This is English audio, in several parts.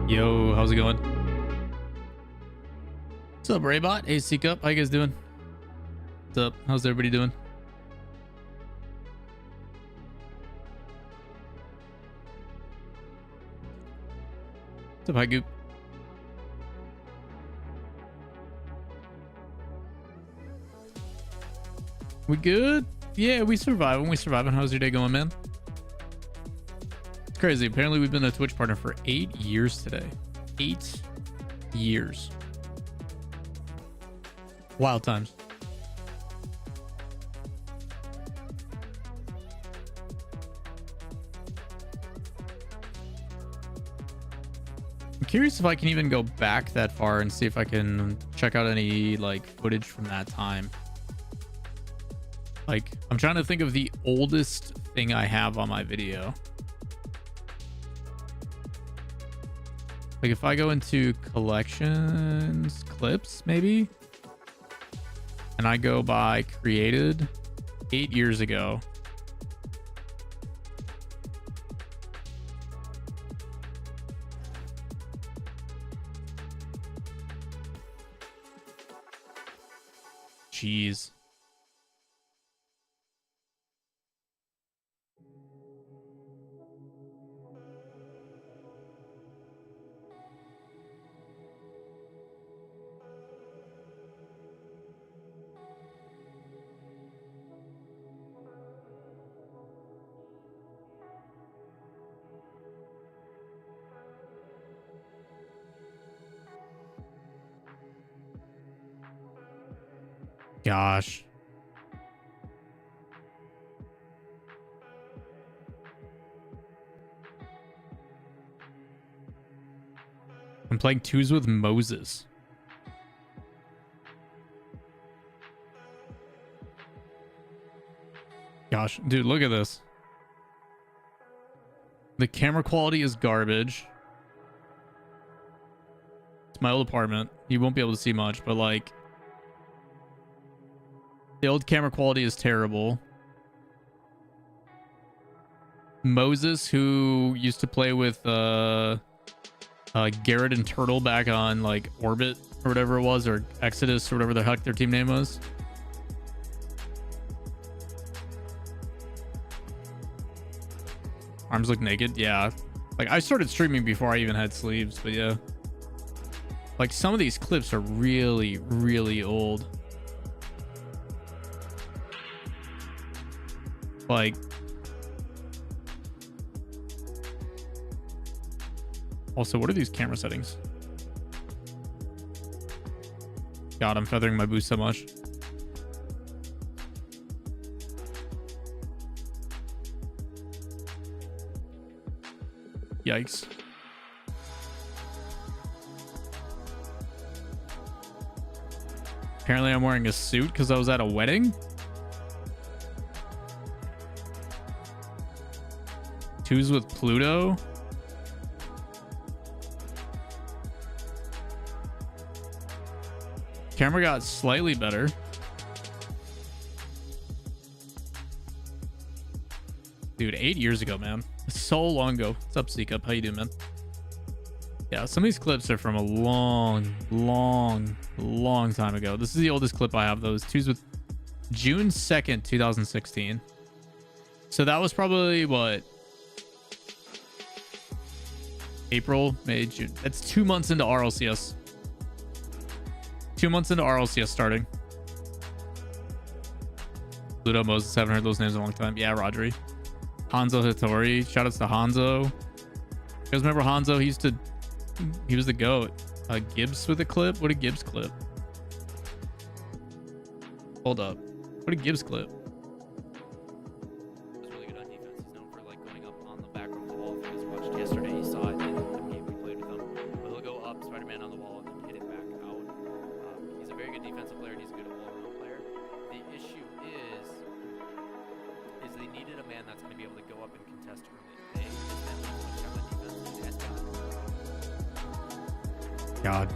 Yo, how's it going? What's up, Raybot? AC Cup, how you guys doing? What's up? How's everybody doing? What's up, Hi Goop? We good? Yeah, we surviving. How's your day going, man? It's crazy. Apparently, we've been a Twitch partner for 8 years today. 8 years. Wild times. I'm curious if I can even go back that far and see if I can check out any like footage from that time. Like, I'm trying to think of the oldest thing I have on my video. Like, if I go into collections, clips, maybe, and I go by created 8 years ago. Jeez. Gosh. I'm playing twos with Moses. Gosh, dude, look at this. The camera quality is garbage. It's my old apartment. You won't be able to see much, but like, the old camera quality is terrible. Moses, who used to play with Garrett and Turtle back on like Orbit or whatever it was, or Exodus or whatever the heck their team name was. Arms look naked. Yeah. Like, I started streaming before I even had sleeves, but yeah. Like, some of these clips are really, really old. Like, also, what are these camera settings? God, I'm feathering my boost so much. Yikes. Apparently, I'm wearing a suit because I was at a wedding. Twos with Pluto. Camera got slightly better. Dude, 8 years ago, man. So long ago. What's up, Seek Up? How you doing, man? Yeah, some of these clips are from a long time ago. This is the oldest clip I have, those twos with June 2nd, 2016. So that was probably what? April, May, June. That's 2 months into RLCS. 2 months into RLCS starting. Pluto, Moses, haven't heard those names in a long time. Yeah, Rodri. Hanzo Hattori. Shoutouts to Hanzo. You guys remember Hanzo? He was the GOAT. Gibbs with a clip? What a Gibbs clip. Hold up. What a Gibbs clip. God.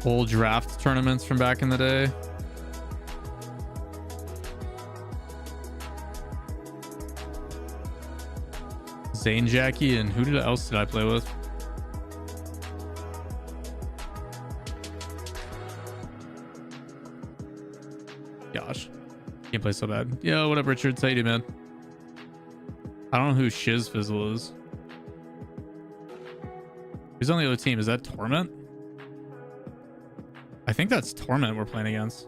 Old draft tournaments from back in the day. Zane Jackie, and who else did I play with? Gosh. Can't play so bad. Yo, what up, Richard? How you doing, man? I don't know who Shiz Fizzle is. Who's on the other team? Is that Torment? I think that's Torment we're playing against.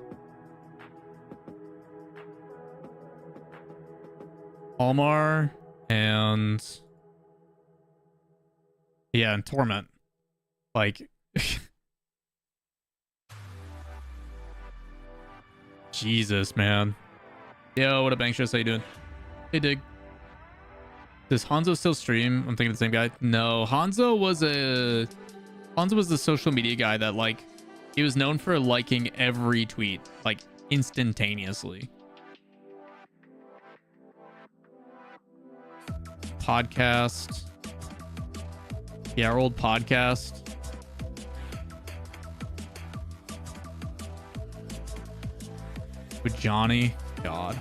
Almar and... yeah, and Torment. Like... Jesus, man. Yo, what up, Anxious? How you doing? Hey, Dig. Does Hanzo still stream? I'm thinking the same guy. No, Hanzo was the social media guy that, like, he was known for liking every tweet, like, instantaneously. Podcast. Yeah, our old podcast. With Johnny. God.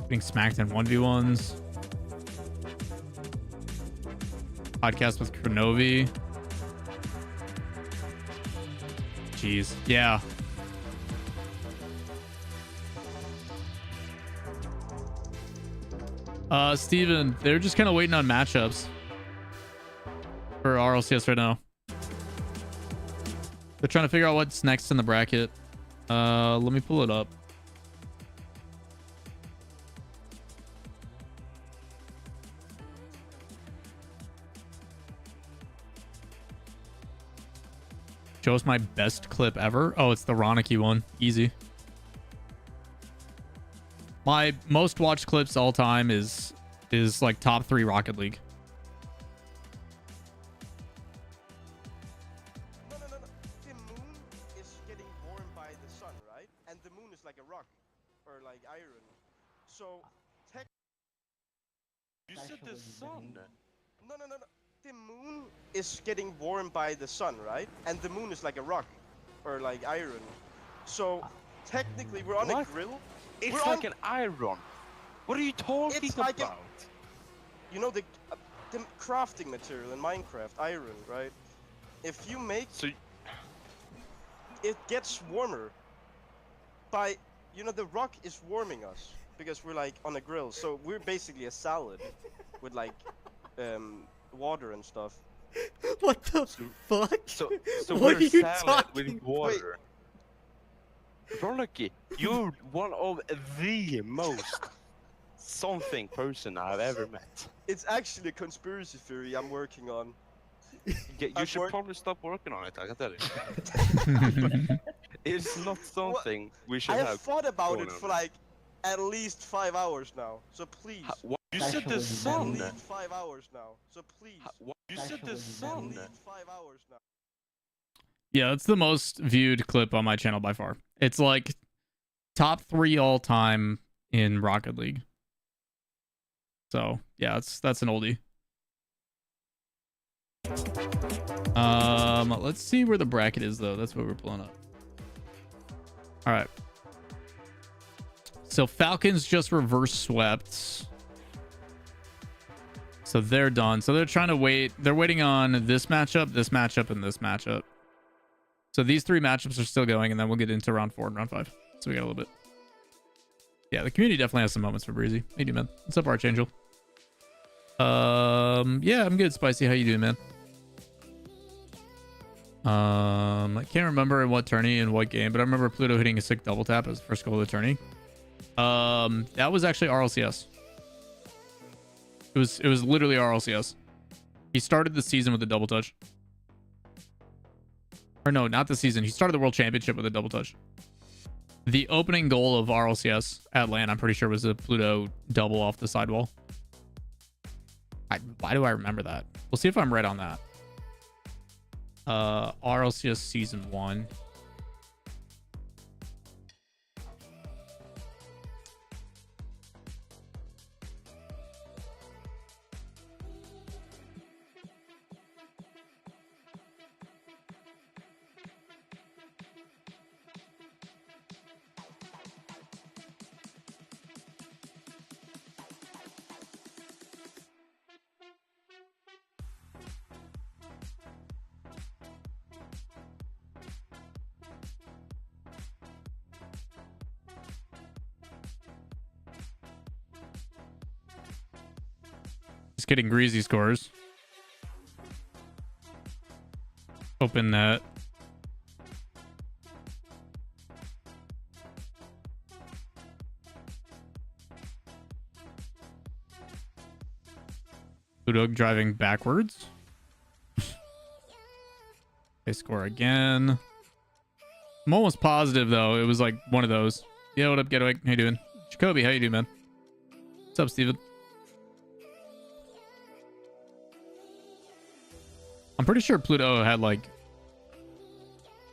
Getting smacked in 1v1s. Podcast with Kronovi. Jeez. Yeah. Steven, they're just kind of waiting on matchups for RLCS right now. They're trying to figure out what's next in the bracket. Let me pull it up. Show us my best clip ever. Oh, it's the Ronicky one. Easy. My most watched clips all time is like top 3 Rocket League. No. The moon is getting warmed by the sun, right? And the moon is like a rock or like iron. So, You said the sun. No. The moon is getting warmed by the sun, right? And the moon is like a rock or like iron. So, technically, we're on a grill. It's like an iron. What are you talking like about? You know the crafting material in Minecraft, iron, right? If you make it gets warmer by, you know, the rock is warming us because we're like on a grill, so we're basically a salad with like water and stuff. What the fuck? So What we're are you salad talking? with water. Ronicky, you're one of the most something person I've ever met. It's actually a conspiracy theory I'm working on. Yeah, you should probably stop working on it, I can tell you. It's not something we should I have. have thought about going it on for it. like at least 5 hours now. So please. What? You said the At sun. least 5 hours now. So please. What? You said the At sun. least 5 hours now. Yeah, that's the most viewed clip on my channel by far. It's like top 3 all time in Rocket League. So yeah, that's an oldie. Let's see where the bracket is though. That's what we're pulling up. All right. So Falcons just reverse swept. So they're done. So they're trying to wait. They're waiting on this matchup, and this matchup. So these 3 matchups are still going, and then we'll get into round 4 and round 5. So we got a little bit. Yeah, the community definitely has some moments for Breezy. How you doing, man? What's up, Archangel? Yeah, I'm good, Spicy. How you doing, man? I can't remember in what tourney and what game, but I remember Pluto hitting a sick double tap as the first goal of the tourney. That was actually RLCS. It was literally RLCS. He started the season with a double touch. Or no, not the season. He started the World Championship with a double touch. The opening goal of RLCS at LAN, I'm pretty sure, was a Pluto double off the sidewall. Why do I remember that? We'll see if I'm right on that. RLCS Season 1. kidding. Greasy scores. Open that. Ludog driving backwards. They score again. I'm almost positive though. It was like one of those. Yeah, what up, Getaway? How you doing? Jacoby, how you doing, man? What's up, Steven? I'm pretty sure Pluto had like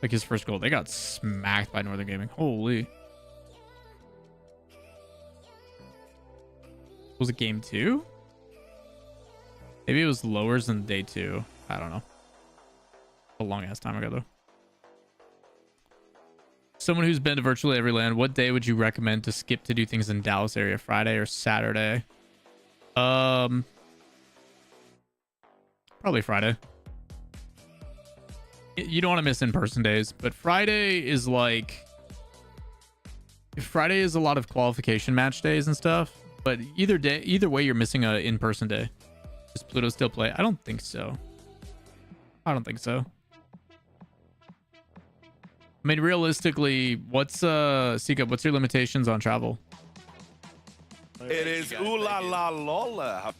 his first goal. They got smacked by Northern Gaming. Holy. Was it game 2? Maybe it was lowers than day 2. I don't know. A long ass time ago though. Someone who's been to virtually every land, what day would you recommend to skip to do things in Dallas area? Friday or Saturday? Probably Friday. You don't want to miss in-person days, but Friday is like... Friday is a lot of qualification match days and stuff, but either way, you're missing a in-person day. Does Pluto still play? I don't think so. I don't think so. I mean, realistically, what's Seacup, what's your limitations on travel? It is ooh la la Lawler.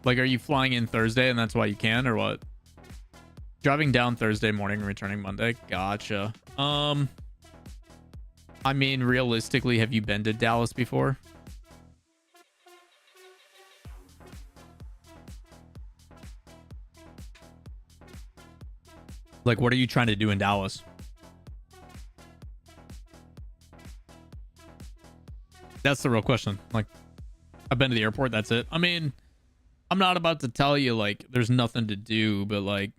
Like, are you flying in Thursday and that's why you can, or what? Driving down Thursday morning and returning Monday. Gotcha. I mean, realistically, have you been to Dallas before? Like, what are you trying to do in Dallas? That's the real question. Like, I've been to the airport. That's it. I mean, I'm not about to tell you, like, there's nothing to do, but, like,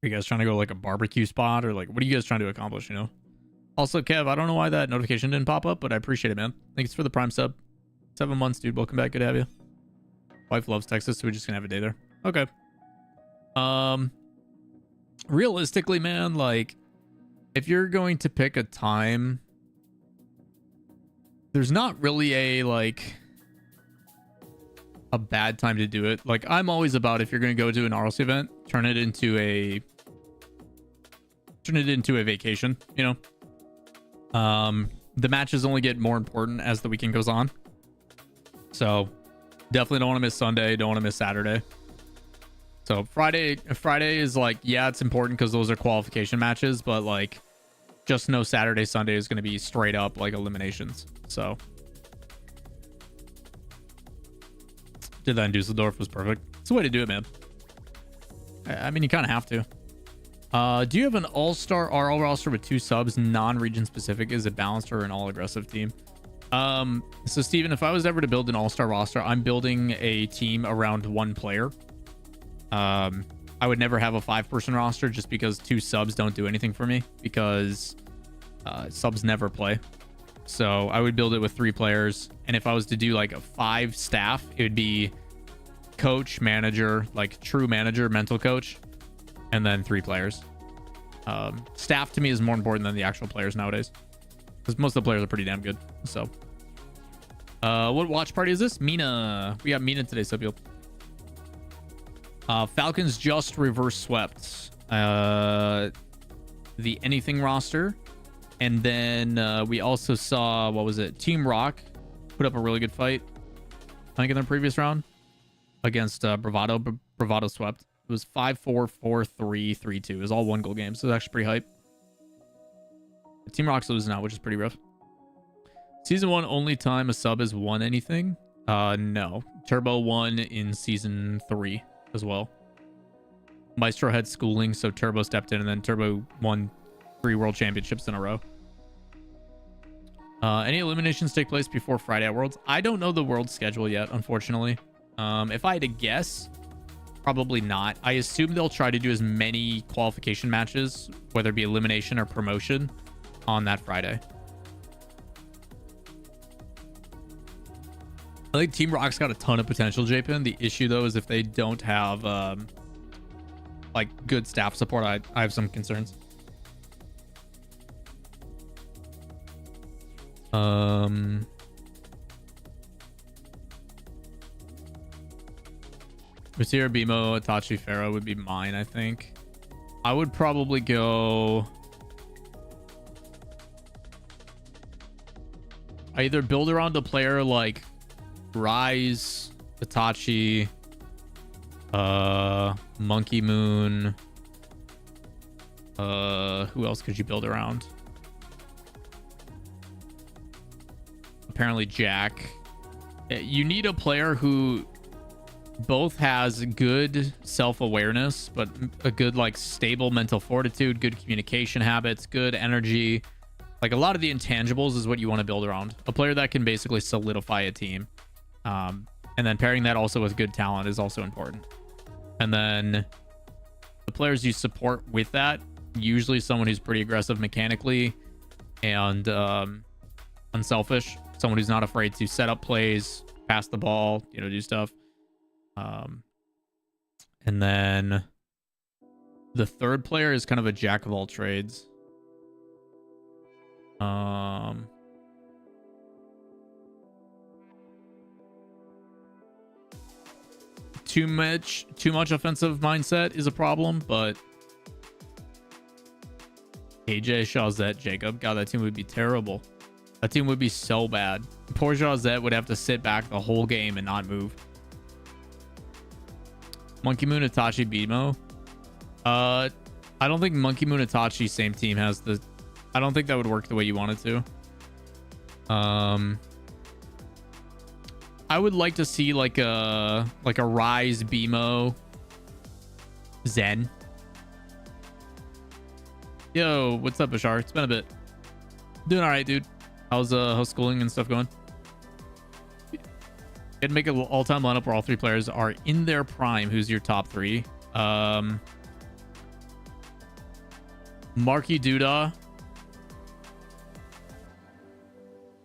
are you guys trying to go, like, a barbecue spot? Or, like, what are you guys trying to accomplish, you know? Also, Kev, I don't know why that notification didn't pop up, but I appreciate it, man. Thanks for the Prime sub. 7 months, dude. Welcome back. Good to have you. Wife loves Texas, so we're just gonna have a day there. Okay. Realistically, man, like, if you're going to pick a time, there's not really a, like, a bad time to do it. Like, I'm always about, if you're going to go to an RLC event, turn it into a vacation, you know? The matches only get more important as the weekend goes on. So definitely don't want to miss Sunday. Don't want to miss Saturday. So Friday is like, yeah, it's important because those are qualification matches, but like, just know Saturday, Sunday is going to be straight up like eliminations. So did that in Dusseldorf, was perfect. It's the way to do it, man. I mean, you kind of have to. Do you have an all-star RL roster with 2 subs, non-region specific? Is it balanced or an all-aggressive team? So Steven, if I was ever to build an all-star roster, I'm building a team around 1 player. I would never have a 5-person roster just because 2 subs don't do anything for me, because subs never play. So I would build it with 3 players. And if I was to do like a 5 staff, it would be coach, manager, like true manager, mental coach, and then 3 players. Staff to me is more important than the actual players nowadays, because most of the players are pretty damn good. So what watch party is this? Mina. We got Mina today, Subfield. Falcons just reverse swept the anything roster. And then we also saw, what was it? Team Rock put up a really good fight, I think, in their previous round against Bravado. Bravado swept. It was 5-4, 4-3, 3-2. It was all 1-goal games. So it was actually pretty hype. Team Rock's losing now, which is pretty rough. Season 1, only time a sub has won anything? No. Turbo won in Season 3 as well. Maestro had schooling, so Turbo stepped in, and then Turbo won 3 world championships in a row. Any eliminations take place before Friday at Worlds? I don't know the World schedule yet, unfortunately. If I had to guess, probably not. I assume they'll try to do as many qualification matches, whether it be elimination or promotion, on that Friday. I think Team Rock's got a ton of potential, Japin. The issue, though, is if they don't have like good staff support, I have some concerns. Visir, Bimo, Itachi, Pharaoh would be mine, I think. I would probably go... I either build around a player like Rise, Itachi, Monkey Moon. Who else could you build around? Apparently Jack. You need a player who both has good self-awareness, but a good like stable mental fortitude, good communication habits, good energy. Like a lot of the intangibles is what you want to build around. A player that can basically solidify a team. And then pairing that also with good talent is also important. And then the players you support with that, usually someone who's pretty aggressive mechanically and unselfish. Someone who's not afraid to set up plays, pass the ball, you know, do stuff. And then the third player is kind of a jack of all trades. Too much offensive mindset is a problem, but AJ, Shawzette, Jacob, God, that team would be terrible. That team would be so bad. Poor Shawzette would have to sit back the whole game and not move. Monkey Moon, Itachi, Bimo. I don't think Monkey Moon, Itachi, same team has the... I don't think that would work the way you want it to. I would like to see like a Rise, Bimo, Zen. Yo, what's up, Bashar? It's been a bit. Doing all right, dude. How's schooling and stuff going? I'd make an all-time lineup where all three players are in their prime. Who's your top three? Marky Duda,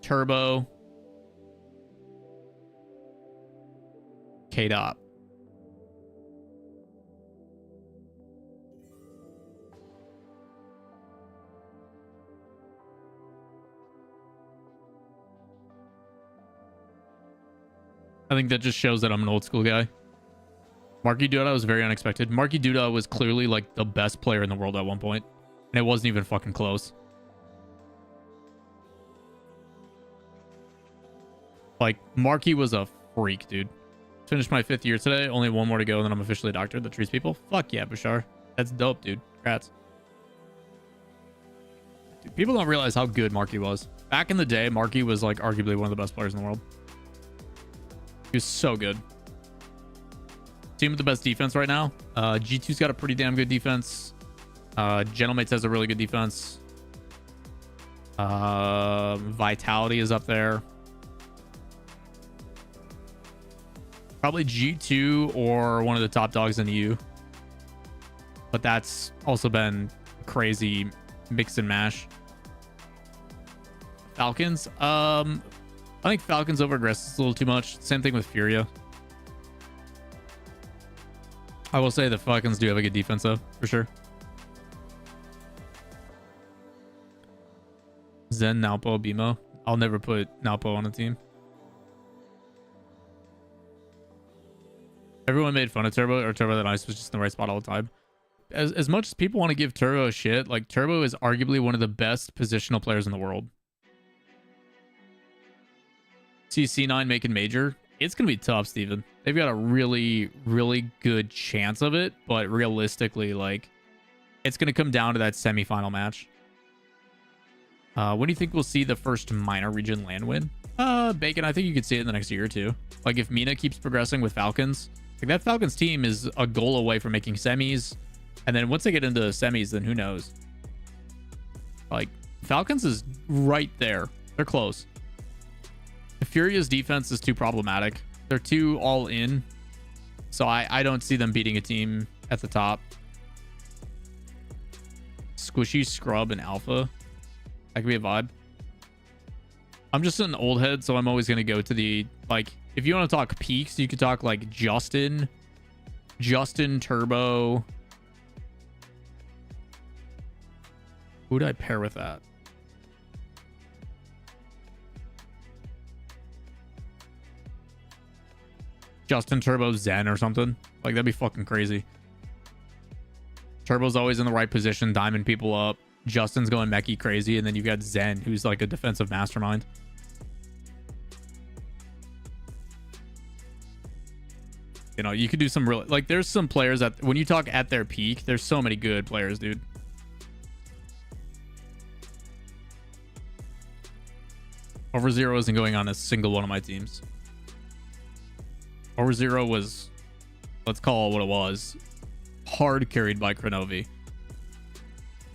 Turbo, K-Dot. I think that just shows that I'm an old school guy. Marky Duda was very unexpected. Marky Duda was clearly like the best player in the world at one point, and it wasn't even fucking close. Like, Marky was a freak, dude. Finished my 5th year today. Only one more to go, and then I'm officially a doctor that treats people. Fuck yeah, Bashar. That's dope, dude. Congrats. Dude, people don't realize how good Marky was. Back in the day, Marky was like arguably one of the best players in the world. He was so good. Team with the best defense right now. G2's got a pretty damn good defense. Gentlemates has a really good defense. Vitality is up there. Probably G2 or one of the top dogs in the U. But that's also been crazy mix and mash. Falcons. I think Falcons over aggressive is a little too much. Same thing with Furia. I will say the Falcons do have a good defense though, for sure. Zen, Naopo, Bimo. I'll never put Naopo on a team. Everyone made fun of Turbo, or Turbo that Ice was just in the right spot all the time. As much as people want to give Turbo shit, like Turbo is arguably one of the best positional players in the world. See C9 making major. It's going to be tough, Steven. They've got a really, really good chance of it, but realistically, like, it's going to come down to that semifinal match. When do you think we'll see the first minor region land win? Bacon, I think you could see it in the next year or two. Like, if Mina keeps progressing with Falcons, like, that Falcons team is a goal away from making semis. And then once they get into semis, then who knows? Like, Falcons is right there. They're close. Furia's defense is too problematic. They're too all in. So I don't see them beating a team at the top. Squishy, Scrub, and Alpha. That could be a vibe. I'm just an old head, so I'm always going to go to the, like, if you want to talk peaks, you could talk like Justin, Turbo. Who would I pair with that? Justin Turbo Zen or something. Like, that'd be fucking crazy. Turbo's always in the right position, diming people up. Justin's going mechie crazy, and then you've got Zen, who's like a defensive mastermind. You know, you could do some real, like, there's some players that when you talk at their peak, there's so many good players, dude. Over Zero isn't going on a single one of my teams. Over Zero was, let's call it what it was, hard carried by Kronovi.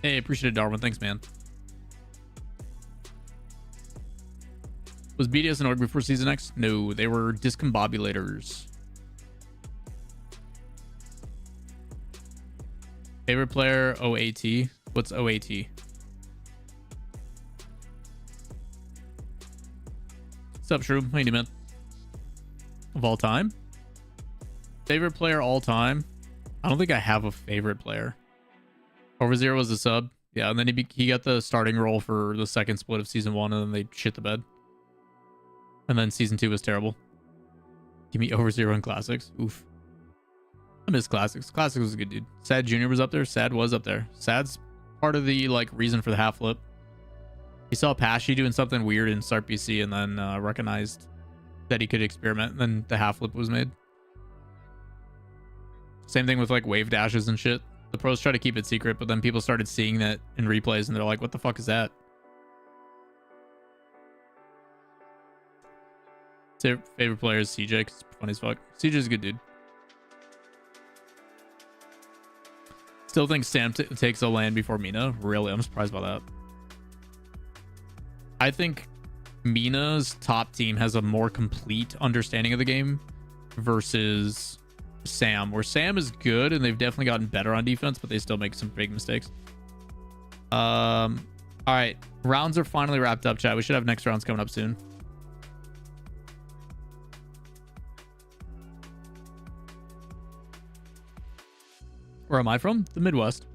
Hey, appreciate it, Darwin. Thanks, man. Was BDS an org before Season X? No, they were discombobulators. Favorite player, OAT. What's OAT? What's up, Shroom? How you doing, man? Of all time? Favorite player all time? I don't think I have a favorite player. Over Zero was a sub. Yeah, and then he got the starting role for the second split of Season 1, and then they shit the bed. And then Season 2 was terrible. Give me Over Zero in Classics. Oof. I miss Classics. Classics was a good dude. Sad Jr. was up there. Sad was up there. Sad's part of the like reason for the half flip. He saw Pashy doing something weird in Start PC and then recognized that he could experiment, and then the half flip was made. Same thing with like wave dashes and shit. The pros try to keep it secret, but then people started seeing that in replays and they're like, what the fuck is that? Favorite player is CJ, because it's funny as fuck. CJ's a good dude. Still think Sam takes a land before Mina. Really? I'm surprised by that. I think Mina's top team has a more complete understanding of the game versus Sam, where Sam is good and they've definitely gotten better on defense, but they still make some big mistakes. All right. Rounds are finally wrapped up, chat. We should have next rounds coming up soon. Where am I from? The Midwest.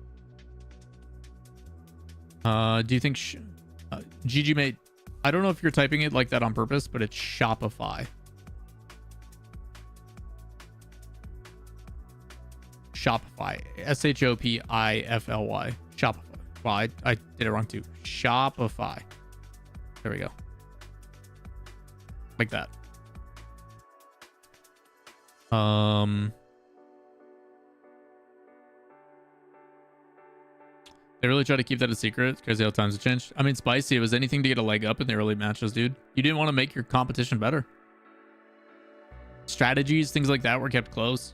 Do you think GG mate? I don't know if you're typing it like that on purpose, but it's Shopify. Shopify. Shopify. Shopify. Well, I did it wrong too. Shopify. There we go. Like that. They really try to keep that a secret because how times have changed. I mean, Spicy, it was anything to get a leg up in the early matches, dude. You didn't want to make your competition better. Strategies, things like that were kept close.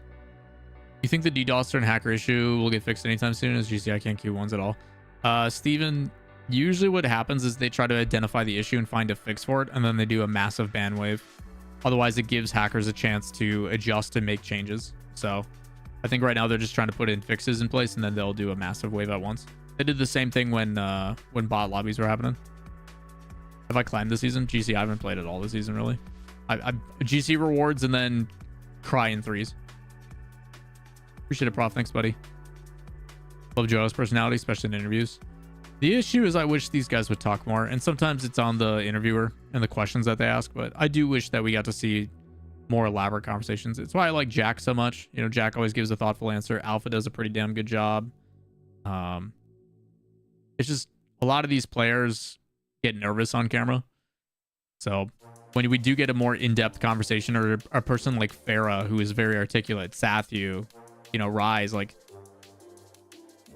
You think the DDoS and hacker issue will get fixed anytime soon? As GC, I can't queue ones at all. Steven, usually what happens is they try to identify the issue and find a fix for it, and then they do a massive ban wave. Otherwise, it gives hackers a chance to adjust and make changes. So I think right now they're just trying to put in fixes in place, and then they'll do a massive wave at once. They did the same thing when bot lobbies were happening. Have I climbed this season? GC, I haven't played it all this season, really. I GC rewards and then cry in threes. Appreciate it, Prof. Thanks, buddy. Love Joe's personality, especially in interviews. The issue is I wish these guys would talk more, and sometimes it's on the interviewer and the questions that they ask, but I do wish that we got to see more elaborate conversations. It's why I like Jack so much. You know, Jack always gives a thoughtful answer. Alpha does a pretty damn good job. It's just a lot of these players get nervous on camera. So when we do get a more in-depth conversation, or a person like Farah, who is very articulate, Sathu, you know, Rise, like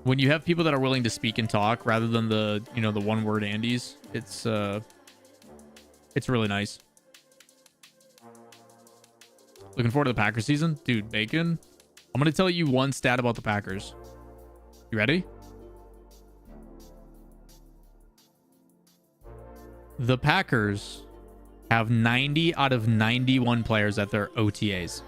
when you have people that are willing to speak and talk rather than the, you know, the one-word Andes, it's really nice. Looking forward to the Packers season. Dude, Bacon, I'm going to tell you one stat about the Packers. You ready? The Packers have 90 out of 91 players at their OTAs.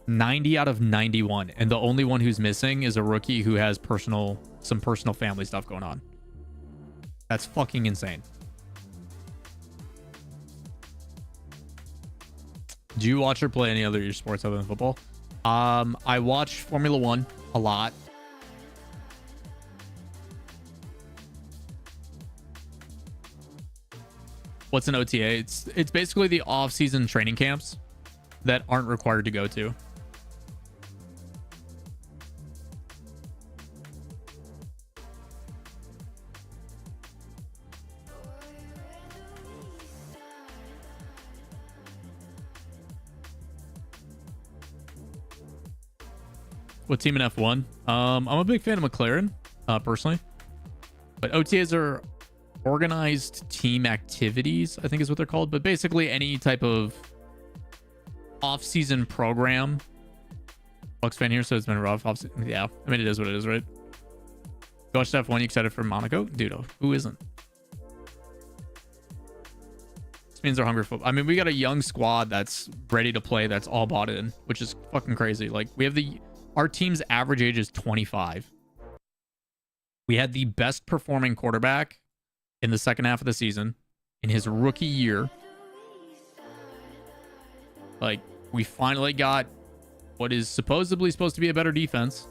90 out of 91. And the only one who's missing is a rookie who has some personal family stuff going on. That's fucking insane. Do you watch or play any other your sports other than football? I watch Formula 1 a lot. What's an OTA? It's basically the off-season training camps that aren't required to go to. What team in F1? I'm a big fan of McLaren, personally. But OTAs are organized team activities, I think is what they're called. But basically any type of off-season program. Bucks fan here, so it's been rough. Yeah, I mean, it is what it is, right? You watched F1, you excited for Monaco? Dude, who isn't? This means they're hungry for... I mean, we got a young squad that's ready to play, that's all bought in, which is fucking crazy. Like, we have our team's average age is 25. We had the best performing quarterback in the second half of the season in his rookie year. Like, we finally got what is supposedly supposed to be a better defense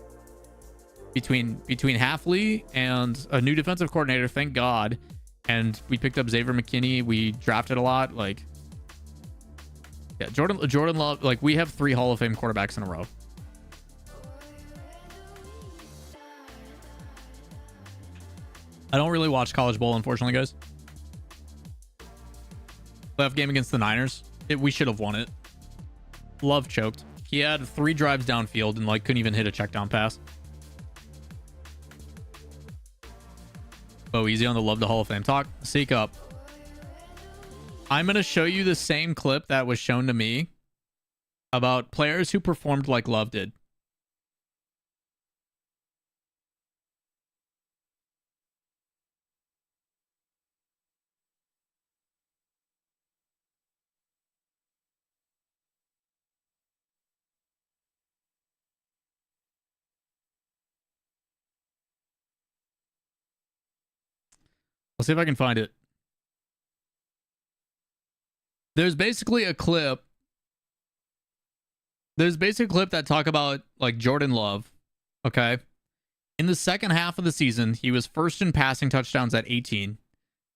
between Halfley and a new defensive coordinator, thank God. And we picked up Xavier McKinney. We drafted a lot. Like, yeah, Jordan Love. Like, we have 3 Hall of Fame quarterbacks in a row. I don't really watch college bowl, unfortunately, guys. Playoff game against the Niners. We should have won it. Love choked. He had 3 drives downfield and like couldn't even hit a check down pass. Oh, easy on the Love the Hall of Fame talk. Seek up. I'm going to show you the same clip that was shown to me about players who performed like Love did. I'll see if I can find it. There's basically a clip. There's basically a clip that talk about like Jordan Love. Okay. In the second half of the season, he was first in passing touchdowns at 18.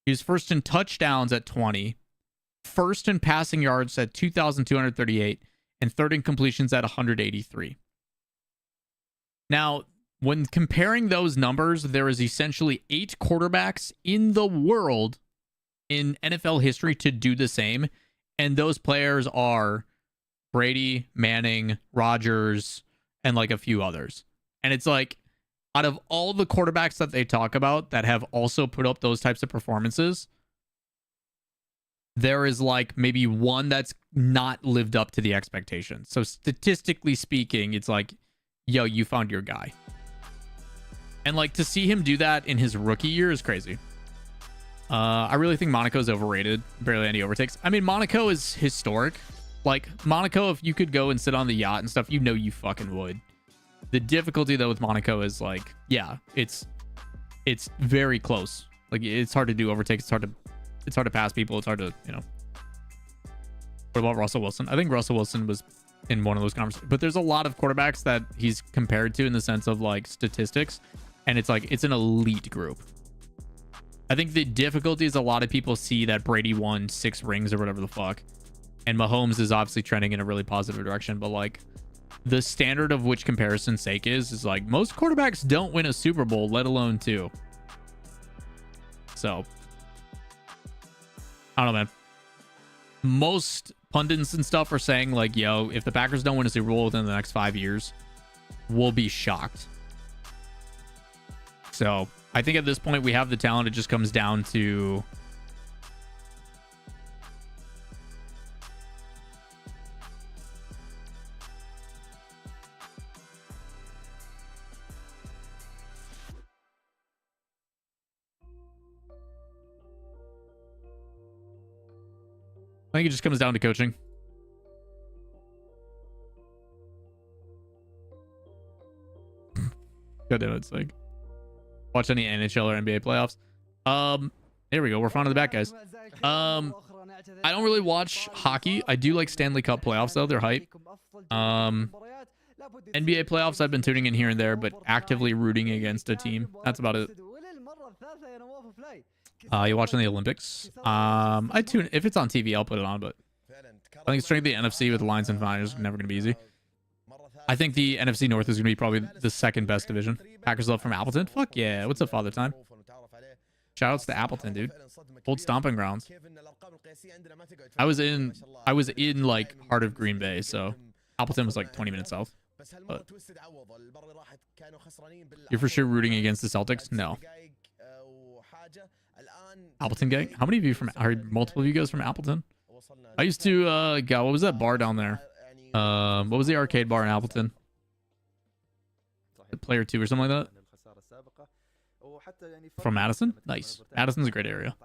He was first in touchdowns at 20. First in passing yards at 2,238. And third in completions at 183. Now, when comparing those numbers, there is essentially 8 quarterbacks in the world in NFL history to do the same. And those players are Brady, Manning, Rodgers, and like a few others. And it's like, out of all the quarterbacks that they talk about that have also put up those types of performances, there is like maybe one that's not lived up to the expectations. So statistically speaking, it's like, yo, you found your guy. And like to see him do that in his rookie year is crazy. I really think Monaco's overrated. Barely any overtakes. I mean, Monaco is historic. Like Monaco, if you could go and sit on the yacht and stuff, you know you fucking would. The difficulty though with Monaco is like, yeah, it's very close. Like it's hard to do overtakes. It's hard to pass people. It's hard to, you know. What about Russell Wilson? I think Russell Wilson was in one of those conversations. But there's a lot of quarterbacks that he's compared to in the sense of like statistics. And it's like, it's an elite group. I think the difficulty is a lot of people see that Brady won 6 rings or whatever the fuck. And Mahomes is obviously trending in a really positive direction. But like the standard of which comparison's sake is like most quarterbacks don't win a Super Bowl, let alone 2. So, I don't know, man. Most pundits and stuff are saying like, yo, if the Packers don't win a Super Bowl within the next 5 years, we'll be shocked. So I think at this point we have the talent. It just comes down to coaching. God damn it, it's like watch any NHL or NBA playoffs. There we go. We're fine on the back, guys. I don't really watch hockey. I do like Stanley Cup playoffs though. They're hype. NBA playoffs I've been tuning in here and there, but actively rooting against a team. That's about it. You watching the Olympics? I tune if it's on TV, I'll put it on. But I think strength of the NFC with the Lions and Finers is never gonna be easy. I think the NFC North is gonna be probably the second best division. Packers love from Appleton. Fuck yeah! What's up, Father Time? Shoutouts to Appleton, dude. Old stomping grounds. I was in like heart of Green Bay, so Appleton was like 20 minutes south. But you're for sure rooting against the Celtics? No. Appleton gang? How many of you are multiple of you guys from Appleton? I used to God, what was that bar down there? What was the arcade bar in Appleton? The Player 2 or something like that? From Madison? Nice. Madison's a great area.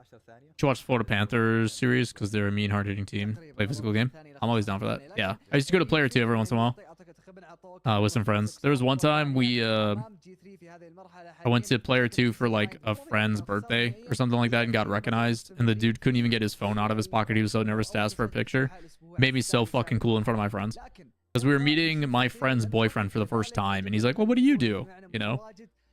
Should watch Florida Panthers series because they're a mean, hard-hitting team. Play a physical game. I'm always down for that. Yeah. I used to go to Player 2 every once in a while. With some friends. There was one time I went to Player 2 for like a friend's birthday or something like that and got recognized. And the dude couldn't even get his phone out of his pocket. He was so nervous to ask for a picture. Made me so fucking cool in front of my friends. Because we were meeting my friend's boyfriend for the first time. And he's like, well, what do you do? You know?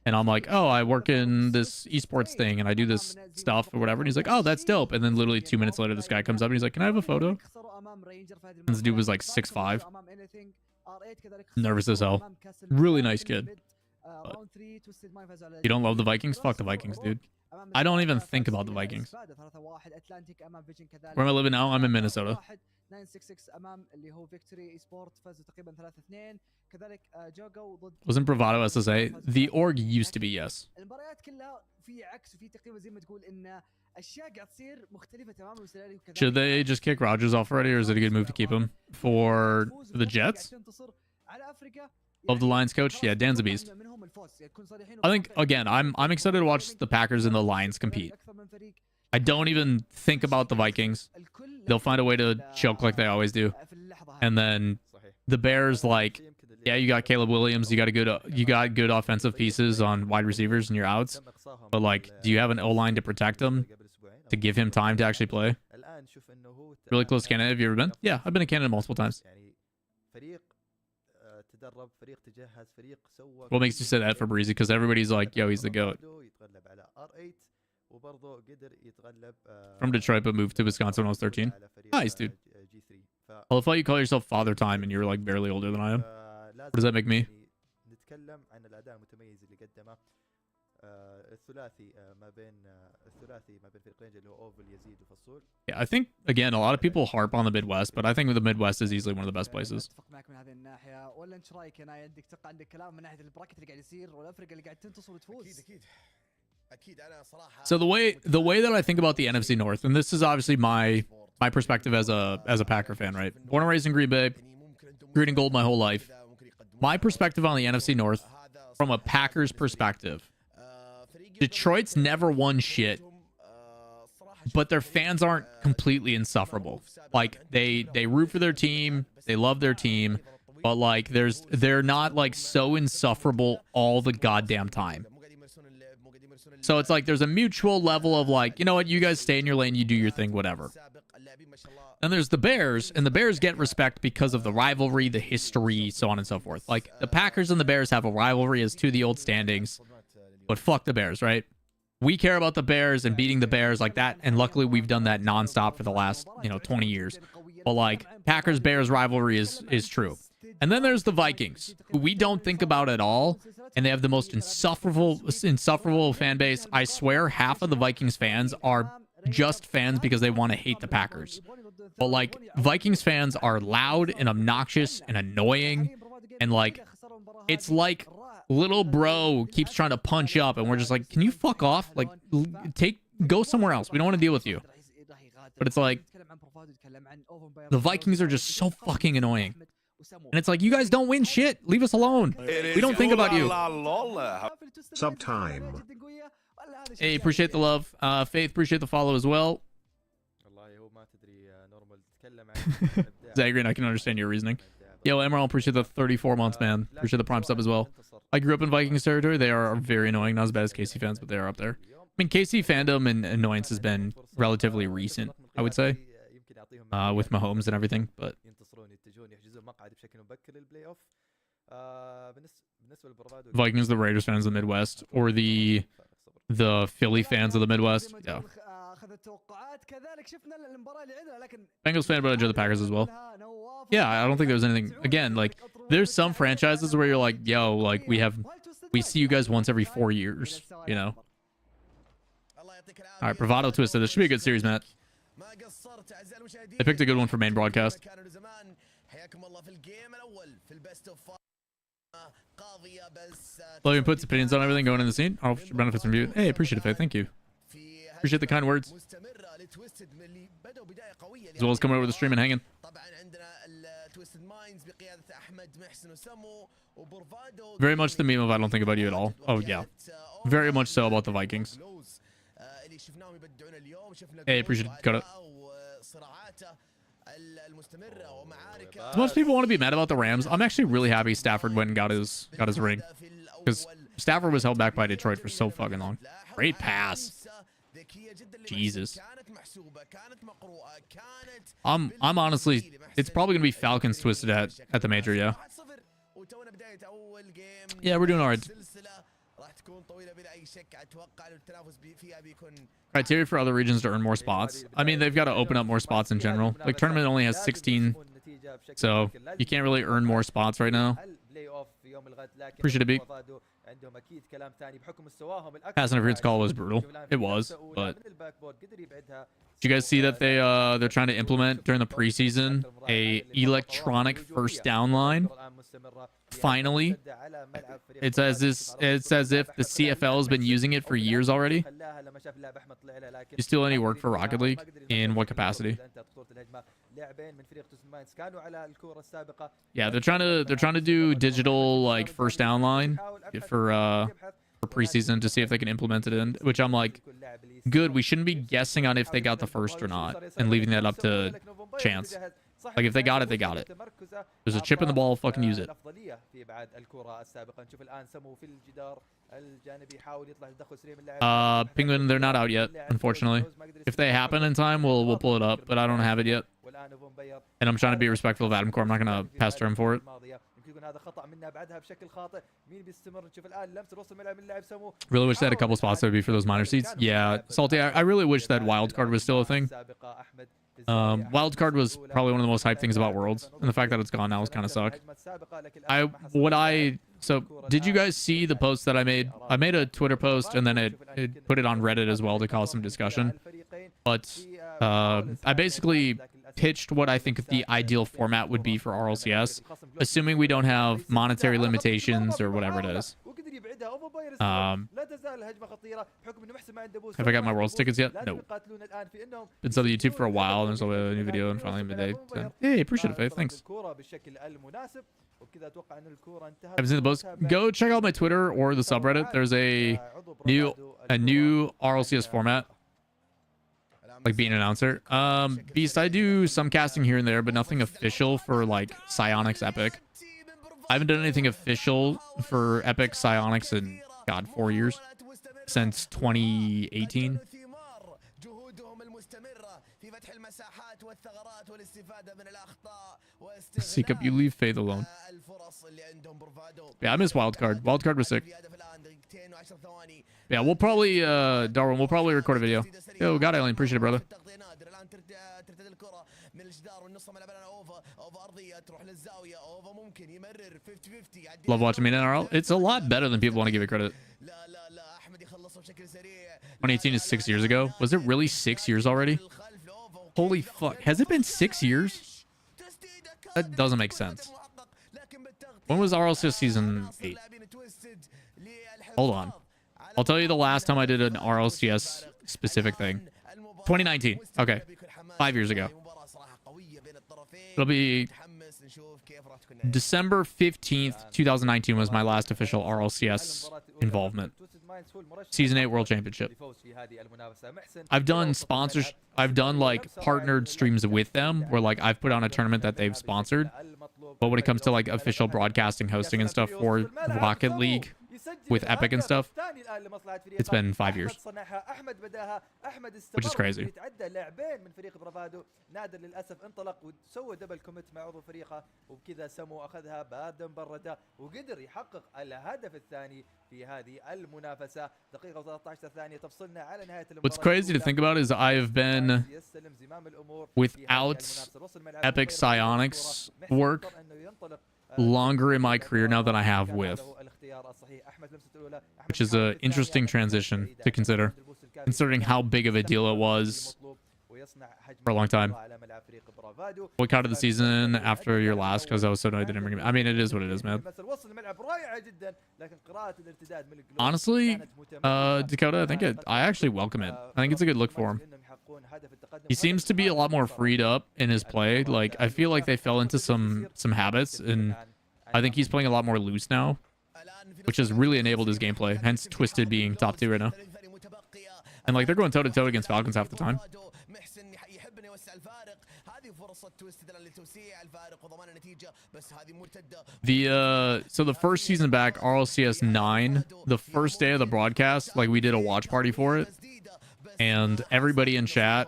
And I'm like, oh, I work in this esports thing and I do this stuff or whatever. And he's like, oh, that's dope. And then literally 2 minutes later, this guy comes up and he's like, can I have a photo? And this dude was like 6'5". Nervous as hell. Really nice kid. But you don't love the Vikings? Fuck the Vikings, dude. I don't even think about the Vikings. Where am I living now? I'm in Minnesota. Wasn't Bravado SSA? The org used to be, yes. Should they just kick Rodgers off already, or is it a good move to keep him? For the Jets? Love the Lions coach? Yeah, Dan's a beast. I think, again, I'm excited to watch the Packers and the Lions compete. I don't even think about the Vikings. They'll find a way to choke like they always do. And then the Bears, like, yeah, you got Caleb Williams, you got good offensive pieces on wide receivers and your outs. But like, do you have an O-line to protect him? To give him time to actually play? Really close to Canada, have you ever been? Yeah, I've been to Canada multiple times. What makes you say that for Breezy? Because everybody's like, yo, he's the GOAT. From Detroit, but moved to Wisconsin when I was 13. Nice, dude. I love how you call yourself Father Time and you're like barely older than I am. What does that make me? Yeah, I think, again, a lot of people harp on the Midwest, but I think the Midwest is easily one of the best places. So the way that I think about the NFC North, and this is obviously my perspective as a Packer fan, right? Born and raised in Green Bay, green and gold my whole life. My perspective on the NFC North, from a Packers perspective, Detroit's never won shit, but their fans aren't completely insufferable. Like they root for their team, they love their team, but like they're not like so insufferable all the goddamn time. So it's like there's a mutual level of like, you know what, you guys stay in your lane, you do your thing, whatever. And there's the Bears, and the Bears get respect because of the rivalry, the history, so on and so forth. Like the Packers and the Bears have a rivalry as to the old standings. But fuck the Bears, right? We care about the Bears and beating the Bears like that. And luckily, we've done that nonstop for the last, 20 years. But like, Packers-Bears rivalry is true. And then there's the Vikings, who we don't think about at all. And they have the most insufferable fan base. I swear half of the Vikings fans are just fans because they want to hate the Packers. But like, Vikings fans are loud and obnoxious and annoying. And like, it's like little bro keeps trying to punch up and we're just like, can you fuck off? Like, go somewhere else. We don't want to deal with you. But it's like, the Vikings are just so fucking annoying. And it's like, you guys don't win shit. Leave us alone. We don't think about you. Sub time. Hey, appreciate the love. Faith, appreciate the follow as well. Zagrin, I can understand your reasoning. Yo, Emerald, appreciate the 34 months, man. Appreciate the prime sub as well. I grew up in Vikings territory. They are very annoying. Not as bad as KC fans, but they are up there. I mean, KC fandom and annoyance has been relatively recent, I would say, with Mahomes and everything. But Vikings, the Raiders fans in the Midwest, or the the Philly fans of the Midwest. Yeah. Bengals fan, but I enjoy the Packers as well. Yeah, I don't think there's anything. Again, like there's some franchises where you're like, yo, like we see you guys once every 4 years, you know. All right, Bravado Twisted. This should be a good series, Matt. They picked a good one for main broadcast. Logan puts opinions on everything going in the scene. I'll benefits from you. Hey, appreciate it, Faye. Thank you. Appreciate the kind words. As well as coming over the stream and hanging. Very much the meme of I don't think about you at all. Oh, yeah. Very much so about the Vikings. Hey, appreciate it. Got it. As much people want to be mad about the Rams, I'm actually really happy Stafford went and got his ring. Because Stafford was held back by Detroit for so fucking long. Great pass. Jesus. I'm honestly, it's probably gonna be Falcons Twisted at the major, yeah. Yeah, we're doing all right. Criteria for other regions to earn more spots. I mean, they've got to open up more spots in general. Like tournament only has 16, so you can't really earn more spots right now. Appreciate it, B. Pass interference call was brutal. It was, but did you guys see that they're trying to implement during the preseason a electronic first down line? Finally, it's as if the CFL has been using it for years already. You still any work for Rocket League? In what capacity? Yeah, they're trying to do digital like first down line for preseason to see if they can implement it in, which I'm like, good. We shouldn't be guessing on if they got the first or not and leaving that up to chance. Like if they got it, they got it. There's a chip in the ball, fucking use it. Penguin, they're not out yet, unfortunately. If they happen in time, we'll pull it up, but I don't have it yet. And I'm trying to be respectful of Adam Core. I'm not gonna pester him for it. Really wish they had a couple spots that would be for those minor seats. Yeah, Salty, I really wish that wildcard was still a thing. Wildcard was probably one of the most hyped things about Worlds, and the fact that it's gone now is kind of suck. So did you guys see the post that I made? I made a Twitter post and then it put it on Reddit as well to cause some discussion. But I basically pitched what I think the ideal format would be for RLCS, assuming we don't have monetary limitations or whatever it is. Have I got my Worlds tickets yet? No. Been subbed to YouTube for a while. There's a new video and finally midday. So, hey, appreciate it, Faith. Thanks. Haven't seen the post? Go check out my Twitter or the subreddit. There's a new RLCS format. Like being an announcer. Beast, I do some casting here and there, but nothing official for like Psionics Epic. I haven't done anything official for Epic Psionics in, God, 4 years. Since 2018. Seek up, you leave Faith alone. Yeah, I miss Wildcard. Wildcard was sick. Yeah, we'll probably, Darwin, we'll probably record a video. Yo, God, Alien, appreciate it, brother. Love watching me in NRL. It's a lot better than people want to give it credit. 2018 is 6 years ago. Was it really 6 years already? Holy fuck. Has it been 6 years? That doesn't make sense. When was RLCS Season 8? Hold on. I'll tell you the last time I did an RLCS specific thing. 2019. Okay. 5 years ago. It'll be December 15th, 2019 was my last official RLCS involvement. Season 8 World Championship. I've done sponsors. I've done like partnered streams with them where like I've put on a tournament that they've sponsored. But when it comes to like official broadcasting, hosting and stuff for Rocket League, with Epic and stuff, it's been 5 years, which is crazy. What's crazy to think about is I've been without Epic Psionics work longer in my career now than I have with, which is an interesting transition to consider, considering how big of a deal it was for a long time. Boycotted the season after your last because I was so annoyed they didn't bring it. I mean, it is what it is, man. Honestly, Dakota, I actually welcome it. I think it's a good look for him. He seems to be a lot more freed up in his play. Like, I feel like they fell into some habits, and I think he's playing a lot more loose now, which has really enabled his gameplay. Hence, Twisted being top 2 right now. And like, they're going toe to toe against Falcons half the time. So the first season back, RLCS 9, the first day of the broadcast, like, we did a watch party for it, and everybody in chat,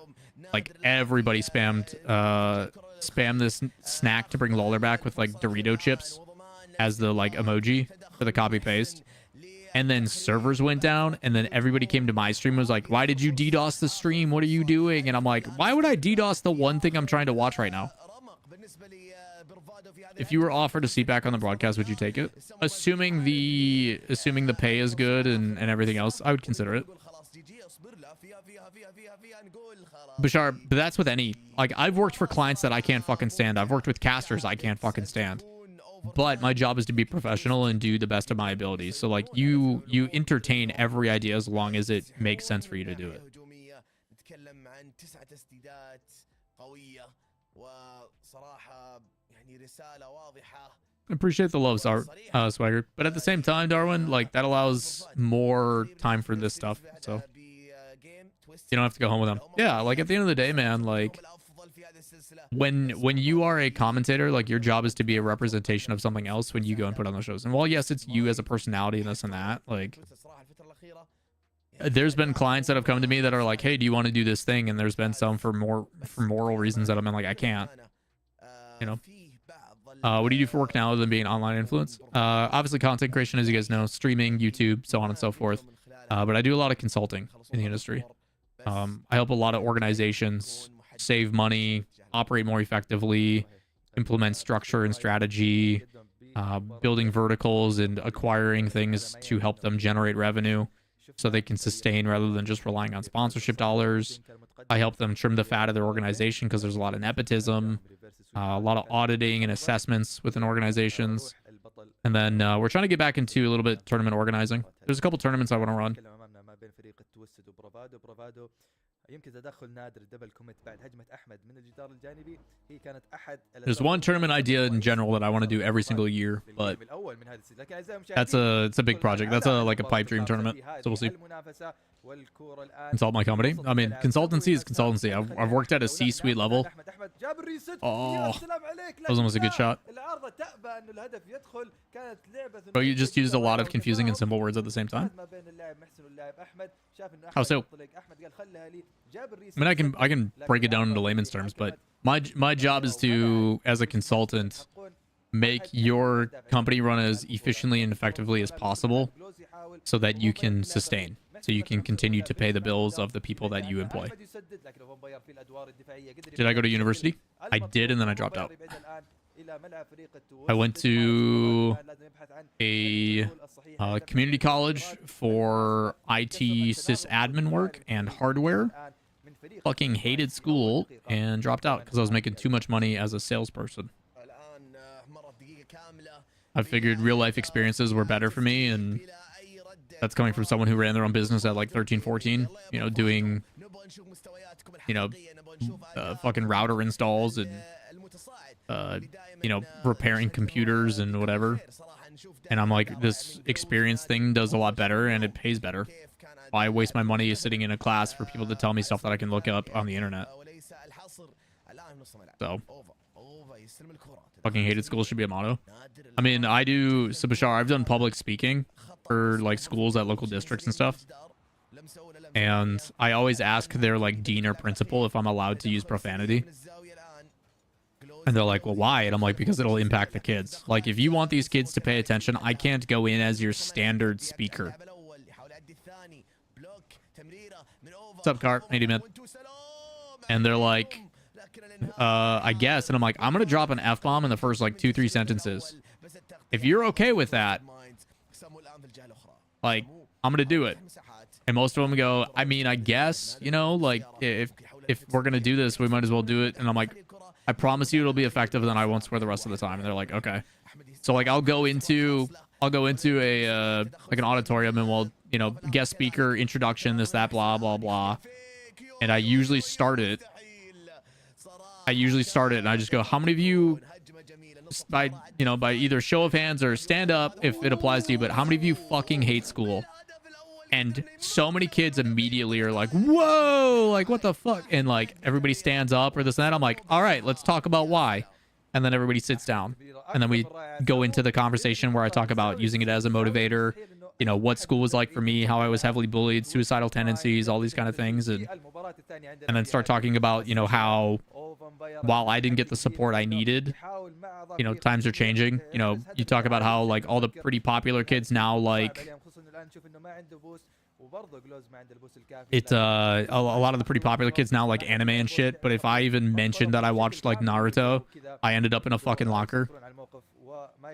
like, everybody spammed this snack to bring Lawler back with like Dorito chips as the like emoji for the copy paste. And then servers went down, and then everybody came to my stream and was like, why did you DDoS the stream? What are you doing? And I'm like, why would I DDoS the one thing I'm trying to watch right now? If you were offered a seat back on the broadcast, would you take it? Assuming the pay is good and everything else, I would consider it. Bashar, but that's with any, like, I've worked for clients that I can't fucking stand. I've worked with casters I can't fucking stand. But my job is to be professional and do the best of my abilities. So like, you entertain every idea as long as it makes sense for you to do it. I appreciate the love, Swagger. But at the same time, Darwin, like, that allows more time for this stuff. So you don't have to go home with them. Yeah, like, at the end of the day, man, like, when you are a commentator, like, your job is to be a representation of something else when you go and put on those shows. And while yes, it's you as a personality and this and that, like, there's been clients that have come to me that are like, hey, do you want to do this thing? And there's been some for moral reasons that I'm in, like, I can't, you know. What do you do for work now other than being an online influence? Obviously content creation, as you guys know, streaming, YouTube, so on and so forth. But I do a lot of consulting in the industry. I help a lot of organizations save money, operate more effectively, implement structure and strategy, building verticals and acquiring things to help them generate revenue so they can sustain rather than just relying on sponsorship dollars. I help them trim the fat of their organization because there's a lot of nepotism, a lot of auditing and assessments within organizations. And then we're trying to get back into a little bit tournament organizing. There's a couple tournaments I want to run. There's one tournament idea in general that I want to do every single year, but it's a big project. That's like a pipe dream tournament, so we'll see. Consult my company. I mean, consultancy is consultancy. I've worked at a C-suite level. Oh, that was almost a good shot. Bro, you just used a lot of confusing and simple words at the same time. How so? I mean, I can break it down into layman's terms, but my job is to, as a consultant, make your company run as efficiently and effectively as possible so that you can sustain, so you can continue to pay the bills of the people that you employ. Did I go to university? I did, and then I dropped out. I went to a community college for IT sysadmin work and hardware. Fucking hated school and dropped out because I was making too much money as a salesperson. I figured real life experiences were better for me, and that's coming from someone who ran their own business at like 13, 14, you know, doing, you know, fucking router installs and, you know, repairing computers and whatever. And I'm like, this experience thing does a lot better and it pays better. Why waste my money sitting in a class for people to tell me stuff that I can look up on the internet? So, fucking hated school should be a motto. I mean, so Bashar, I've done public speaking. for like schools at local districts and stuff. And I always ask their like dean or principal if I'm allowed to use profanity. And they're like, well, why? And I'm like, because it'll impact the kids. Like, if you want these kids to pay attention, I can't go in as your standard speaker. What's up, Cart? How you doing, man? And they're like, I guess. And I'm like, I'm going to drop an F-bomb in the first, like, 2-3 sentences. If you're okay with that, like, I'm going to do it. And most of them go, I mean, I guess, you know, like, if we're going to do this, we might as well do it. And I'm like, I promise you it'll be effective, and then I won't swear the rest of the time. And they're like, okay. So, like, I'll go into a, like, an auditorium, and we'll, you know, guest speaker, introduction, this, that, blah, blah, blah. And I usually start it. And I just go, how many of you, by either show of hands or stand up if it applies to you, but how many of you fucking hate school? And so many kids immediately are like, whoa, like, what the fuck? And, like, everybody stands up or this and that. I'm like, all right, let's talk about why. And then everybody sits down. And then we go into the conversation where I talk about using it as a motivator, you know, what school was like for me, how I was heavily bullied, suicidal tendencies, all these kind of things. And then start talking about, you know, how while I didn't get the support I needed, you know, times are changing. You know, you talk about how, like, all the pretty popular kids now, like, it's a lot of the pretty popular kids now like anime and shit, but if I even mentioned that I watched like Naruto, I ended up in a fucking locker.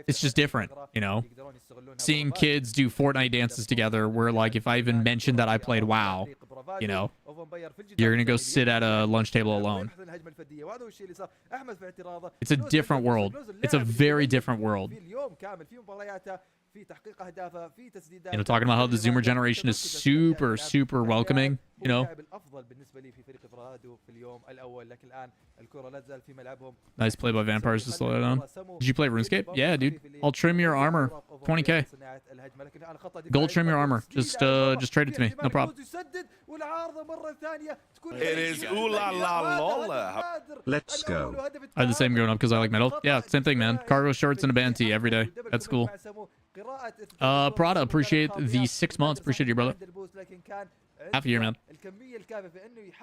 It's just different, you know. Seeing kids do Fortnite dances together, where like if I even mentioned that I played WoW, you know, you're gonna go sit at a lunch table alone. It's a different world. It's a very different world. You know, talking about how the Zoomer generation is super, super welcoming, you know. Nice play by Vampires to slow it down. Did you play RuneScape? Yeah, dude. I'll trim your armor. 20k. Gold trim your armor. Just trade it to me. No problem. It is ooh la la Lawler. Let's go. I had the same growing up because I like metal. Yeah, same thing, man. Cargo shorts and a band tee every day. That's cool. Prada, appreciate the 6 months. Appreciate you, brother. Half a year, man.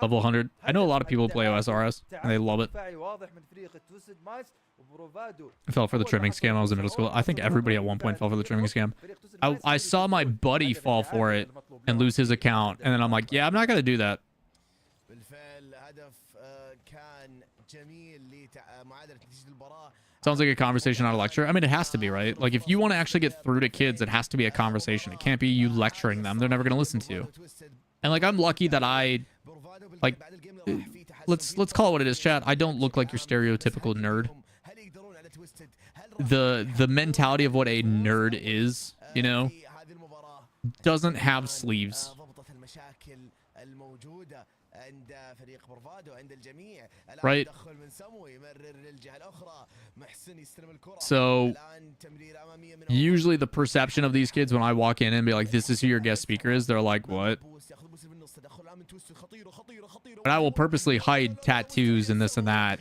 Level 100. I know a lot of people play OSRS, and they love it. I fell for the trimming scam. I was in middle school. I think everybody at one point fell for the trimming scam. I saw my buddy fall for it and lose his account, and then I'm like, yeah, I'm not going to do that. Sounds like a conversation, not a lecture. I mean, it has to be, right? Like, if you want to actually get through to kids, it has to be a conversation. It can't be you lecturing them. They're never going to listen to you. And, like, I'm lucky that I, like, let's call it what it is, chat. I don't look like your stereotypical nerd. The mentality of what a nerd is, you know, doesn't have sleeves. Right? So usually the perception of these kids when I walk in and be like, this is who your guest speaker is, they're like, what? But I will purposely hide tattoos and this and that.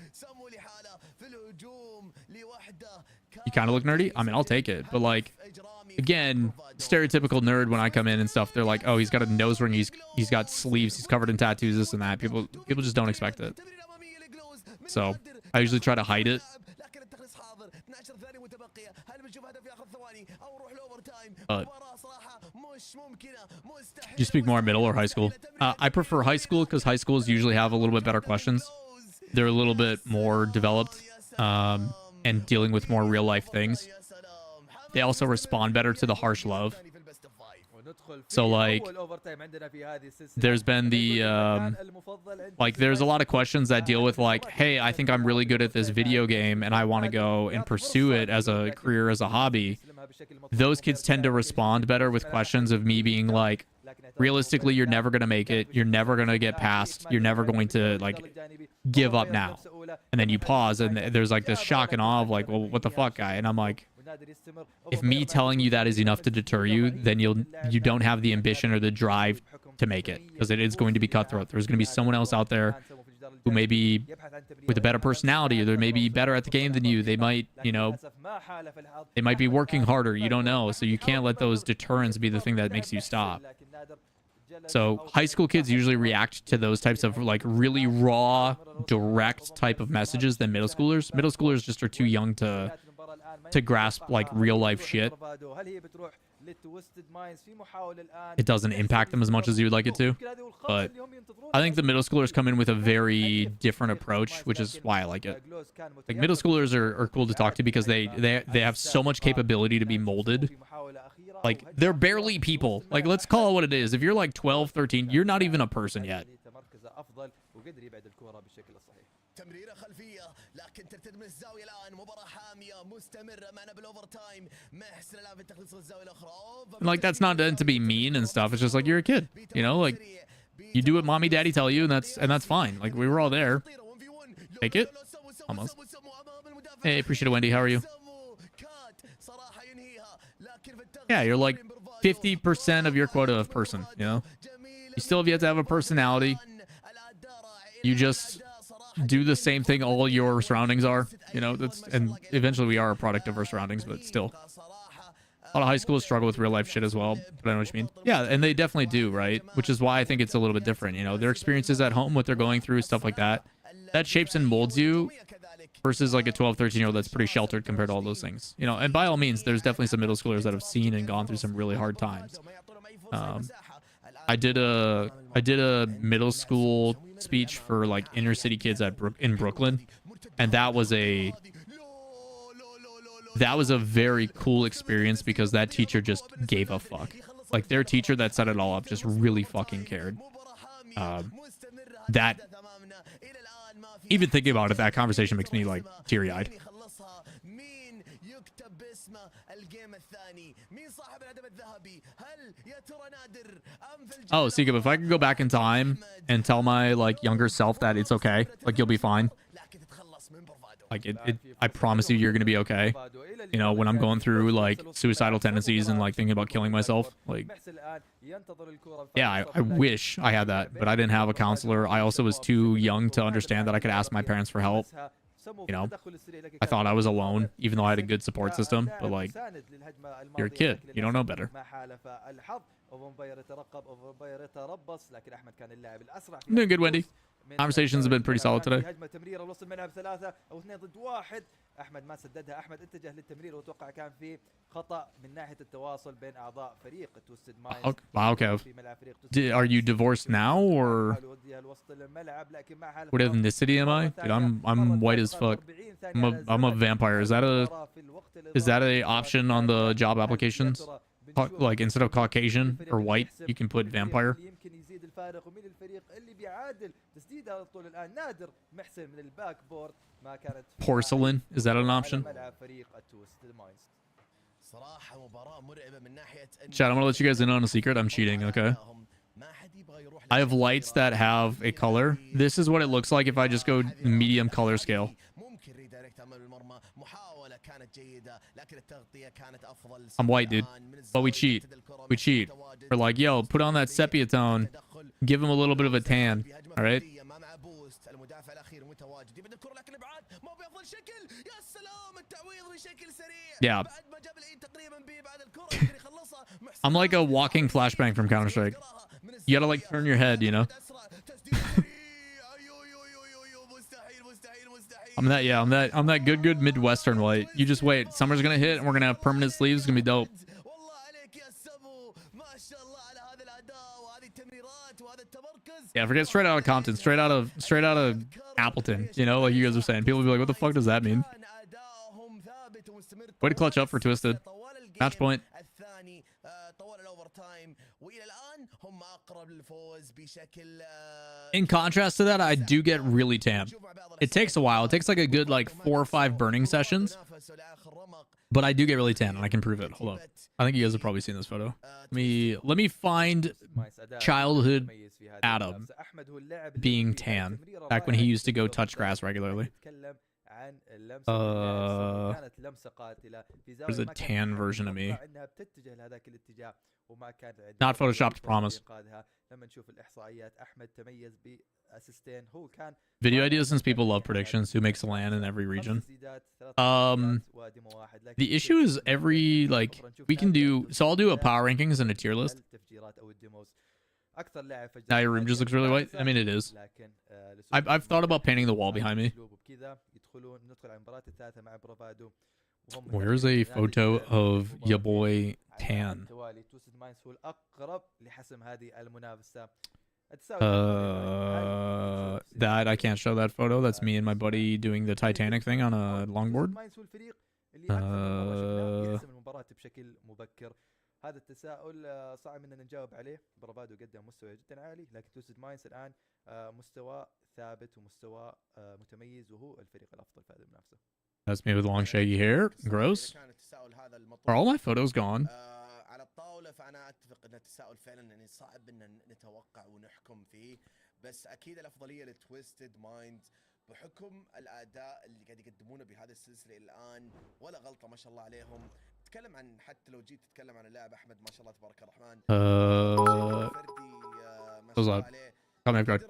You kind of look nerdy? I mean, I'll take it. But like, again, stereotypical nerd when I come in and stuff, they're like, oh, he's got a nose ring, he's got sleeves, he's covered in tattoos, this and that. People just don't expect it. So I usually try to hide it. Do you speak more middle or high school? I prefer high school because high schools usually have a little bit better questions. They're a little bit more developed and dealing with more real life things. They also respond better to the harsh love. So like, there's been the like, there's a lot of questions that deal with like, hey, I think I'm really good at this video game and I want to go and pursue it as a career, as a hobby. Those kids tend to respond better with questions of me being like, realistically, you're never going to make it. You're never going to get past. You're never going to like give up now. And then you pause and there's like this shock and awe of like, well, what the fuck, guy? And I'm like, if me telling you that is enough to deter you, then you don't have the ambition or the drive to make it, because it is going to be cutthroat. There's going to be someone else out there who may be with a better personality, or they may be better at the game than you. They might, you know, they might be working harder. You don't know. So you can't let those deterrents be the thing that makes you stop. So high school kids usually react to those types of like really raw, direct type of messages than middle schoolers. Middle schoolers just are too young to grasp like real life shit. It doesn't impact them as much as you would like it to. But I think the middle schoolers come in with a very different approach, which is why I like it. Like middle schoolers are cool to talk to because they have so much capability to be molded. Like they're barely people. Like let's call it what it is. If you're like 12, 13, you're not even a person yet. تمريرة خلفية لكن ترتد من الزاوية الآن مباراة حامية مستمرة معنا بالأوفر تايم محسن الآن في تخليص الزاوية الأخرى. Like that's not meant to be mean and stuff. It's just like you're a kid, you know, like you do what mommy daddy tell you and that's fine. Like we were all there. Take it. Almost. Hey, appreciate it, Wendy. How are you? Yeah, you're like 50% of your quota of person, you know? You still have yet to have a personality. You just do the same thing all your surroundings are, you know? And eventually we are a product of our surroundings, but still. A lot of high schools struggle with real life shit as well, but I know what you mean. Yeah, and they definitely do, right? Which is why I think it's a little bit different, you know? Their experiences at home, what they're going through, stuff like that. That shapes and molds you versus like a 12, 13-year-old that's pretty sheltered compared to all those things. You know, and by all means, there's definitely some middle schoolers that have seen and gone through some really hard times. I did a middle school speech for like inner city kids in Brooklyn, and that was a very cool experience because that teacher just gave a fuck. Like their teacher that set it all up just really fucking cared. That even thinking about it, that conversation makes me like teary-eyed. Oh, Sika, if I could go back in time and tell my like younger self that it's okay, like you'll be fine. Like I promise you, you're gonna be okay. You know, when I'm going through like suicidal tendencies and like thinking about killing myself, like, yeah, I wish I had that, but I didn't have a counselor. I also was too young to understand that I could ask my parents for help. You know, I thought I was alone, even though I had a good support system. But like, you're a kid, you don't know better. I'm doing good, Wendy. Conversations have been pretty solid today. احمد ما سددها. احمد اتجه للتمرير وتوقع كان في خطا من ناحيه التواصل بين اعضاء فريق توستد ماينز. Okay. Are you divorced now or what ethnicity am I? Dude, I'm white as fuck. I'm a vampire. Is that a option on the job applications? Like instead of Caucasian or white, you can put vampire. Porcelain, is that an option? Chat, I'm gonna let you guys in on a secret. I'm cheating, okay? I have lights that have a color. This is what it looks like if I just go medium color scale. I'm white, dude. But we cheat. We cheat. We're like, yo, put on that sepia tone. Give him a little bit of a tan. All right? Yeah. I'm like a walking flashbang from Counter-Strike. You gotta like turn your head, you know? I'm that good Midwestern white. You just wait. Summer's gonna hit and we're gonna have permanent sleeves. It's gonna be dope. Yeah, forget straight out of Compton, straight out of Appleton. You know, like you guys are saying. People will be like, what the fuck does that mean? Way to clutch up for Twisted. Match point. In contrast to that, I do get really tan. It takes a while. It takes like a good like 4 or 5 burning sessions. But I do get really tan and I can prove it. Hold up. I think you guys have probably seen this photo. Let me find childhood Adam being tan back when he used to go touch grass regularly. عن اللمسة اللاعب. كانت لمسة قاتلة في There's زاوية a ما tan كان version of me. متوقع انها بتتجه لهذاك الاتجاه وما كان Not photoshopped, promise. إنقاذها. لما نشوف الإحصائيات أحمد تميز بأسيستين. هو كان Video ideas, since people love predictions, who makes a land in every region. The issue is every, like, we can do, so I'll do a power rankings and a tier list. Now your room just looks really white. I mean, it is. I've thought about painting the wall behind me. Where's a photo of your boy Tan? That I can't show that photo. That's me and my buddy doing the Titanic thing on a longboard. هذا التساؤل صعب اننا نجاوب عليه. برافادو قدم مستوى جدا عالي، لكن توسد ماينز الان مستوى ثابت ومستوى متميز، وهو الفريق الافضل في هذه المنافسه. That's me with long shaggy hair. Gross. Are all my photos gone? على الطاولة فأنا أتفق أن التساؤل فعلا يعني صعب أن نتوقع ونحكم فيه، بس أكيد الأفضلية لتويستد مايند بحكم الأداء اللي قاعد يقدمونه بهذه السلسلة الآن، ولا غلطة ما شاء الله عليهم. تتكلم عن، حتى لو جيت تتكلم عن اللاعب أحمد ما شاء الله تبارك الرحمن. What's up? Come here, guard.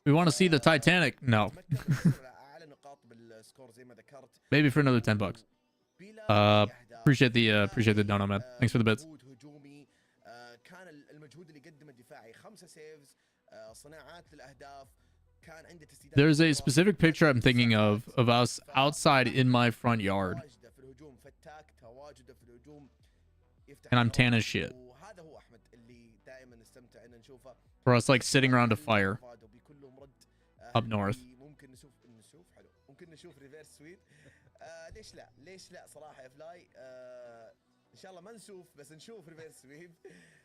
We want to see the Titanic. No. Maybe for another $10. Appreciate the dono, man. Thanks for the bits. كان المجهود اللي قدمه الدفاعي 5 سيفز، صناعات للأهداف. There's a specific picture I'm thinking of us outside in my front yard. And I'm tan as shit. For us like sitting around a fire up north. ان شاء الله ما نشوف، بس نشوف ريفيرس سويب.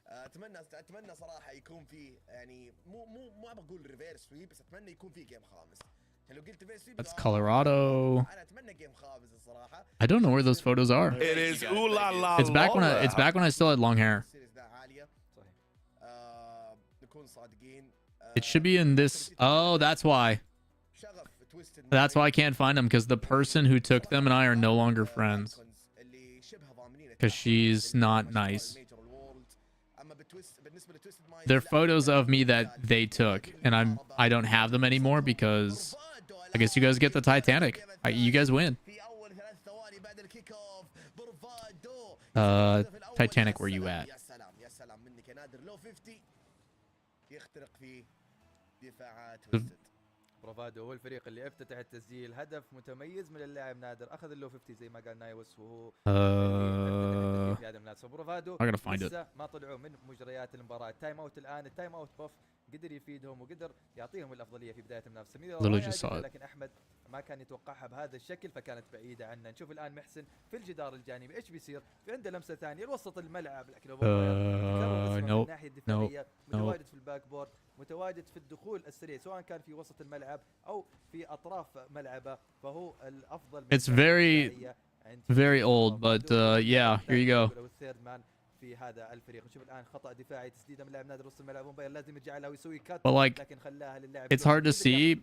اتمنى صراحه يكون فيه، يعني مو ابغى اقول ريفيرس سويب، بس اتمنى يكون فيه جيم خامس. لو قلت ريفيرس سويب That's Colorado. انا اتمنى جيم خامس الصراحه. I don't know where those photos are. It is ooh la la. It's back when I still had long hair. It should be in this. Oh, that's why. That's why I can't find them, because the person who took them and I are no longer friends. Because she's not nice. They're photos of me that they took, and I don't have them anymore because I guess you guys get the Titanic. You guys win. Titanic, where you at? برافادو هو الفريق اللي افتتح التسجيل. هدف متميز من اللاعب نادر، اخذ اللو 50 زي ما قال نايوس، وهو في هذا المناسبة. برافادو لسه ما طلعوا من مجريات المباراة. التايم اوت الان، التايم اوت بوف قدر يفيدهم وقدر يعطيهم الافضليه في بدايه المنافسه. لكن احمد ما كان يتوقعها بهذا الشكل، فكانت بعيده عنه. نشوف الان محسن في الجدار الجانبي ايش بيصير، في عنده لمسه ثانيه لوسط الملعب، لكن من الناحيه الدفاعيه متواجد في الباك بورد، متواجد في الدخول السريع سواء كان في وسط الملعب او في اطراف ملعبه، فهو الافضل. It's very old, but yeah, here you go. في هذا الفريق. نشوف الان خطا دفاعي، تسديده من لاعب نادر وسط الملعب، موبايل لازم يرجع لها ويسوي كات، لكن خلاها للاعب. It's hard to see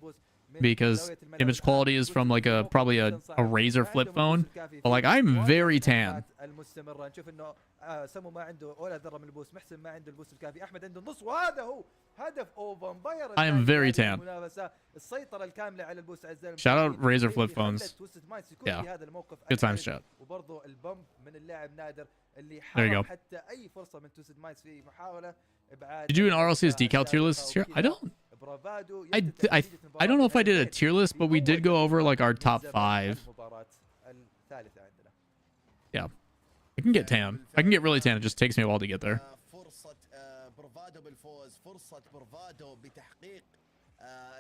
because image quality is from like probably a Razr flip phone, but like I'm very tan. المستمره نشوف انه سمو ما عنده ولا ذره من البوست، محسن ما عنده البوست الكافي، احمد عنده النص، وهذا هو هدف فامباير. I am very tan. السيطره الكامله على البوست. Shout out Razr flip phones. Yeah. Good times, chat. وبرضه البمب من اللاعب نادر اللي حرم حتى اي فرصه من توسد ماينز في محاوله ابعاد. Did you do an RLCS decal tier list this year? I don't. I don't know if I did a tier list, but we did go over like our top 5. Yeah. I can get tan. I can get really tan. It just takes me a while to get there.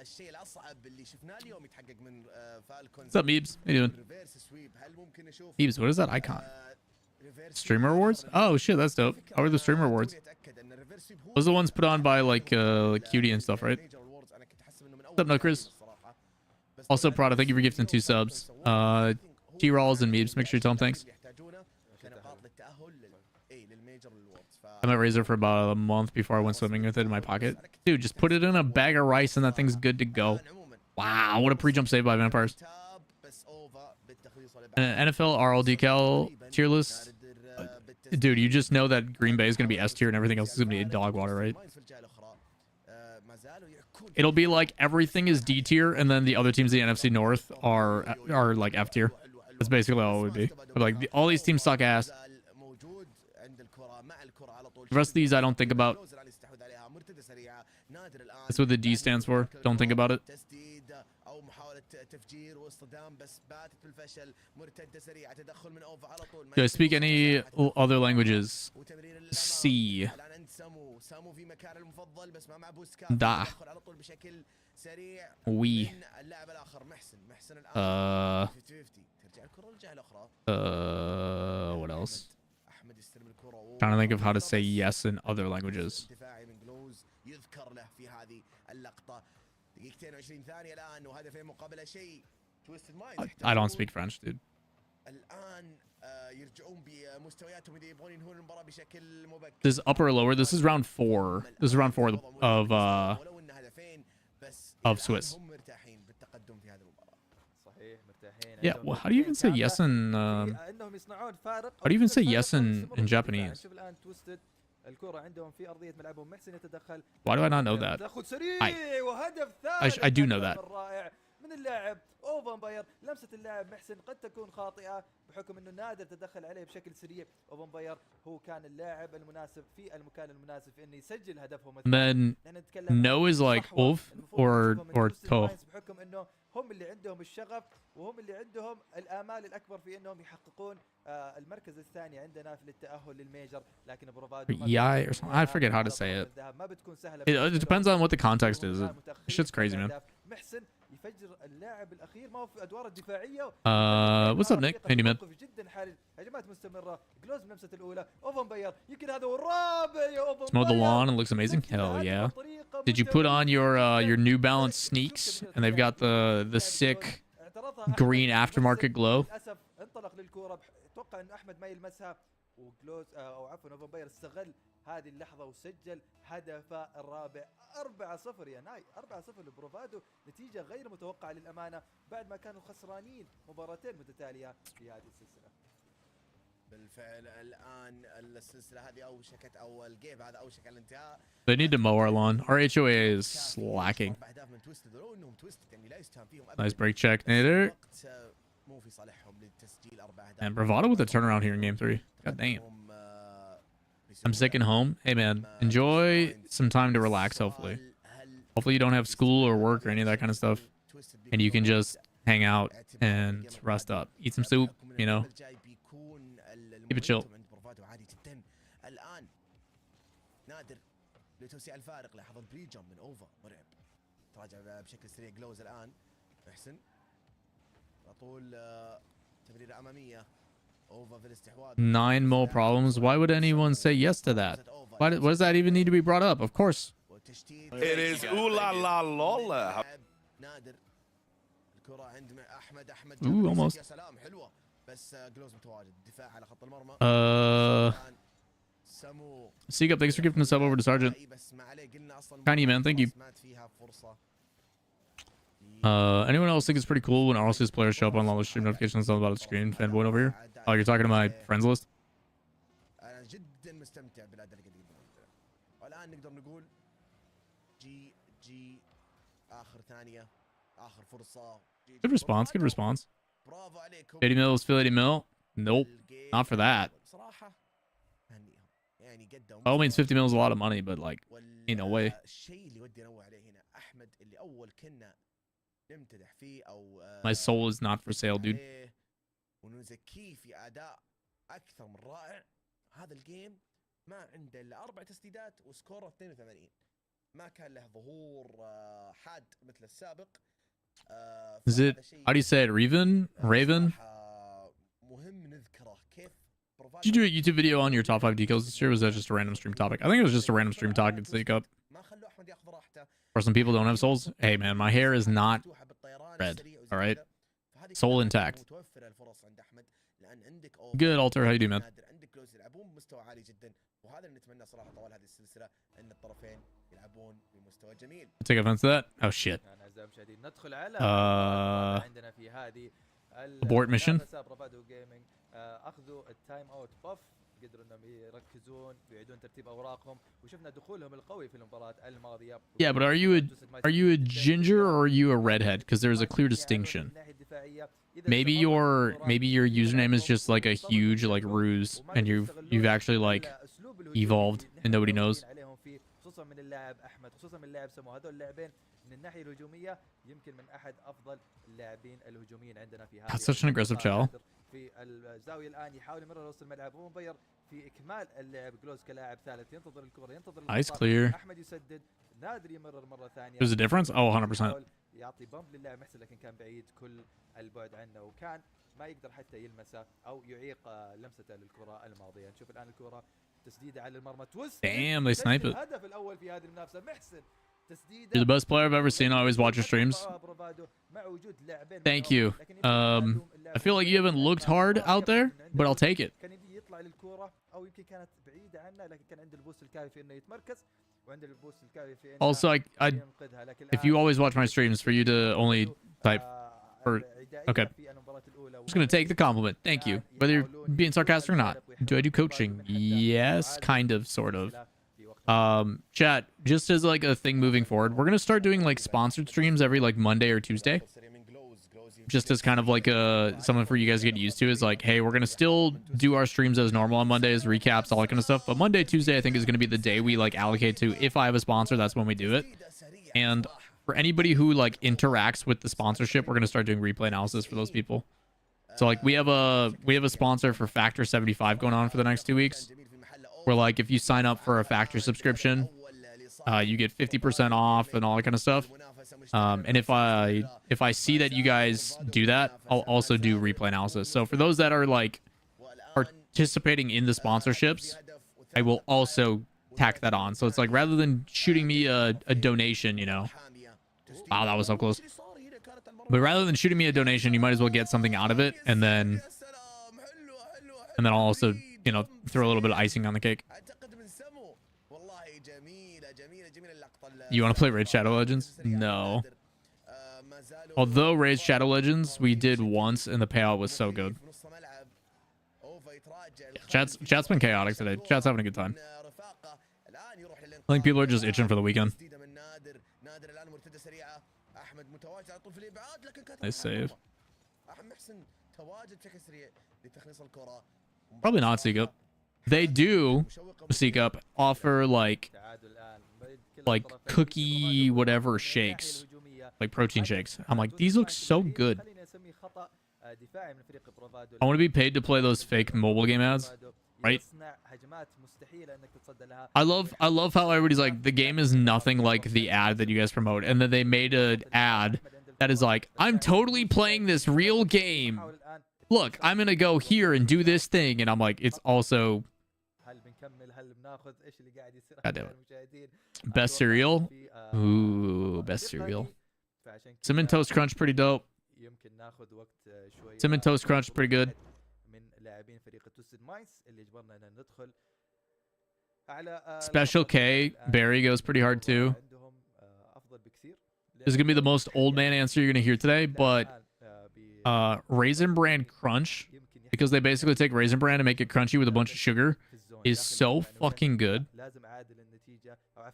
الشيء الأصعب اللي شفناه اليوم يتحقق من فالكونز. What's up, Meebs? How you doing? Meebs, what is that icon? Streamer awards? Oh shit, that's dope. How are the streamer awards? Those are the ones put on by like Cutie and stuff, right? What's up, Nutcris? Also, Prada, thank you for gifting 2 subs. T-Rolls and Meebs, make sure you tell them thanks. I met Razor for about a month before I went swimming with it in my pocket. Dude, just put it in a bag of rice and that thing's good to go. Wow, what a pre-jump save by Vampires. NFL RL Decal tier list. Dude, you just know that Green Bay is going to be S tier and everything else is going to be dog water, right? It'll be like everything is D tier and then the other teams in the NFC North are like F tier. That's basically all it would be. But like all these teams suck ass. The rest of these I don't think about. That's what the D stands for. Don't think about it. Do I speak any other languages? C. Da. We. What else? Trying to think of how to say yes in other languages. I don't speak French, dude. This is upper or lower. This is round 4. This is round 4 of Swiss. Yeah, well, how do you even say yes in how do you even say yes in Japanese? Why do I not know that? I do know that. من اللاعب اوفنباير لمسه اللاعب محسن قد تكون خاطئه بحكم انه نادر تدخل عليه بشكل سريع. اوفنباير هو كان اللاعب المناسب في المكان المناسب في انه يسجل هدفهم. Then no is like Ulf or To. بحكم انه هم اللي عندهم الشغف وهم اللي عندهم الامال الاكبر في انهم يحققون المركز الثاني عندنا في التاهل للميجر. لكن بروفادو or something. I forget how to say it. It depends on what the context is. Shit's crazy, man. محسن يفجر اللاعب الاخير ما هو في الادوار الدفاعيه. What's up, Nick? Hey, man. جدا حرج. هجمات مستمره. جلوز بلمسه الاولى. اوفنباير يمكن هذا هو الرابع يا اوفنباير. Mowed the lawn and looks amazing. Hell yeah. Did you put on your New Balance sneaks and they've got the sick green aftermarket glow? للاسف انطلق للكوره. اتوقع انه احمد ما يلمسها وجلوز او عفوا اوفنباير استغل هذه اللحظه وسجل هدف الرابع. 4-0 يا ناي. 4-0 لبروفادو. نتيجه غير متوقعه للامانه بعد ما كانوا خسرانين مباراتين متتاليه في هذه السلسله. بالفعل الان السلسله هذه اوشكت او الجيم هذا اوشك على الانتهاء. They need to mow our lawn. Our HOA is slacking. Nice break check, Nader. And Bravado with a turnaround here in game 3. God damn. I'm sick and home. Hey man, enjoy some time to relax, hopefully. Hopefully you don't have school or work or any of that kind of stuff. And you can just hang out and rest up. Eat some soup, you know. Keep it chill. لتوسيع الفارق لاحظ بريجم من اوفا مرعب. تراجع بشكل سريع جلوز الان. محسن طول تمريره اماميه. 9 more problems. Why would anyone say yes to that? What does that even need to be brought up? Of course. It is ooh la la Lawler. Ooh, almost. Seek up, thanks for giving the sub over to Sergeant. Tiny man, thank you. Anyone else think it's pretty cool when RLCS players show up on Lawler stream notifications on the bottom of the screen? Fanboy over here? Oh, you're talking to my friends list? Good response, good response. 80 mil is still 80 mil? Nope, not for that. By all means, 50 mil is a lot of money, but like, ain't no way. My soul is not for sale, dude. ونزكيه في اداء اكثر من رائع. هذا الجيم ما عنده الا 4 تسديدات وسكور 82. ما كان له ظهور حاد مثل السابق. Is it, how do you say it, Raven? مهم نذكره كيف. Did you do a YouTube video on your top 5 decals this year? Or was that just a random stream topic? I think it was just a random stream topic to take up. For some people who don't have souls. Hey man, my hair is not red. All right, soul intact. Good, Alter. How you doing, man? Take offense to that. Oh shit. Abort mission. برافادو جيمنج اخذوا التايم اوت باف، قدروا انهم يركزون ويعيدون ترتيب اوراقهم، وشفنا دخولهم القوي في المباراه الماضيه. Yeah, but are you a ginger or are you a redhead? Because there's a clear distinction. Maybe your username is just like a huge like ruse, and you've actually like evolved and nobody knows. خصوصا من اللاعب احمد، خصوصا من اللاعب سمو، هذول اللاعبين من الناحيه الهجوميه يمكن من احد افضل اللاعبين الهجوميين عندنا في هذه. That's such an aggressive chow. في الزاويه الان يحاول يمرر وسط الملعب، هو مبير في اكمال اللعب. جلوز كلاعب ثالث ينتظر الكره، ينتظر Nice clear. احمد يسدد، نادر يمرر مره ثانيه. There's a difference. Oh, 100%. يعطي بمب للاعب محسن، لكن كان بعيد كل البعد عنه، وكان ما يقدر حتى يلمسه او يعيق لمسته للكره الماضيه. نشوف الان الكره تسديده على المرمى، تويست. Damn, they snipe it. الهدف الاول في هذه المنافسه محسن. You're the best player I've ever seen. I always watch your streams. Thank you. I feel like you haven't looked hard out there, but I'll take it. كان يطلع للكره او يمكن كانت بعيده عنه، لكن كان عنده البوست الكافي في انه يتمركز، وعنده البوست الكافي في انه Also, if you always watch my streams, for you to only type for okay. I'm just gonna take the compliment. Thank you. Whether you're being sarcastic or not. Do I do coaching? Yes, kind of, sort of. Chat, just as like a thing moving forward, we're gonna start doing like sponsored streams every like Monday or Tuesday. Just as kind of like something for you guys to get used to, is like, hey, we're gonna still do our streams as normal on Mondays, recaps, all that kind of stuff. But Monday, Tuesday, I think is gonna be the day we like allocate to. If I have a sponsor, that's when we do it. And for anybody who like interacts with the sponsorship, we're gonna start doing replay analysis for those people. So like we have a sponsor for Factor 75 going on for the next 2 weeks. Where like if you sign up for a Factor subscription, you get 50% off and all that kind of stuff. And if I see that you guys do that, I'll also do replay analysis. So for those that are like participating in the sponsorships, I will also tack that on. So it's like, rather than shooting me a donation, you know, wow, that was so close. But rather than shooting me a donation, you might as well get something out of it, and then I'll also, you know, throw a little bit of icing on the cake. You want to play Raid Shadow Legends? No. Although Raid Shadow Legends we did once, and the payout was so good. Chat's been chaotic today. Chat's having a good time. I think people are just itching for the weekend. Nice save. Probably not Seek Up. They do Seek Up offer like cookie whatever shakes, like protein shakes. I'm like, these look so good. I want to be paid to play those fake mobile game ads, right? I love how everybody's like, the game is nothing like the ad that you guys promote, and then they made an ad that is like, I'm totally playing this real game. Look, I'm gonna go here and do this thing, and I'm like, it's also, God damn it. Best cereal? Ooh, best cereal. Cinnamon Toast Crunch, pretty dope. Cinnamon Toast Crunch, pretty good. Special K, Berry goes pretty hard too. This is gonna be the most old man answer you're gonna hear today, but Raisin Bran Crunch, because they basically take Raisin Bran and make it crunchy with a bunch of sugar, is so fucking good.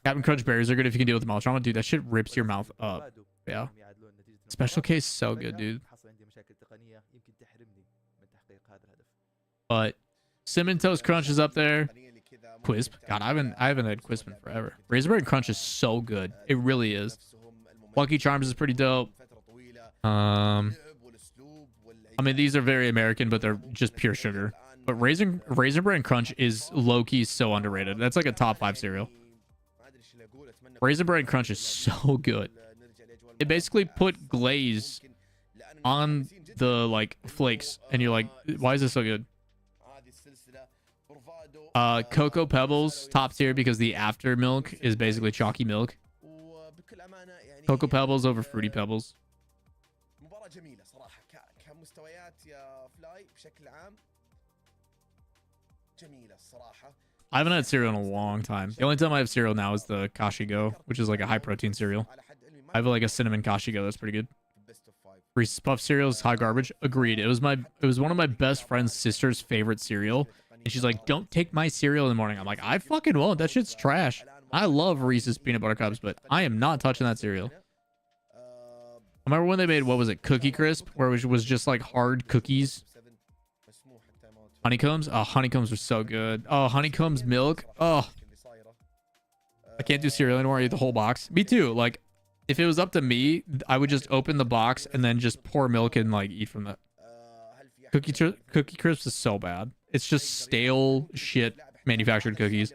Captain Crunch berries are good if you can deal with the mouth trauma. Dude, that shit rips your mouth up. Yeah. Special K is so good, dude. But Cinnamon Toast Crunch is up there. Quisp. God, I haven't had Quisp in forever. Raisin Bran Crunch is so good. It really is. Lucky Charms is pretty dope. I mean, these are very American, but they're just pure sugar. But Raisin Bran Crunch is low-key so underrated. That's like a top 5 cereal. Raisin Bran Crunch is so good. It basically put glaze on the like flakes, and you're like, why is this so good? Cocoa Pebbles, top tier, because the after milk is basically chalky milk. Cocoa Pebbles over Fruity Pebbles. I haven't had cereal in a long time. The only time I have cereal now is the Kashi Go, which is like a high protein cereal. I have like a cinnamon Kashi Go that's pretty good. Reese's Puff cereal is hot garbage. Agreed. It was one of my best friend's sister's favorite cereal. And she's like, don't take my cereal in the morning. I'm like, I fucking won't. That shit's trash. I love Reese's peanut butter cups, but I am not touching that cereal. I remember when they made, what was it, Cookie Crisp, where it was just like hard cookies. Honeycombs? Oh, honeycombs were so good. Oh, honeycombs milk. Oh, I can't do cereal anymore. I eat the whole box. Me too. Like, if it was up to me, I would just open the box and then just pour milk and like eat from that. Cookie Crisp is so bad. It's just stale shit manufactured cookies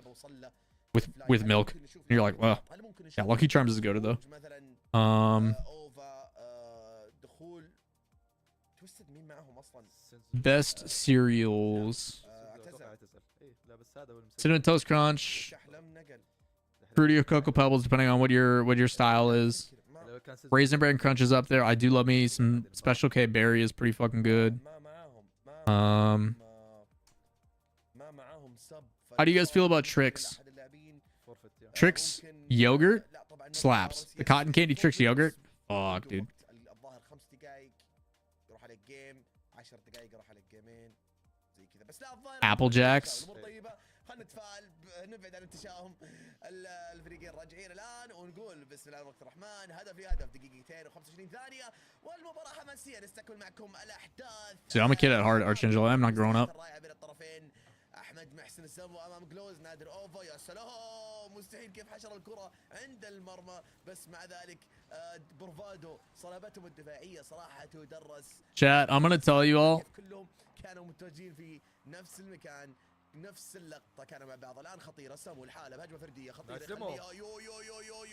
with milk. And you're like, well, yeah, Lucky Charms is good though. Best cereals. Cinnamon Toast Crunch, Fruity or Cocoa Pebbles, depending on what your style is. Raisin Bran Crunch is up there. I do love me some Special K Berry is pretty fucking good. How do you guys feel about Trix? Trix yogurt slaps. The cotton candy Trix yogurt. Fuck, dude. Apple Jacks. نبعد عن التشاؤم. الفريقين راجعين الان ونقول بسم الله الرحمن الرحيم. هدف دقيقتين و25 ثانيه والمباراه حماسيه. نستكمل معكم الاحداث. Dude, I'm a kid at heart, Archangel. I'm not growing up. احمد محسن السمو امام جلوز. نادر اوفا. يا سلام مستحيل كيف حشر الكره عند المرمى. بس مع ذلك بروفادو صلابتهم الدفاعيه صراحه تدرس. Chat, I'm gonna tell you all. كلهم كانوا متواجدين في نفس المكان. نفس اللقطة كانوا مع بعض. الآن خطيرة سمو الحالة بهجمة فردية خطيرة. يو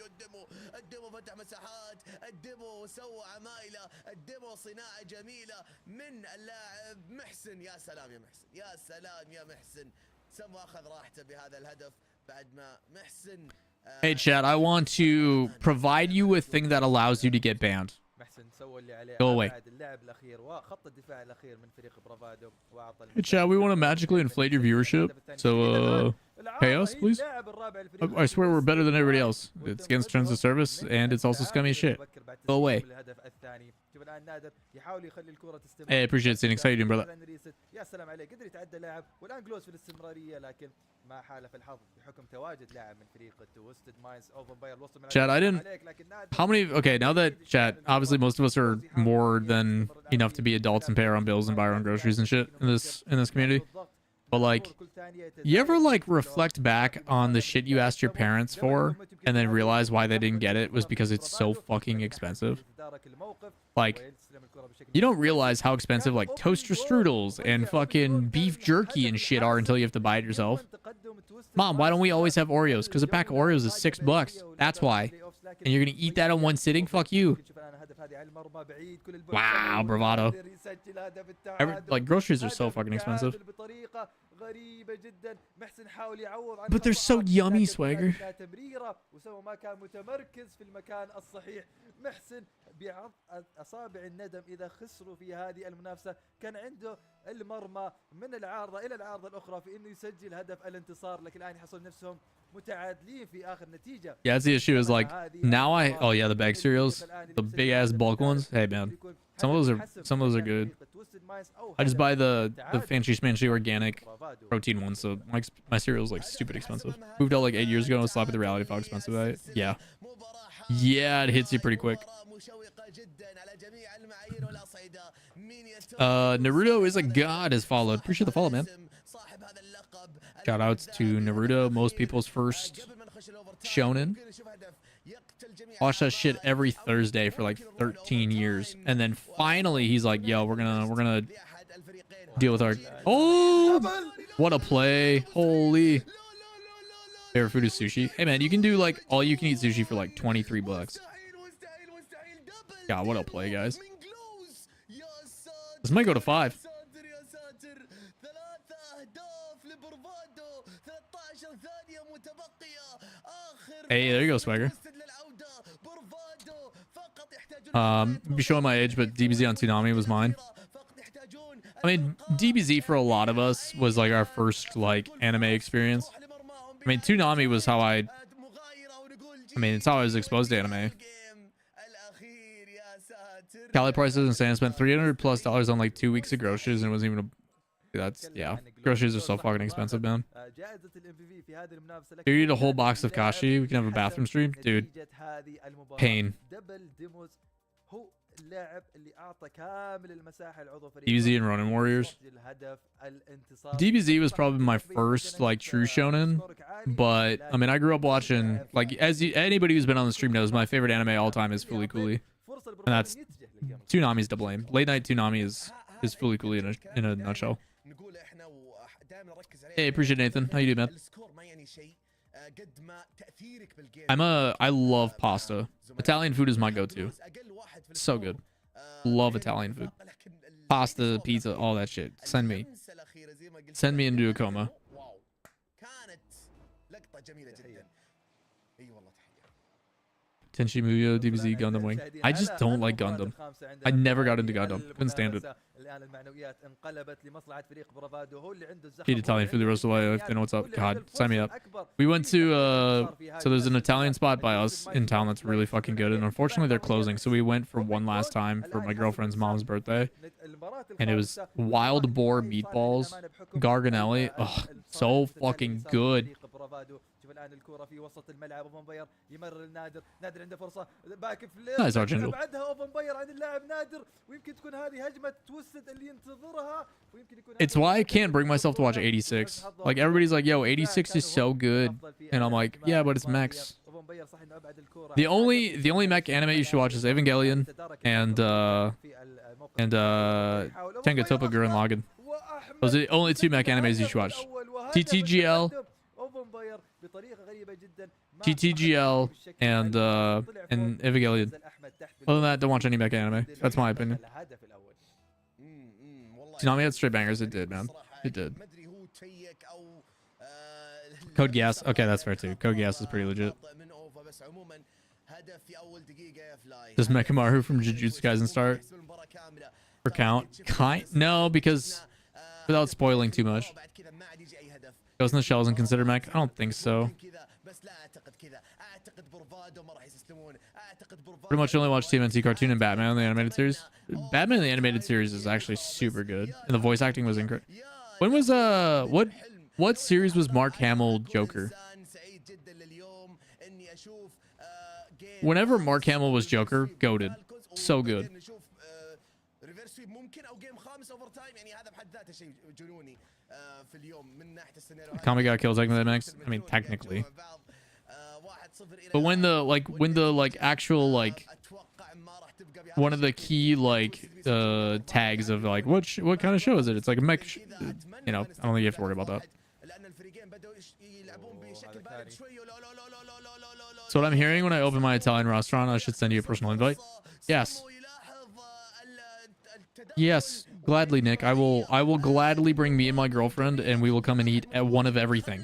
الدمو فتح مساحات. الدمو سوى عمايلة. الدمو صناعة جميلة من اللاعب محسن. يا سلام يا محسن. يا سلام يا محسن. سمو أخذ راحته بهذا الهدف بعد ما محسن. Hey chat, I want to provide you with a thing that allows you to get banned. Go away. Hey chat, we want to magically inflate your viewership, so pay us, please. I swear we're better than everybody else. It's against terms of service, and it's also scummy as shit. Go away. Hey, I appreciate it, Phoenix. How you doing, brother? Chat, I didn't. How many? Okay, now that chat, obviously most of us are more than enough to be adults and pay our own bills and buy our own groceries and shit in this community. But like, you ever like reflect back on the shit you asked your parents for and then realize why they didn't get it was because it's so fucking expensive? Like, you don't realize how expensive like toaster strudels and fucking beef jerky and shit are until you have to buy it yourself. Mom, why don't we always have Oreos? Because a pack of Oreos is $6. That's why. And you're gonna eat that in one sitting? Fuck you. Wow, bravado. Like, groceries are so fucking expensive. But they're so yummy, Swagger. محسن بعض اصابع الندم اذا خسروا في هذه المنافسه. كان عنده المرمى من العارضه الى العارضه الاخرى في انه يسجل هدف الانتصار، لكن الان يحصل نفسهم متعادلين في اخر نتيجه. Yeah, that's the issue is like now oh yeah, the bag cereals, the big ass bulk ones. Hey man, some of those are good. I just buy the fancy schmancy organic protein ones, so my cereal is like stupid expensive. Moved out like 8 years ago and was slapped with the reality of how expensive that is. Yeah, it hits you pretty quick. Naruto is a god has followed. Appreciate the follow, man. Shout outs to Naruto, most people's first shonen. Watch that shit every Thursday for like 13 years. And then finally he's like, yo, we're gonna deal with our what a play. Holy. Favorite food is sushi. Hey man, you can do like all you can eat sushi for like $23. God, what a play, guys. This might go to 5. Hey, there you go, Swagger. Be showing my age, but DBZ on Tsunami was mine. I mean, DBZ for a lot of us was like our first like anime experience. I mean, Toonami was how it's how I was exposed to anime. Cali prices are insane. I spent $300+ on like 2 weeks of groceries and it wasn't even a... That's, yeah. Groceries are so fucking expensive, man. You eat a whole box of kashi, we can have a bathroom stream? Dude. Pain. DBZ and Ronin Warriors. DBZ was probably my first like true shonen, but I mean I grew up watching like anybody who's been on the stream knows my favorite anime all time is Fooly Cooly, and that's Toonami's to blame. Late night Toonami is Fooly Cooly in a nutshell. Hey, appreciate it, Nathan. How you doing, man? I love pasta. Italian food is my go-to. So good. Love Italian food. Pasta, pizza, all that shit. Send me into a coma. Tenchi Muyo, DBZ, Gundam Wing. I just don't like Gundam. I never got into Gundam. Couldn't stand it. Eat Italian food the rest of my life. They know what's up. God, sign me up. We went to, so there's an Italian spot by us in town that's really fucking good. And unfortunately, they're closing. So we went for one last time for my girlfriend's mom's birthday. And it was wild boar meatballs, garganelli. Oh, so fucking good. الان الكرة في وسط الملعب اوفنباير يمرر النادر نادر عنده فرصة باك فليب بعدها اوفنباير عن اللاعب نادر ويمكن تكون هذه هجمة تويستد اللي ينتظرها ويمكن يكون It's why I can't bring myself to watch 86. Like everybody's like, yo, 86 is so good, and I'm like, yeah, but it's mechs. The only mech anime you should watch is Evangelion and Tenga Toppa Gurren Lagann. Those are the only two mech animes you should watch. TTGL and Evangelion. Other than that, don't watch any mech anime. That's my opinion. Tsunami had straight bangers. It did, man. It did. Code Geass. Okay, that's fair too. Code Geass is pretty legit. Does Mechamaru from Jujutsu Kaisen start for count? No, because without spoiling too much. Ghost in the Shell isn't considered mech? I don't think so. Pretty much only watch TMNT cartoon and Batman in the animated series. Batman in the animated series is actually super good, and the voice acting was incredible. When was what series was Mark Hamill Joker? Whenever Mark Hamill was Joker, goated. So good. Kamiga kills like Max. I mean, technically. But when the actual one of the key tags of like what kind of show is it? It's like a mech. You know, I don't think you have to worry about that. So what I'm hearing when I open my Italian restaurant, I should send you a personal invite. Yes. Yes, gladly, Nick. I will gladly bring me and my girlfriend, and we will come and eat at one of everything.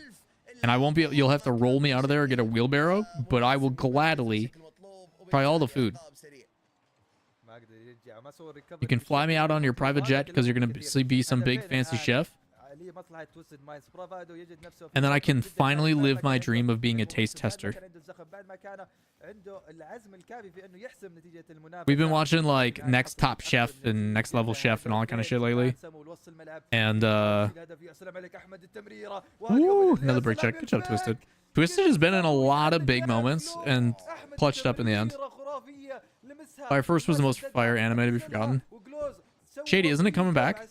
And I won't be. You'll have to roll me out of there or get a wheelbarrow, but I will gladly try all the food. You can fly me out on your private jet because you're gonna be some big fancy chef. And then I can finally live my dream of being a taste tester. We've been watching like Next Top Chef and Next Level Chef and all that kind of shit lately. And woo, another break check. Good job, Twisted. Twisted has been in a lot of big moments and clutched up in the end. Fire Force was the most fire anime to be forgotten. Shady, isn't it coming back?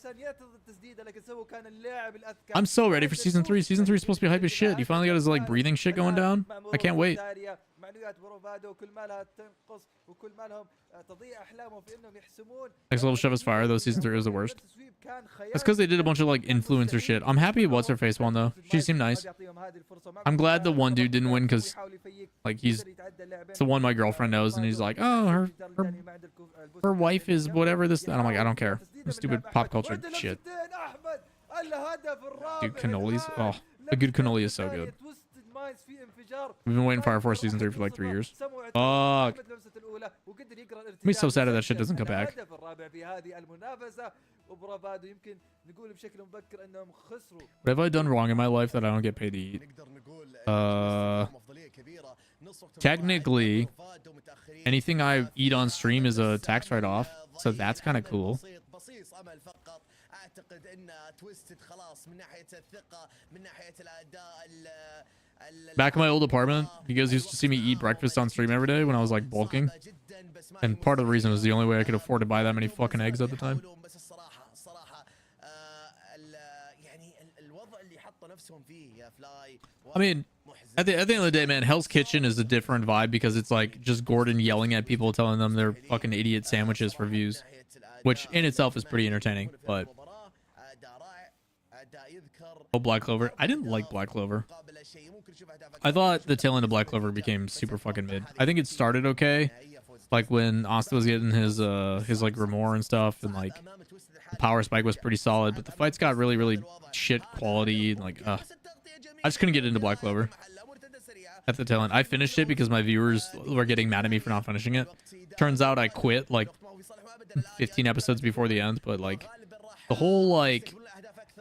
I'm so ready for season 3. Season 3 is supposed to be hype as shit. He finally got his like breathing shit going down. I can't wait. Next Level Chef is fire, though season 3 was the worst. That's because they did a bunch of like influencer shit. I'm happy what's her face won though. She seemed nice. I'm glad the one dude didn't win because like it's the one my girlfriend knows, and he's like, oh, her wife is whatever this. And I'm like, I don't care. Stupid pop culture shit. Dude, cannolis. Oh, a good cannoli is so good. We've been waiting for Fire Force season 3 for like 3 years. Fuck. I'm so sad that shit doesn't come back. What have I done wrong in my life that I don't get paid to eat? Technically, anything I eat on stream is a tax write-off, so that's kind of cool. Back in my old apartment, you guys used to see me eat breakfast on stream every day when I was like bulking. And part of the reason was the only way I could afford to buy that many fucking eggs at the time. I mean, at the end of the day, man, Hell's Kitchen is a different vibe because it's like just Gordon yelling at people, telling them they're fucking idiot sandwiches for views, which in itself is pretty entertaining. But oh, Black Clover, I didn't like Black Clover. I thought the tail end of Black Clover became super fucking mid. I think it started okay, like when Asta was getting his like Remor and stuff, and like the power spike was pretty solid, but the fights got really shit quality, and like I just couldn't get into Black Clover at the tail end. I finished it because my viewers were getting mad at me for not finishing it. Turns out I quit like 15 episodes before the end, but like the whole like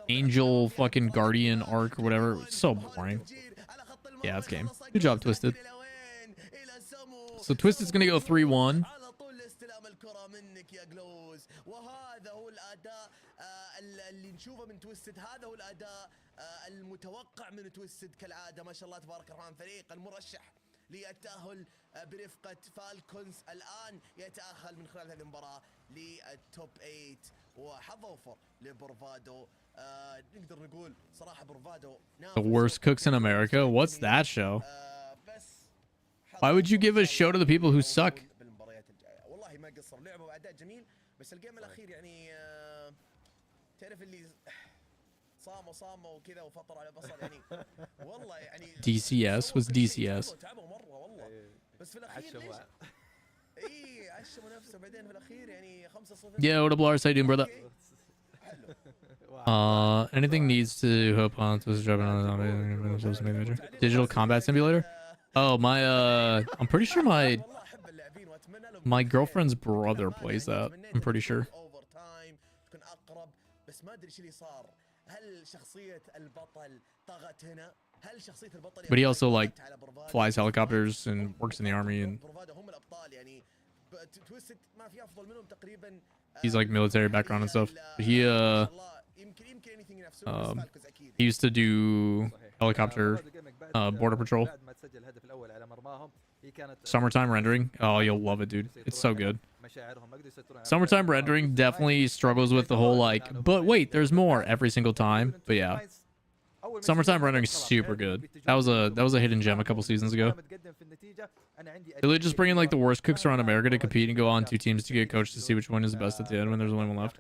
Angel fucking Guardian arc or whatever was so boring. Yeah, it's game. Good job, Twisted. So Twisted's gonna go 3-1. اللي نشوفه من تويستد هذا هو الاداء المتوقع من تويستد كالعاده ما شاء الله تبارك الرحمن فريق المرشح للتاهل برفقه فالكونز الان يتاهل من خلال هذه المباراه للتوب 8 وحظ اوفر لبرفادو نقدر نقول صراحه برفادو The worst cooks in America? What's that show? Why would you give a show to the people who suck? والله ما قصر لعبه واداء جميل بس الجيم الاخير يعني تعرف اللي صاموا وكذا وفطر على بصل يعني والله يعني DCS was DCS تعبوا مره والله بس في الاخير ليش اي عشموا نفسه بعدين في الاخير يعني 5-0 Yeah, what up, Lawler? How you doing, brother? Anything needs to hope on to dropping on Digital Combat Simulator? Oh, my I'm pretty sure my girlfriend's brother plays that. I'm pretty sure. But he also like flies helicopters and works in the army, and he's like military background and stuff. But he used to do helicopter border patrol. Summertime rendering. Oh, you'll love it, dude. It's so good. Summertime rendering definitely struggles with the whole like, but wait, there's more every single time. But yeah, summertime rendering is super good. That was a hidden gem a couple seasons ago. They just bring in like the worst cooks around America to compete and go on 2 teams to get coached to see which one is the best at the end when there's only one left.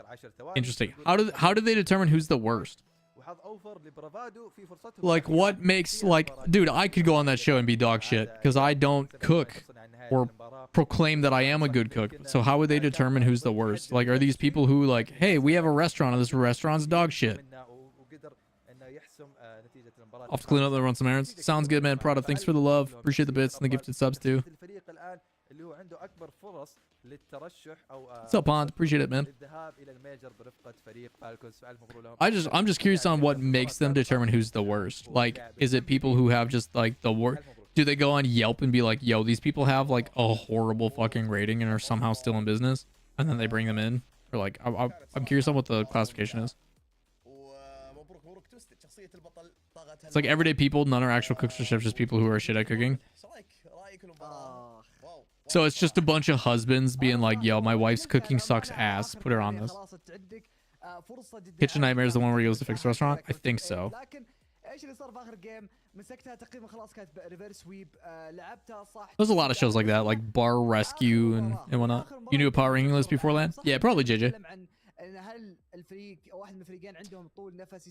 Interesting. How do they determine who's the worst? Like what makes like, dude, I could go on that show and be dog shit because I don't cook or proclaim that I am a good cook. So how would they determine who's the worst? Like, are these people who like, hey, we have a restaurant and this restaurant's dog shit? I'll have to clean up and run some errands. Sounds good, man. Prada, thanks for the love. Appreciate the bits and the gifted subs too. What's up, Pond? Appreciate it, man. I'm just curious on what makes them determine who's the worst. Like, is it people who have just like the worst? Do they go on Yelp and be like, yo, these people have like a horrible fucking rating and are somehow still in business, and then they bring them in? Or like, I'm curious on what the classification is. It's like everyday people, none are actual cooks or chefs, just people who are shit at cooking. So it's just a bunch of husbands being like, yo, my wife's cooking sucks ass. Put her on this. Kitchen Nightmare is the one where he goes to fix the restaurant? I think so. There's a lot of shows like that, like Bar Rescue and whatnot. You knew a power ranking list before that? Yeah, probably JJ.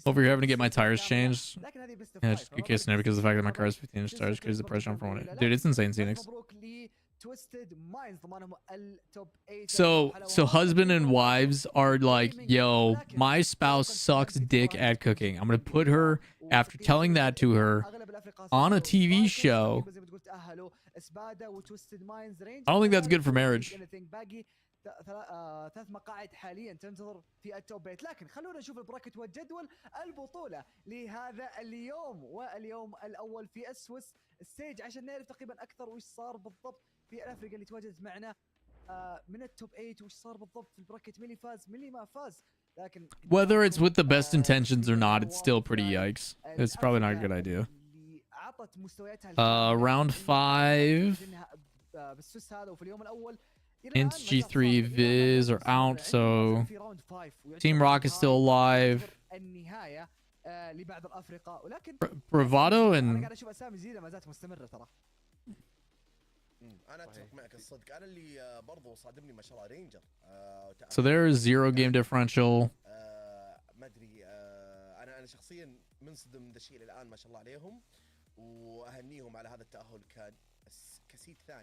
Over here having to get my tires changed. Yeah, just in case, because of the fact that my car is 15-inch tires because the pressure on front. Dude, it's insane, Phoenix. So husband and wives are like, yo, my spouse sucks dick at cooking. I'm gonna put her, after telling that to her on a TV show. I don't think that's good for marriage. 3 مقاعد حاليا تنتظر في التوب 8 لكن خلونا نشوف البراكت والجدول البطولة لهذا اليوم واليوم الأول في السويس ستيج عشان نعرف تقريبا أكثر وش صار بالضبط في الافريقيا اللي تواجدت معنا من التوب 8 وش صار بالضبط في البراكت، مين اللي فاز مين اللي ما فاز. لكن Whether it's with the best intentions or not, it's still pretty yikes. It's probably not a good idea. اللي عطت مستوياتها Round 5. بالسوس هذا وفي اليوم الاول Int G3 Viz are out, so Team Rock is still alive. النهايه لبعض الافرقاء، ولكن Bravado انا and قاعد اشوف اسامي جديده ما زالت مستمره ترى. انا اتفق معك الصدق. انا اللي برضو صادمني ما شاء الله رينجر. so there is 0 game differential. ما ادري انا شخصيا منصدم من ذا الشيء الان ما شاء الله عليهم، واهنيهم على هذا التاهل. كان كسيد ثاني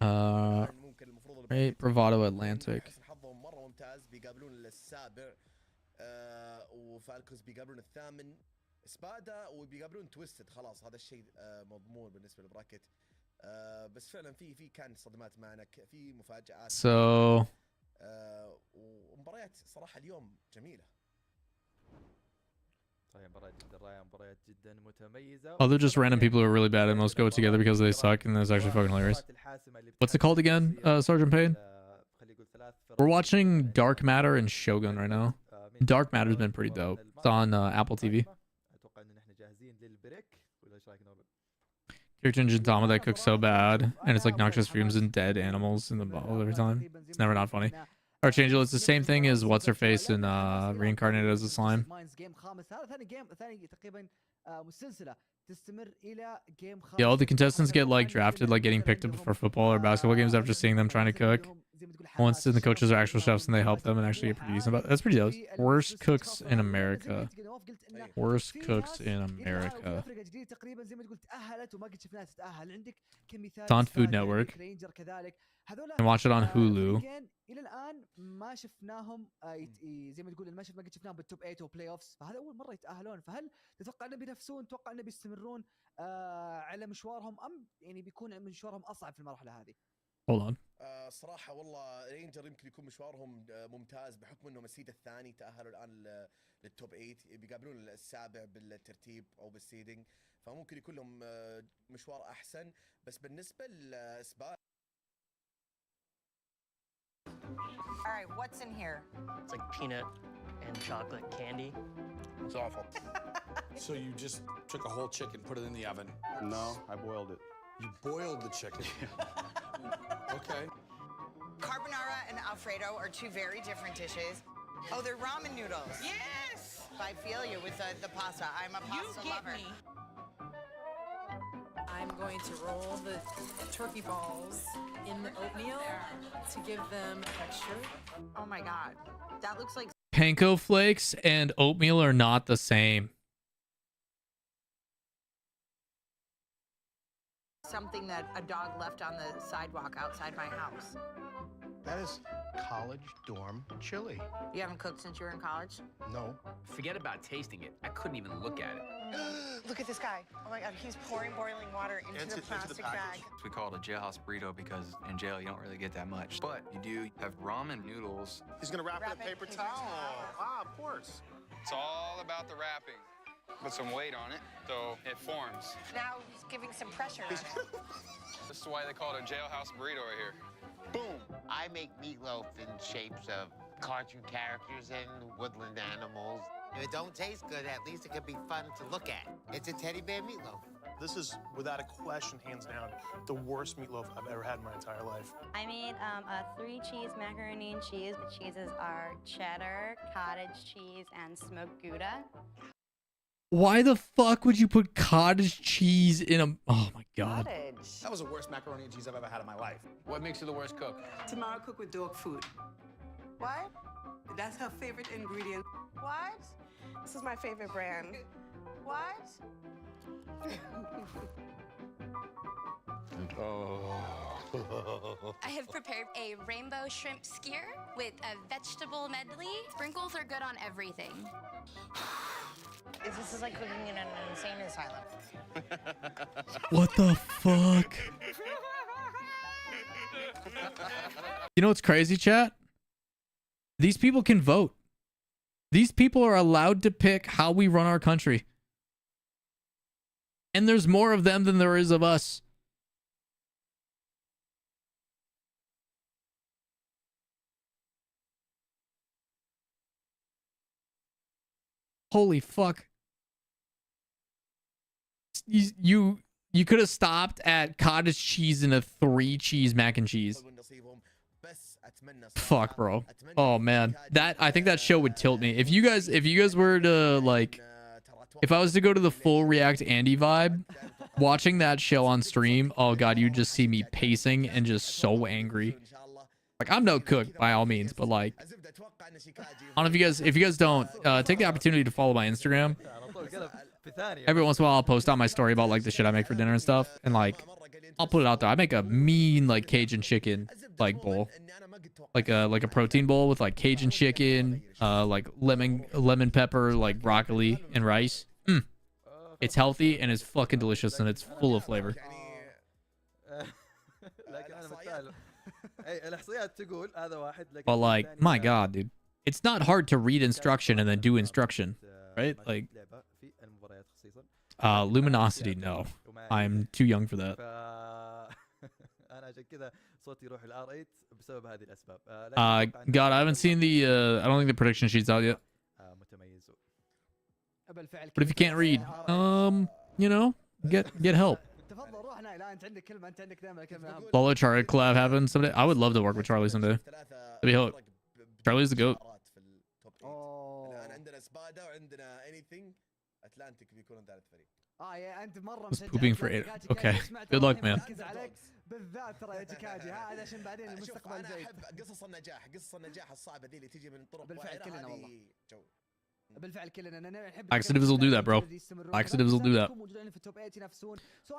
ممكن المفروض Bravado Atlantic. حسن حظهم مره ممتاز، بيقابلون السابع وفالكوز بيقابلون الثامن سبادا، وبيقابلون تويستد. خلاص هذا الشيء مضمون بالنسبه للبراكت. بس فعلا في كان صدمات معنا، في مفاجآت. ومباريات صراحه اليوم جميله. صحيح مباريات جدا رائعه، مباريات جدا متميزه. Oh, they're just random people who are really bad and most go together because they suck, and that's actually fucking hilarious. What's it called again, Sergeant Payne? We're watching Dark Matter and Shogun right now. Dark Matter's been pretty dope. It's on Apple TV. اتوقع ان احنا جاهزين للبريك ولا ايش رايك نور؟ Character in Gintama that cooks so bad, and it's like noxious fumes and dead animals in the bottle every time. It's never not funny. Archangel, it's the same thing as what's her face in Reincarnated as a Slime. Yeah, all the contestants get like drafted, like getting picked up for football or basketball games after seeing them trying to cook. Once the coaches are actual chefs and they help them and actually get pretty decent. But that's pretty dope. Worst cooks in America. Worst cooks in America. It's on Food Network. And watch it on Hulu. الى الان ما شفناهم زي ما تقول ما قد شفناهم بالتوب 8 وبلاي اوفز، فهذا اول مره يتاهلون. فهل تتوقع انهم بينافسون؟ تتوقع انهم بيستمرون على مشوارهم، ام يعني بيكون مشوارهم اصعب في المرحله هذه؟ Hold on. صراحه والله رينجر يمكن يكون مشوارهم ممتاز بحكم انهم السيد الثاني تاهلوا الان للتوب 8، بيقابلون السابع بالترتيب او بالسيدنج، فممكن يكون لهم مشوار احسن. بس بالنسبه لسبا All right, what's in here? It's like peanut and chocolate candy. It's awful. So you just took a whole chicken, put it in the oven? No, I boiled it. You boiled the chicken? Okay. Carbonara and Alfredo are two very different dishes. Oh, they're ramen noodles. Yes! I feel you with the pasta. I'm a pasta lover. Me. I'm going to roll the turkey balls in the oatmeal to give them texture. Oh my god. That looks like Panko flakes and oatmeal are not the same. something that a dog left on the sidewalk outside my house. That is college dorm chili. You haven't cooked since you were in college? No. Forget about tasting it. I couldn't even look at it. Look at this guy. Oh my God, he's pouring boiling water into the plastic bag. We call it a jailhouse burrito because in jail you don't really get that much. But you do have ramen noodles. He's gonna wrap it in a paper towel. Ah, of course. It's all about the wrapping. Put some weight on it so it forms. Now he's giving some pressure on it. This is why they call it a jailhouse burrito right here. Boom! I make meatloaf in shapes of cartoon characters and woodland animals. If it don't taste good, at least it can be fun to look at. It's a teddy bear meatloaf. This is, without a question, hands down, the worst meatloaf I've ever had in my entire life. I made a 3-cheese macaroni and cheese. The cheeses are cheddar, cottage cheese, and smoked Gouda. Why the fuck would you put cottage cheese in a... Oh my God. Cottage. That was the worst macaroni and cheese I've ever had in my life. What makes you the worst cook? Tamara cook with dog food. What? That's her favorite ingredient. What? This is my favorite brand. What? I have prepared a rainbow shrimp skewer with a vegetable medley. Sprinkles are good on everything. This is like cooking in an insane asylum. What the fuck? You know what's crazy, chat? These people can vote. These people are allowed to pick how we run our country. And there's more of them than there is of us. Holy fuck. You could have stopped at cottage cheese and a 3 cheese mac and cheese. Fuck, bro. Oh man, I think that show would tilt me. If you guys were to like, if I was to go to the full React Andy vibe, watching that show on stream, oh god, you'd just see me pacing and just so angry. Like, I'm no cook by all means, but like, I don't know if you guys don't take the opportunity to follow my Instagram. Every once in a while, I'll post on my story about like the shit I make for dinner and stuff, and like, I'll put it out there. I make a mean like Cajun chicken like bowl, like a protein bowl with like Cajun chicken, like lemon pepper, like broccoli and rice. It's healthy and it's fucking delicious and it's full of flavor. But like, my god, dude, it's not hard to read instruction and then do instruction, right? Like, luminosity, no, I'm too young for that. God, I haven't seen the I don't think the prediction sheet's out yet. But if you can't read, you know, get help. Lawler Charlie collab happens someday. I would love to work with Charlie someday. That'd be hope. Charlie's the goat. Was pooping for 8. Okay. Good luck, man. بالذات ترى يا جيكاجي هذا عشان بعدين المستقبل بعيد. قصص النجاح الصعبه دي اللي تيجي من طرق بالفعل كلنا والله. بالفعل كلنا نحب. Laxatives will do that, bro. Laxatives will do that.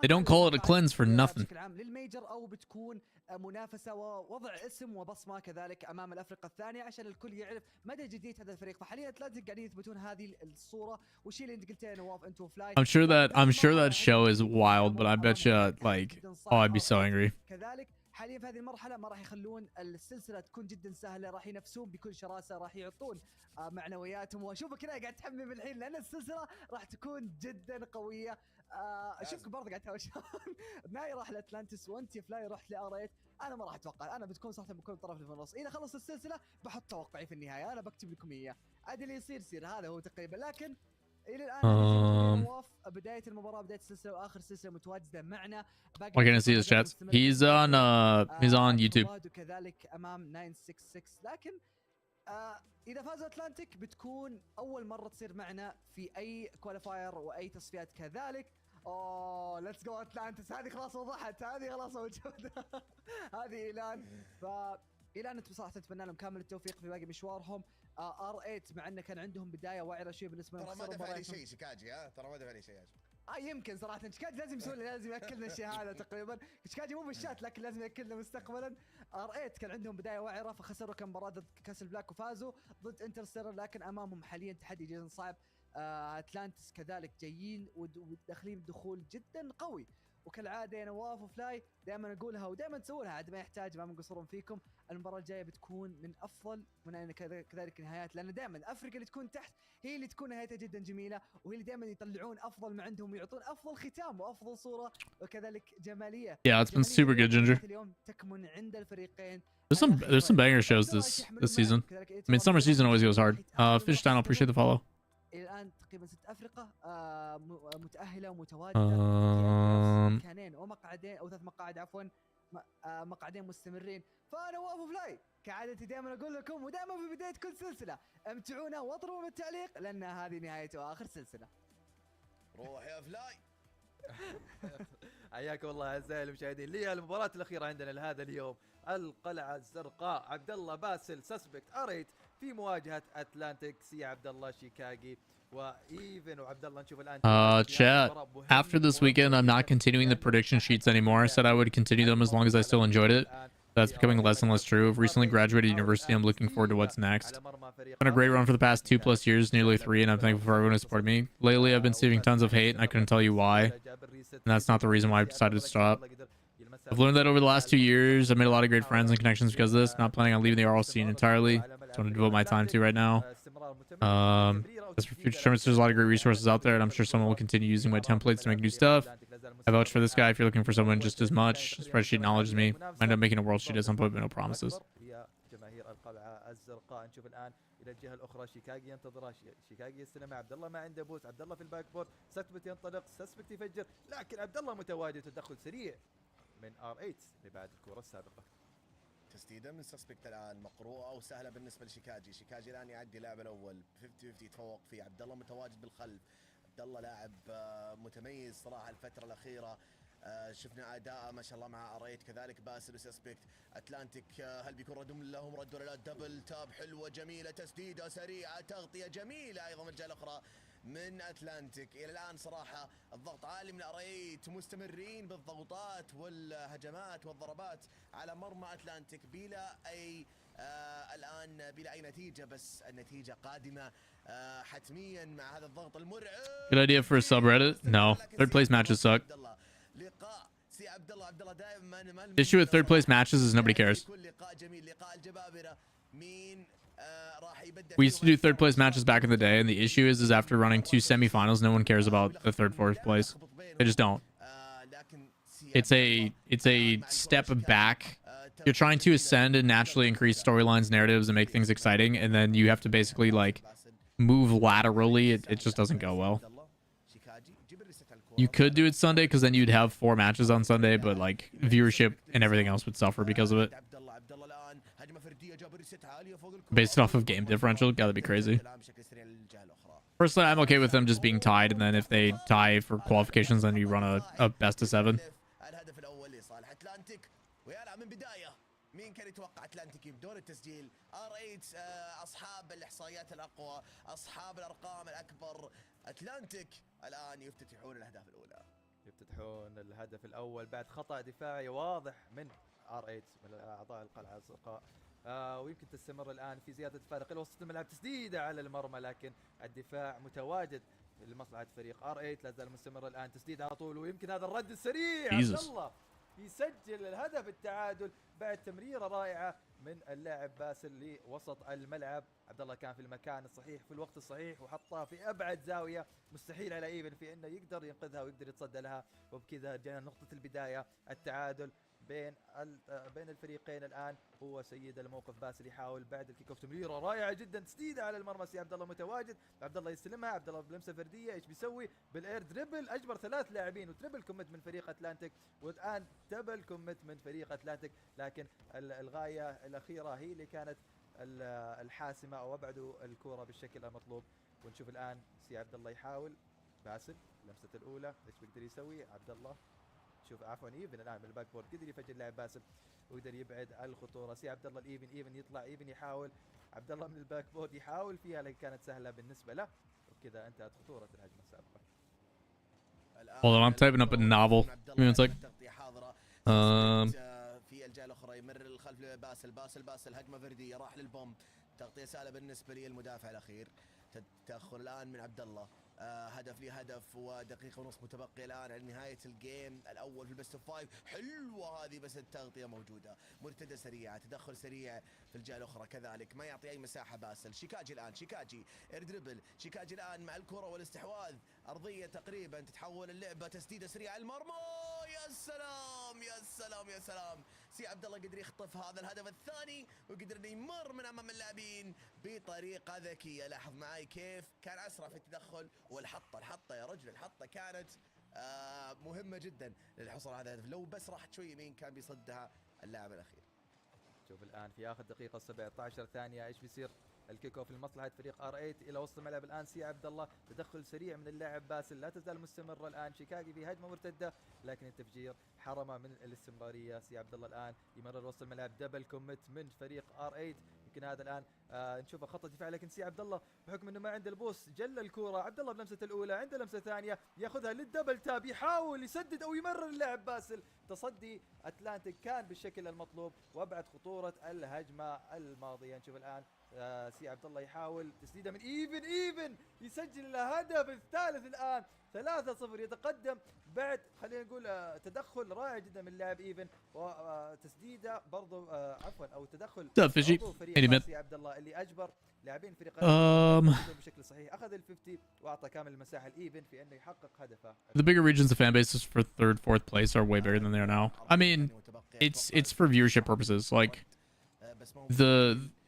They don't call it a cleanse for nothing. للميجر او بتكون منافسه ووضع اسم وبصمه كذلك امام الافرقه الثانيه عشان الكل يعرف مدى جديه هذا الفريق. فحاليا اتلانتيك قاعدين يثبتون هذه الصوره والشيء اللي انت قلته يا نواف انت وفلاي. I'm sure that show is wild, but I bet you like, oh, I'd be so angry. كذلك حاليا في هذه المرحله ما راح يخلون السلسله تكون جدا سهله، راح ينافسون بكل شراسه، راح يعطون معنوياتهم. واشوفك هنا قاعد تحمم الحين لان السلسله راح تكون جدا قويه. اشوفك برضه قاعد تهاوش. ناي راح لاتلانتس وانت يا فلاي رحت لاريت. انا ما راح اتوقع، انا بتكون صراحه بكون طرف اللي في النص. اذا خلص السلسله بحط توقعي في النهايه، انا بكتب لكم اياه عاد اللي يصير هذا هو تقريبا. لكن الى الان بدايه المباراه بدايه السلسله واخر سلسله متواجده معنا. We're gonna see his chats. He's on YouTube. وكذلك امام 966. لكن اذا فاز اتلانتيك بتكون اول مره تصير معنا في اي كواليفاير واي تصفيات كذلك. اوه ليتس جو اتلانتس. هذه خلاص وضحت، هذه خلاص موجوده. هذه اعلان. اعلان صراحه نتمنى لهم كامل التوفيق في باقي مشوارهم. R8 مع انه كان عندهم بدايه وعره شوي بالنسبه لهم. ترى ما دفع لي شيء شيكاجي، ترى ما دفع لي شيء. يمكن صراحه شيكاجي لازم يسوي، لازم ياكلنا الشيء هذا تقريبا. شيكاجي مو بالشات لكن لازم ياكلنا مستقبلا. R8 كان عندهم بدايه وعره فخسروا كم مباراه ضد كاس البلاك وفازوا ضد انترستيلر، لكن امامهم حاليا تحدي جدا صعب. اتلانتس كذلك جايين وداخلين بدخول جدا قوي. وكالعاده يا نواف وفلاي دائما اقولها ودائما تسوونها عاد ما يحتاج، ما مقصرون فيكم. المباراه الجايه بتكون من افضل من كذلك النهايات، لان دائما افريقيا اللي تكون تحت هي اللي تكون نهايتها جدا جميله، وهي اللي دائما يطلعون افضل ما عندهم ويعطون افضل ختام وافضل صوره وكذلك جماليه. Yeah, it's been super good, Ginger. اليوم تكمن عند الفريقين. There's some banger shows this season. I mean, summer season always goes hard. Fish Stein, I'll appreciate the follow. الى الان تقريبا 6 افرقه متاهله ومتواجده مكانين ومقعدين او 3 مقاعد عفوا، مقعدين مستمرين. فانا واقف فلاي كعادتي دائما اقول لكم ودائما في بدايه كل سلسله امتعونا واضربوا بالتعليق لان هذه نهايه واخر سلسله. روح يا فلاي. حياكم الله اعزائي المشاهدين. لي المباراه الاخيره عندنا لهذا اليوم، القلعه الزرقاء عبد الله باسل سسبكت اريت في مواجهه اتلانتيكس يا عبد الله شيكاغي وايفن وعبد الله. نشوف الان chat. After this weekend, I'm not continuing the prediction sheets anymore. I said I would continue them as long as I still enjoyed it. That's becoming less and less true. I've recently graduated university. I'm looking forward to what's next. It's been a great run for the past 2+ years, nearly 3, and I'm thankful for everyone who supported me. Lately, I've been receiving tons of hate, and I couldn't tell you why. And that's not the reason why I've decided to stop. I've learned that over the last 2 years. I've made a lot of great friends and connections because of this. Not planning on leaving the RL scene entirely. That's what I devote my time to right now. As for future tournaments, there's a lot of great resources out there, and I'm sure someone will continue using my templates to make new stuff. I vouch for this guy if you're looking for someone just as much. Spreadsheet knowledge as me. I end up making a world sheet at some point, but no promises. القلعه الزرقاء. نشوف الان الى الجهه الاخرى شيكاغي ينتظرها، شيكاغي يستلم عبد الله ما عنده بوت، عبد الله في الباك بورد، سسبكت ينطلق، سسبكت يفجر، لكن عبد الله متواجد، تدخل سريع من R8 لبعد الكره السابقه. تسديده من سسبكت الان مقروءه وسهله بالنسبه لشيكاجي، شيكاجي الان يعدي اللاعب الاول 50-50 يتفوق فيه، عبد الله متواجد بالخلف، عبد الله لاعب متميز صراحه الفتره الاخيره، شفنا اداءه ما شاء الله مع R8 كذلك باسل وسسبكت. اتلانتيك هل بيكون لهم رد ولا لا؟ دبل تاب حلوه جميله، تسديده سريعه، تغطيه جميله ايضا من الجهه الاخرى من اتلانتيك. الى الان صراحه الضغط عالي من R8، مستمرين بالضغوطات والهجمات والضربات على مرمى اتلانتيك بلا اي الان بلا اي نتيجه، بس النتيجه قادمه حتميا مع هذا الضغط المرعب. Good idea for a subreddit? No. Third place matches suck. لقاء سي عبد الله دائما The issue with third place matches is nobody cares. لقاء جميل، لقاء الجبابره. مين راح يبدأ؟ We used to do third place matches back in the day, and the issue is after running 2 semifinals, no one cares about the third, fourth place. They just don't. It's a step back. You're trying to ascend and naturally increase storylines, narratives, and make things exciting, and then you have to basically like move laterally. It just doesn't go well. You could do it Sunday because then you'd have 4 matches on Sunday, but like viewership and everything else would suffer because of it. Based off of game differential, gotta be crazy. Personally, I'm okay with them just being tied, and then if they tie for qualifications, then you run a best of 7. مين كان يتوقع اتلانتيك بدون التسجيل؟ R8 اصحاب الاحصائيات الاقوى، اصحاب الارقام الاكبر. اتلانتيك الان يفتتحون الاهداف الاولى. يفتتحون الهدف الاول بعد خطا دفاعي واضح من R8 من اعضاء القلعه الزرقاء. ويمكن تستمر الان في زياده الفارق الى وسط الملعب، تسديده على المرمى، لكن الدفاع متواجد لمصلحه فريق R8. لا زال مستمر الان، تسديد على طول، ويمكن هذا الرد السريع. عبد الله يسجل الهدف التعادل بعد تمريره رائعه من اللاعب باسل لوسط الملعب. عبد الله كان في المكان الصحيح في الوقت الصحيح وحطها في ابعد زاويه، مستحيل على ايفن في انه يقدر ينقذها ويقدر يتصدى لها. وبكذا جاء نقطه البدايه، التعادل بين الفريقين. الان هو سيد الموقف باسل يحاول بعد الكيك اوف تمريره رائعه جدا، تسديده على المرمى. سي عبد الله متواجد، عبد الله يستلمها، عبد الله بلمسه فرديه، ايش بيسوي؟ بالاير دريبل، اجبر 3 لاعبين وتريبل كوميت من فريق اتلانتيك، والان دبل كوميت من فريق اتلانتيك، لكن الغايه الاخيره هي اللي كانت الحاسمه او ابعدوا الكره بالشكل المطلوب. ونشوف الان سي عبد الله يحاول، باسل لمسه الاولى ايش بيقدر يسوي؟ عبد الله شوف عفوا ايفن الان من الباك بورد قدر يفجر اللاعب باسل ويقدر يبعد الخطوره. سي عبد الله الايفن يطلع، ايفن يحاول، عبد الله من الباك بورد يحاول فيها لكن كانت سهله بالنسبه له، وبكذا انتهت خطوره الهجمه السابقه. Hold on, I'm typing up a novel. Give me one sec. في الجهه الاخرى يمر الخلف باسل هجمه فرديه، راح للبوم، تغطيه سهله بالنسبه للمدافع الاخير. تاخر الان من عبد الله، هدف لي هدف ودقيقه ونص متبقيه الان على نهايه الجيم الاول في البست اوف 5. حلوه هذه بس التغطيه موجوده، مرتده سريعه، تدخل سريع في الجهه الاخرى كذلك، ما يعطي اي مساحه باسل. شيكاجي الان، شيكاجي ايردريبل، شيكاجي الان مع الكره والاستحواذ، ارضيه تقريبا تتحول اللعبه، تسديده سريعه على المرمى. يا سلام يا سلام يا سلام، سي عبد الله قدر يخطف هذا الهدف الثاني وقدر انه يمر من امام اللاعبين بطريقه ذكيه. لاحظ معي كيف كان اسرع في التدخل، والحطه يا رجل، الحطه كانت مهمه جدا للحصول على هذا الهدف، لو بس راحت شوي يمين كان بيصدها اللاعب الاخير. شوف الان في اخر دقيقه 17 ثانيه ايش بيصير؟ الكيك اوف لمصلحه فريق R8 الى وسط الملعب الان. سي عبد الله تدخل سريع من اللاعب باسل، لا تزال مستمره الان شيكاغي في هجمه مرتده، لكن التفجير حرمه من الاستمراريه. سي عبد الله الان يمرر وسط الملعب، دبل كوميت من فريق R8. يمكن هذا الان نشوفه خطه دفاع، لكن سي عبد الله بحكم انه ما عنده البوس جل الكوره. عبد الله بلمسه الاولى، عنده لمسه ثانيه، ياخذها للدبل تاب، يحاول يسدد او يمرر اللاعب باسل. تصدي اتلانتيك كان بالشكل المطلوب وابعد خطوره الهجمه الماضيه. نشوف الان سي عبد الله يحاول تسديده من ايفن يسجل الهدف الثالث الان، 3-0 يتقدم بعد خلينا نقول تدخل رائع جدا من اللاعب ايفن، وتسديده برضو عفوا او تدخل فريق سي عبد الله اللي اجبر لاعبين فريق بشكل صحيح، اخذ ال50 واعطى كامل المساحه الايفن في انه يحقق هدفه. The bigger regions of fan bases for third, fourth place are way bigger than they are now. I mean, it's for viewership purposes. Like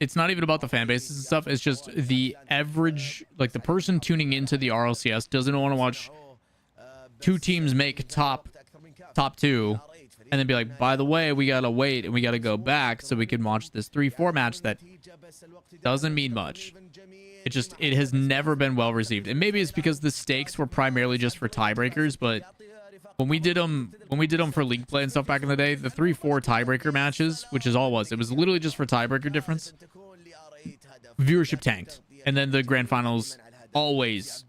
it's not even about the fan bases and stuff. It's just the average, like the person tuning into the RLCS doesn't want to watch two teams make top two and then be like, by the way, we gotta wait and we gotta go back so we can watch this 3-4 match that doesn't mean much. It has never been well received. And maybe it's because the stakes were primarily just for tiebreakers, but when we did them for league play and stuff back in the day, the 3-4 tiebreaker matches, which is all it was literally just for tiebreaker difference, viewership tanked. And then the grand finals always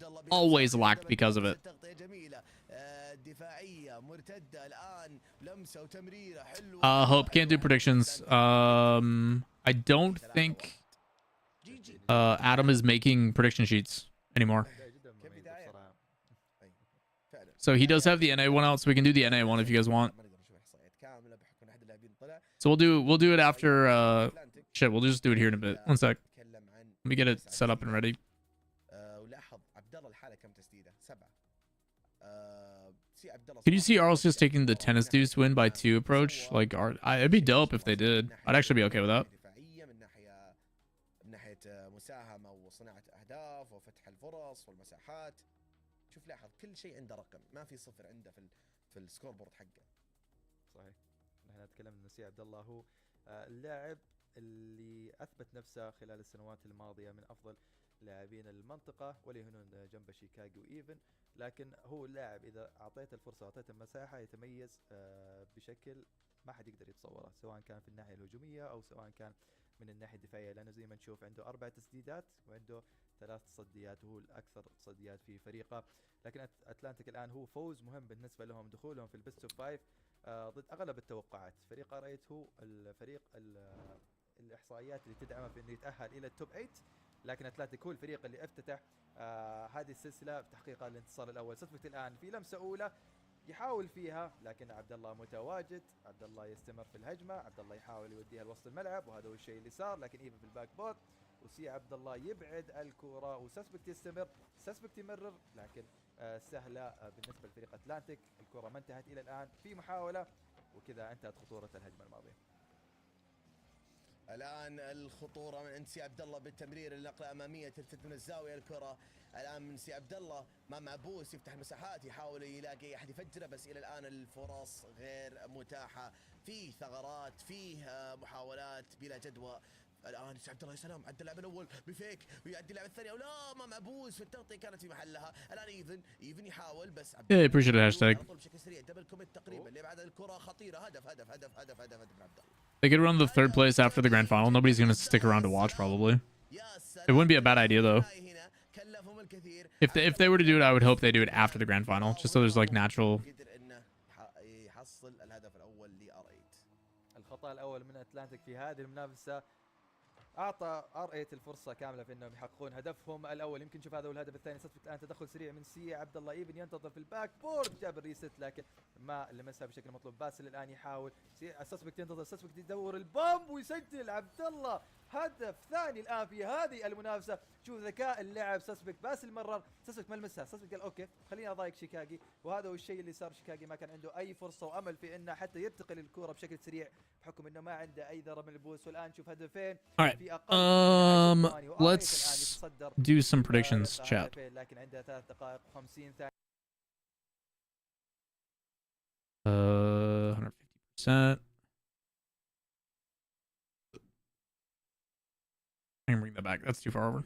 lacked because of it. Hope can't do predictions. I don't think Adam is making prediction sheets anymore. So he does have the NA one out, so we can do the NA one if you guys want. So we'll do it after shit, we'll just do it here in a bit. One sec. Let me get it set up and ready. Could you see RLCS taking the tennis dudes win by 2 approach? Like, it'd be dope if they did. I'd actually be okay with that. شوف لاحظ كل شيء عنده رقم ما في صفر عنده في السكور بورد حقه. صحيح. احنا نتكلم ان سي عبد الله هو اللاعب اللي اثبت نفسه خلال السنوات الماضيه من افضل لاعبين المنطقه وليهنون جنب شيكاغو وايفن، لكن هو اللاعب اذا اعطيته الفرصه واعطيته المساحه يتميز بشكل ما حد يقدر يتصوره، سواء كان في الناحيه الهجوميه او سواء كان من الناحيه الدفاعيه، لانه زي ما نشوف عنده 4 تسديدات وعنده 3 تصديات وهو الاكثر تصديات في فريقه. لكن اتلانتيك الان هو فوز مهم بالنسبه لهم، دخولهم في البيست اوف 5 ضد اغلب التوقعات. فريق ار8 هو الفريق الاحصائيات اللي تدعمه في انه يتاهل الى التوب 8، لكن اتلانتيك هو الفريق اللي افتتح هذه السلسله بتحقيق الانتصار الاول. سسبكت الان في لمسه اولى يحاول فيها، لكن عبد الله متواجد، عبد الله يستمر في الهجمه، عبد الله يحاول يوديها لوسط الملعب وهذا هو الشيء اللي صار، لكن ايفن في الباك بورد وسي عبد الله يبعد الكره وسسبكت يستمر، سسبكت يمرر، لكن سهله بالنسبه لفريق اتلانتيك. الكره ما انتهت الى الان، في محاوله وكذا انتهت خطوره الهجمه الماضيه. الان الخطوره من عند سي عبد الله بالتمرير، النقله اماميه ترتد من الزاويه الكره الان من سي عبد الله مع معبوس يفتح المساحات يحاول يلاقي احد يفجره، بس الى الان الفرص غير متاحه، فيه ثغرات فيه محاولات بلا جدوى. الان سي عبد الله يا سلام عدى اللعب الاول بفيك ويعدي اللعب الثاني ولا ما معبوس في التغطيه كانت في محلها. الان ايفن يحاول بس Yeah, appreciate it hashtag. بشكل سريع دبل كوميت تقريبا اللي بعد الكره خطيره. هدف هدف هدف هدف هدف هدف من عبد الله. They could run the 3rd place after the grand final. Nobody's gonna stick around to watch probably. It wouldn't be a bad idea though. If they were to do it, I would hope they do it after the grand final, just so there's like natural. الخطأ الأول من أتلانتيك في هذه المنافسة أعطى R8 الفرصة كاملة في أنهم يحققون هدفهم الأول. يمكن نشوف هذا هو الهدف الثاني. سسبكت الآن تدخل سريع من سي عبد الله، ايفن ينتظر في الباك بورد، جاب الريست لكن ما لمسها بشكل مطلوب. باسل الآن يحاول، سسبكت ينتظر، سسبكت يدور البومب ويسجل عبد الله هدف ثاني الآن في هذه المنافسة. شوف ذكاء اللاعب سسبكت، باسل مرر، سسبكت ما لمسها، سسبكت قال اوكي خليني اضايق شيكاغي، وهذا هو الشيء اللي صار. شيكاغي ما كان عنده اي فرصه وامل في انه حتى يرتقي الكره بشكل سريع بحكم انه ما عنده اي ضرب من البوس. والان نشوف هدفين في اقل let's do some predictions chat. لكن عنده 3 دقائق و50 ثانيه. 150%. I can bring that back. That's too far over.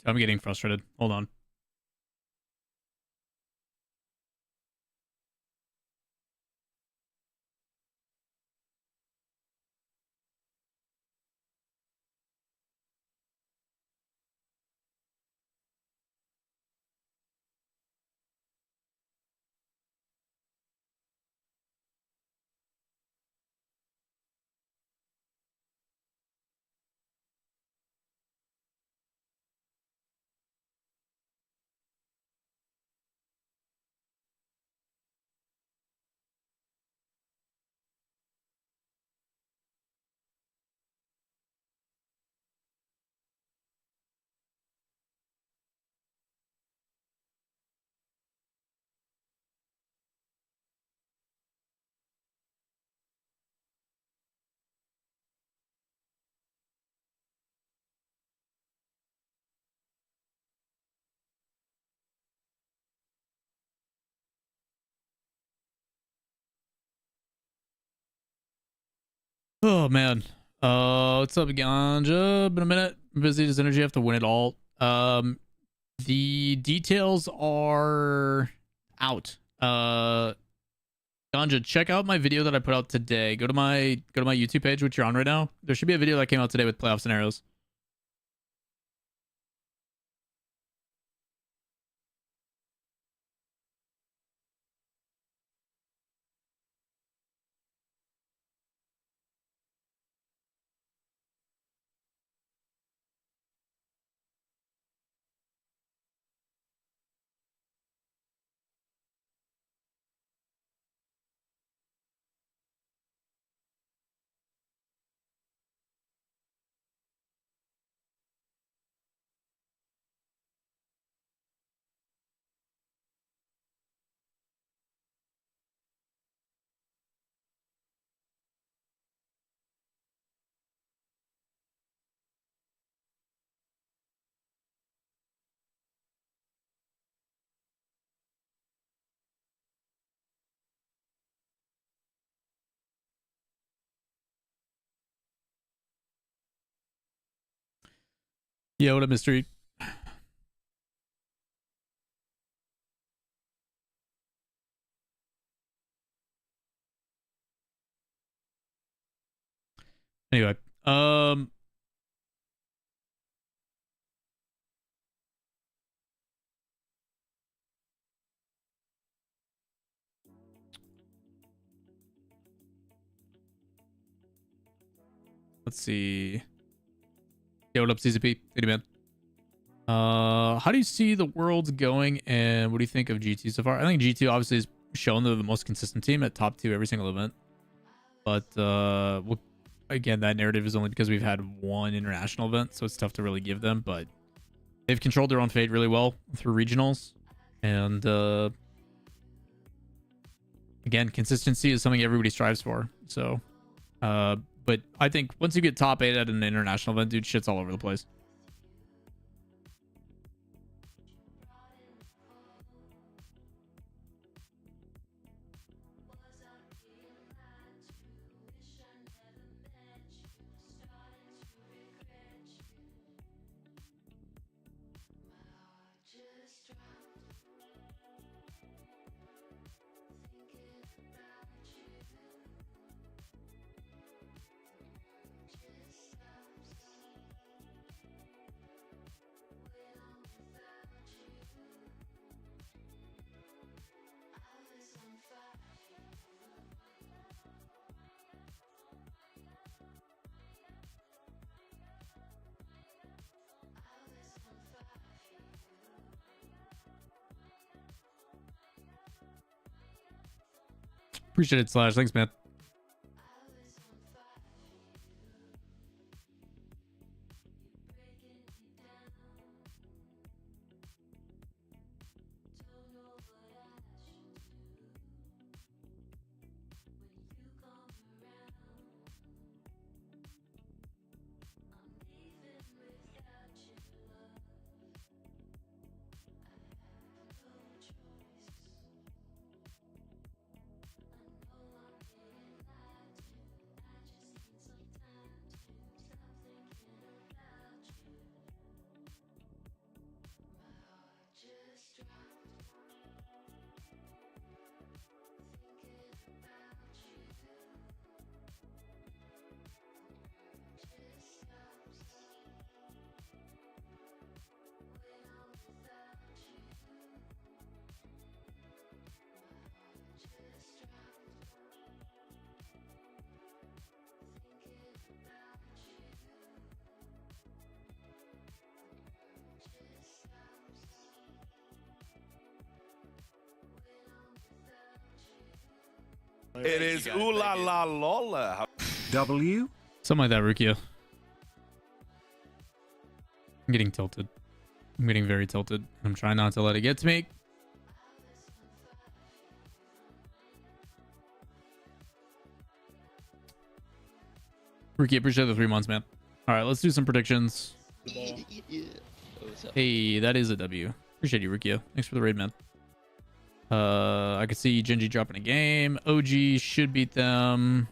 I'm getting frustrated. Hold on. Oh man. What's up, Ganja? Been a minute. Busy. Does energy have to win it all? The details are out. Ganja, check out my video that I put out today. Go to my YouTube page, which you're on right now. There should be a video that came out today with playoff scenarios. Yeah, what a mystery. Anyway, let's see. Yeah, what up, CZP? Hey, man. How do you see the world going, and what do you think of G2 so far? I think G2 obviously has shown they're the most consistent team at top 2 every single event. But well, again, that narrative is only because we've had one international event, so it's tough to really give them. But they've controlled their own fate really well through regionals, and again, consistency is something everybody strives for. So, but I think once you get top 8 at an international event, dude, shit's all over the place. Appreciate it, Slash. Thanks, man. It is ooh la la Lawler. W? Something like that, Rukia. I'm getting tilted. I'm getting very tilted. I'm trying not to let it get to me. Rukia, appreciate the 3 months, man. All right, let's do some predictions. Hey, that is a W. Appreciate you, Rukia. Thanks for the raid, man. I could see Genji dropping a game. OG should beat them.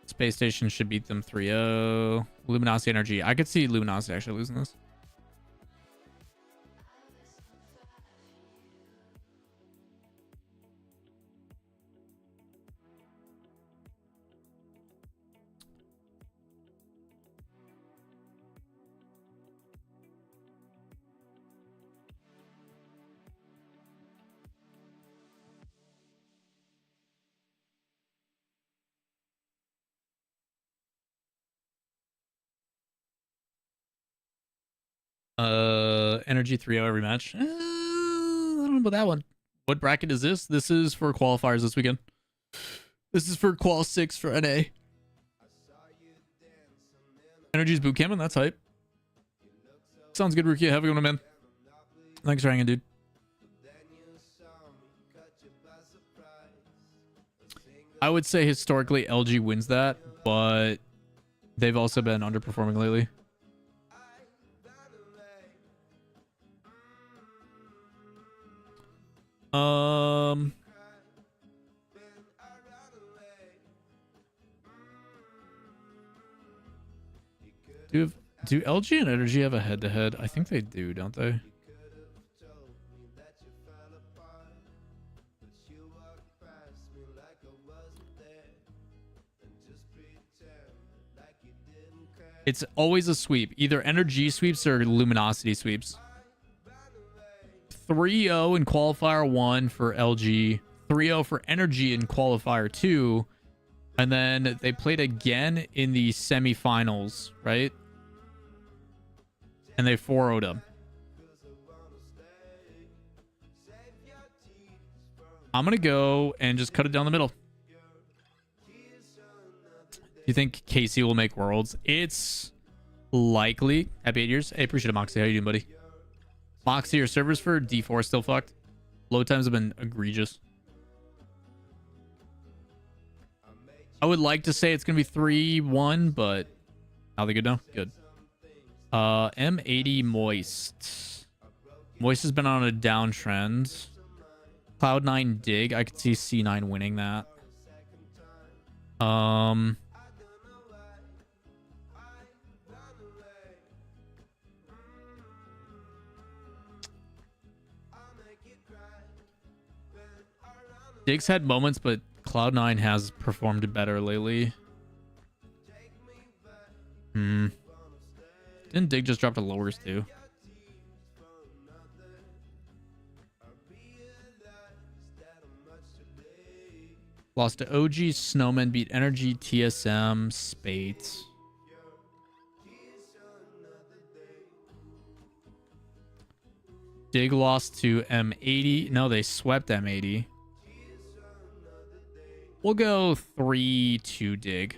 Space Station should beat them 3-0. Luminosity Energy. I could see Luminosity actually losing this. Energy 3-0 every match. I don't know about that one. What bracket is this? This is for qualifiers this weekend. This is for qual 6 for NA. Energy's boot camping. That's hype. Sounds good, Rukia. Have a good one, man. Thanks for hanging, dude. I would say historically LG wins that, but they've also been underperforming lately. Do LG and Energy have a head-to-head? I think they do, don't they? It's always a sweep. Either Energy sweeps or Luminosity sweeps. 3-0 in qualifier 1 for LG, 3-0 for Energy in qualifier 2, and then they played again in the semifinals, right? And they 4-0'd them. I'm gonna go and just cut it down the middle. Do you think Casey will make Worlds? It's likely. Happy 8 years. Hey, appreciate it, Moxie. How you doing, buddy? Moxie, your servers for D4 still fucked. Load times have been egregious. I would like to say it's going to be 3-1, but how they good now? Good. M80 Moist. Moist has been on a downtrend. Cloud9 Dig. I could see C9 winning that. Dig's had moments, but Cloud9 has performed better lately. Didn't Dig just drop to lowers too? Lost to OG, Snowman beat Energy, TSM, Spades. Dig lost to M80. No, they swept M80. We'll go 3-2 Dig.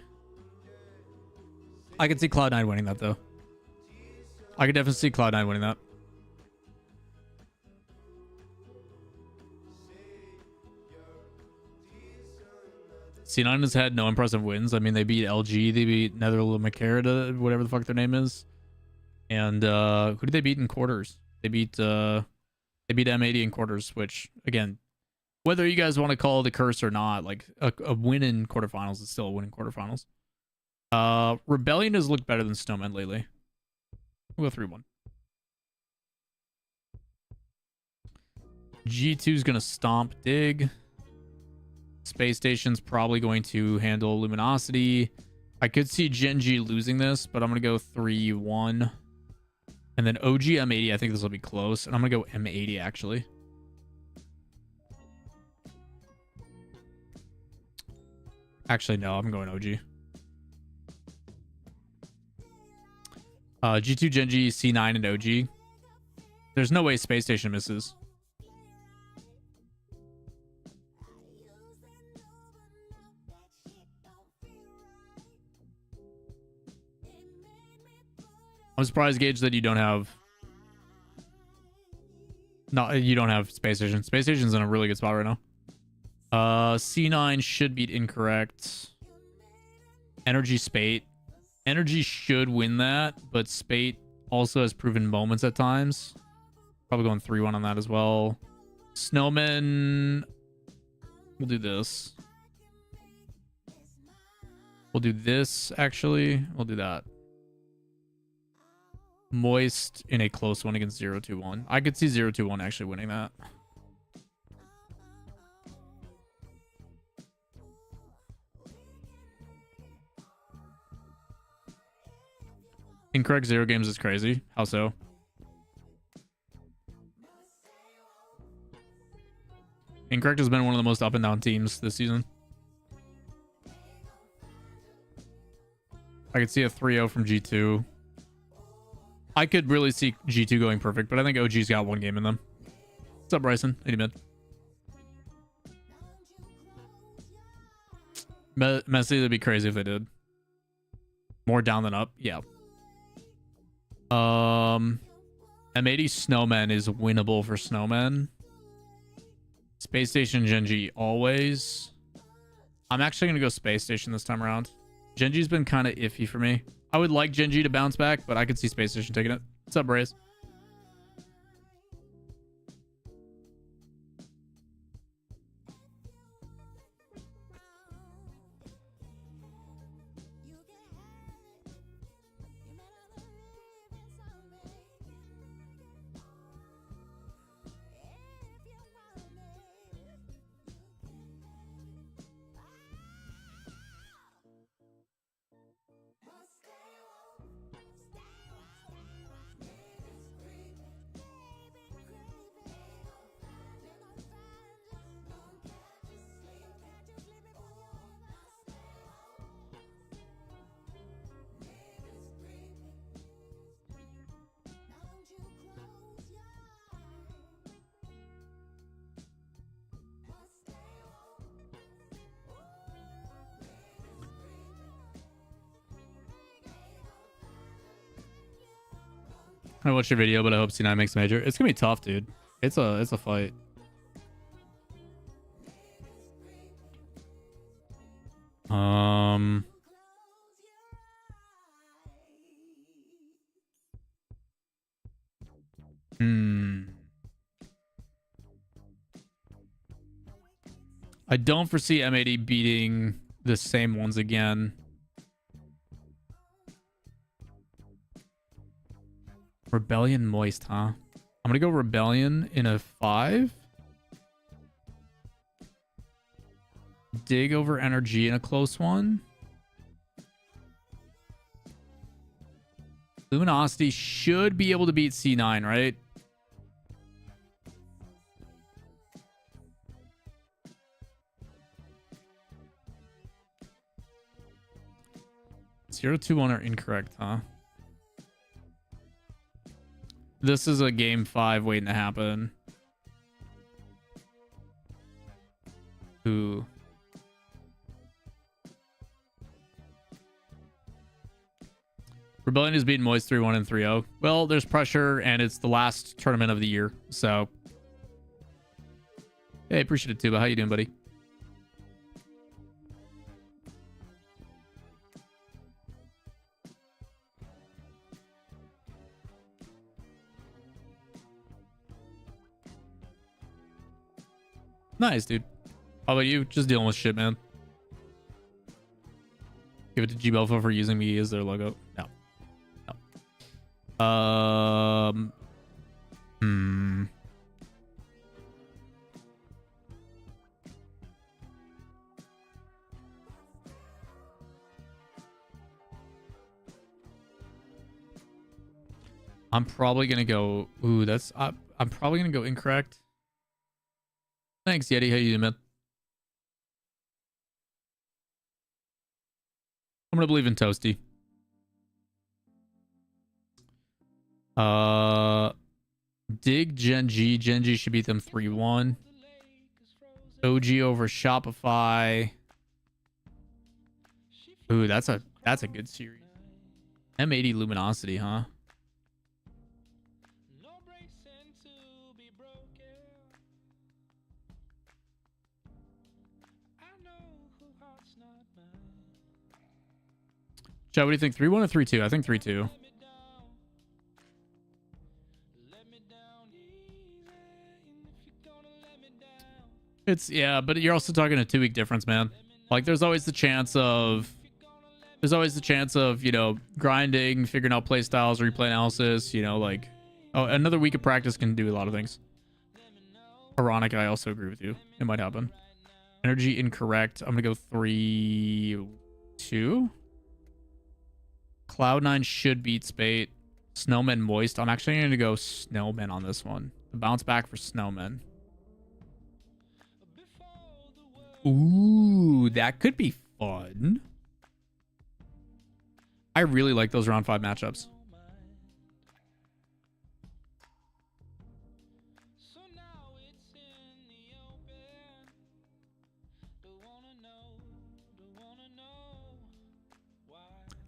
I could see Cloud9 winning that, though. I could definitely see Cloud9 winning that. C9 has had no impressive wins. I mean, they beat LG. They beat Netherlands, whatever the fuck their name is. And who did they beat in quarters? They beat M80 in quarters, which, again, whether you guys want to call it a curse or not, like a win in quarterfinals is still a win in quarterfinals. Rebellion has looked better than Snowman lately. We'll go 3-1. G2 is going to stomp Dig. Space Station's probably going to handle Luminosity. I could see Genji losing this, but I'm going to go 3-1. And then OG M80, I think this will be close. And I'm going to go M80, actually. Actually, no, I'm going OG. G2, Genji, C9, and OG. There's no way Space Station misses. I'm surprised, Gage, that you don't have... No, you don't have Space Station. Space Station's in a really good spot right now. C9 should beat Incorrect. Energy Spate. Energy should win that, but Spate also has proven moments at times. Probably going 3-1 on that as well. Snowman... We'll do this. We'll do this, actually. We'll do that. Moist in a close one against 0-2-1. I could see 0-2-1 actually winning that. Incorrect 0 games is crazy. How so? Incorrect has been one of the most up and down teams this season. I could see a 3-0 from G2. I could really see G2 going perfect, but I think OG's got one game in them. What's up, Bryson? Hey, mid. Messy, that'd be crazy if they did. More down than up. Yeah. M80 Snowman is winnable for Snowman. Space Station Genji always. I'm actually gonna go Space Station this time around. Genji's been kind of iffy for me. I would like Genji to bounce back, but I could see Space Station taking it. What's up, Braze? I watched your video, but I hope C9 makes major. It's gonna be tough, dude. It's a fight. I don't foresee M80 beating the same ones again. Rebellion Moist, huh? I'm gonna go Rebellion in a 5. Dig over Energy in a close one. Luminosity should be able to beat C9, right? Zero, 2-1 are incorrect, huh? This is a game 5 waiting to happen. Ooh. Rebellion is beating Moist 3-1 and 3-0. Well, there's pressure, and it's the last tournament of the year, so... Hey, appreciate it, Tuba. How you doing, buddy? Nice, dude. How about you? Just dealing with shit, man. Give it to G-Belfo for using me as their logo. No. No. I'm probably gonna go... Ooh, that's... I'm probably gonna go incorrect. Thanks, Yeti. How you doing, man? I'm gonna believe in Toasty. Dig Genji. Genji should beat them 3-1. OG over Shopify. Ooh, that's a good series. M80 Luminosity, huh? Chad, what do you think? 3-1 or 3-2? I think 3-2. It's, yeah, but you're also talking a 2-week difference, man. Like, there's always the chance of, you know, grinding, figuring out play styles, replay analysis, you know, like, oh, another week of practice can do a lot of things. Ironic, I also agree with you. It might happen. Energy incorrect. I'm going to go 3-2. Cloud9 should beat Spate. Snowman Moist. I'm actually going to go Snowman on this one. The bounce back for Snowman. Ooh, that could be fun. I really like those round 5 matchups.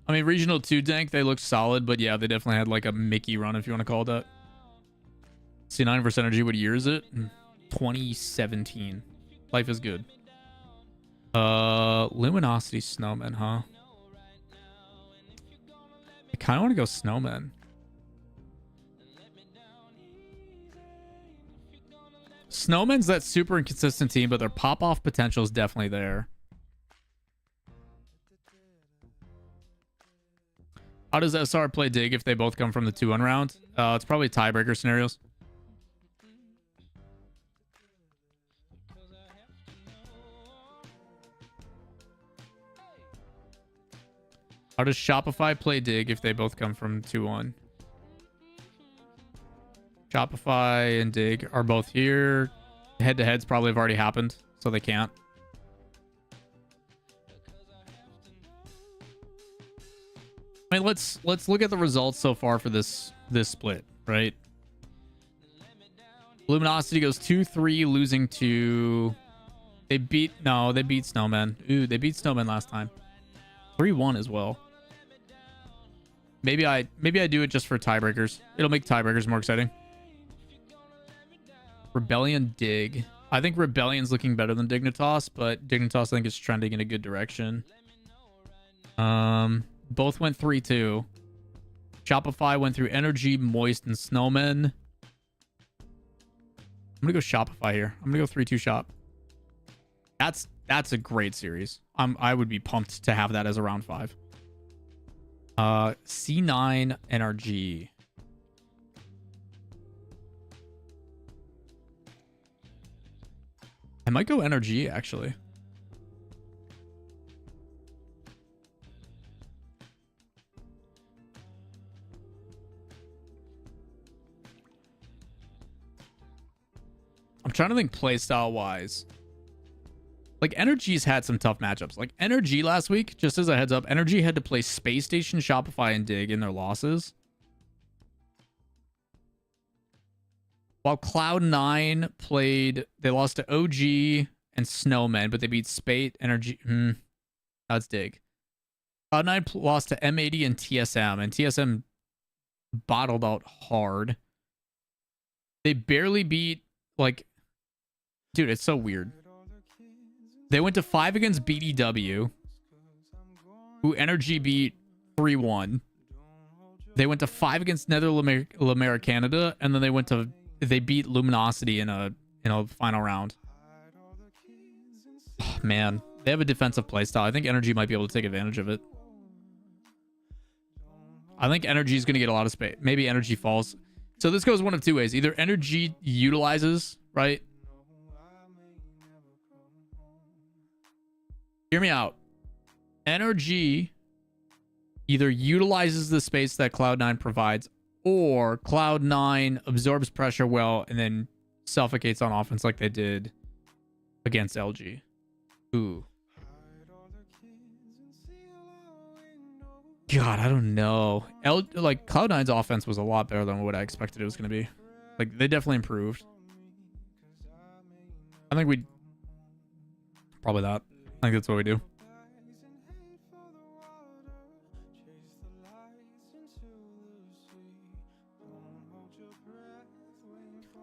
I mean, Regional 2 Dank, they looked solid, but yeah, they definitely had like a Mickey run, if you want to call it that. C9 versus Energy, what year is it? 2017. Life is good. Luminosity Snowman, huh? I kind of want to go Snowman. Snowman's that super inconsistent team, but their pop-off potential is definitely there. How does SR play Dig if they both come from the 2-1 round? It's probably tiebreaker scenarios. How does Shopify play Dig if they both come from 2-1? Shopify and Dig are both here. Head-to-heads probably have already happened, so they can't. I mean, let's look at the results so far for this split, right? Luminosity goes 2-3, losing to... They beat Snowman. Ooh, they beat Snowman last time. 3-1 as well. Maybe I do it just for tiebreakers. It'll make tiebreakers more exciting. Rebellion Dig. I think Rebellion's looking better than Dignitas, but Dignitas I think is trending in a good direction. Both went 3-2. Shopify went through Energy, Moist, and Snowman. I'm gonna go Shopify here. I'm gonna go 3-2 Shop. That's a great series. I would be pumped to have that as a round 5. C9 NRG. I might go NRG actually. I'm trying to think playstyle wise. Like, Energy's had some tough matchups. Like, Energy last week, just as a heads up, Energy had to play Space Station, Shopify, and Dig in their losses. While Cloud9 played... They lost to OG and Snowman, but they beat Spate, Energy... That's Dig. Cloud9 lost to M80 and TSM, and TSM bottled out hard. They barely beat, like... Dude, it's so weird. They went to 5 against BDW, who Energy beat 3-1. They went to 5 against Nether Canada, and then they beat Luminosity in a final round. Oh, man, they have a defensive playstyle. I think Energy might be able to take advantage of it. I think Energy is going to get a lot of space. Maybe Energy falls. So this goes one of two ways. Either Energy utilizes, right? Hear me out. Energy either utilizes the space that Cloud9 provides, or Cloud9 absorbs pressure well and then suffocates on offense like they did against LG. Ooh. God, I don't know. Like, Cloud9's offense was a lot better than what I expected it was going to be. Like, they definitely improved. I think we... Probably that. I think that's what we do.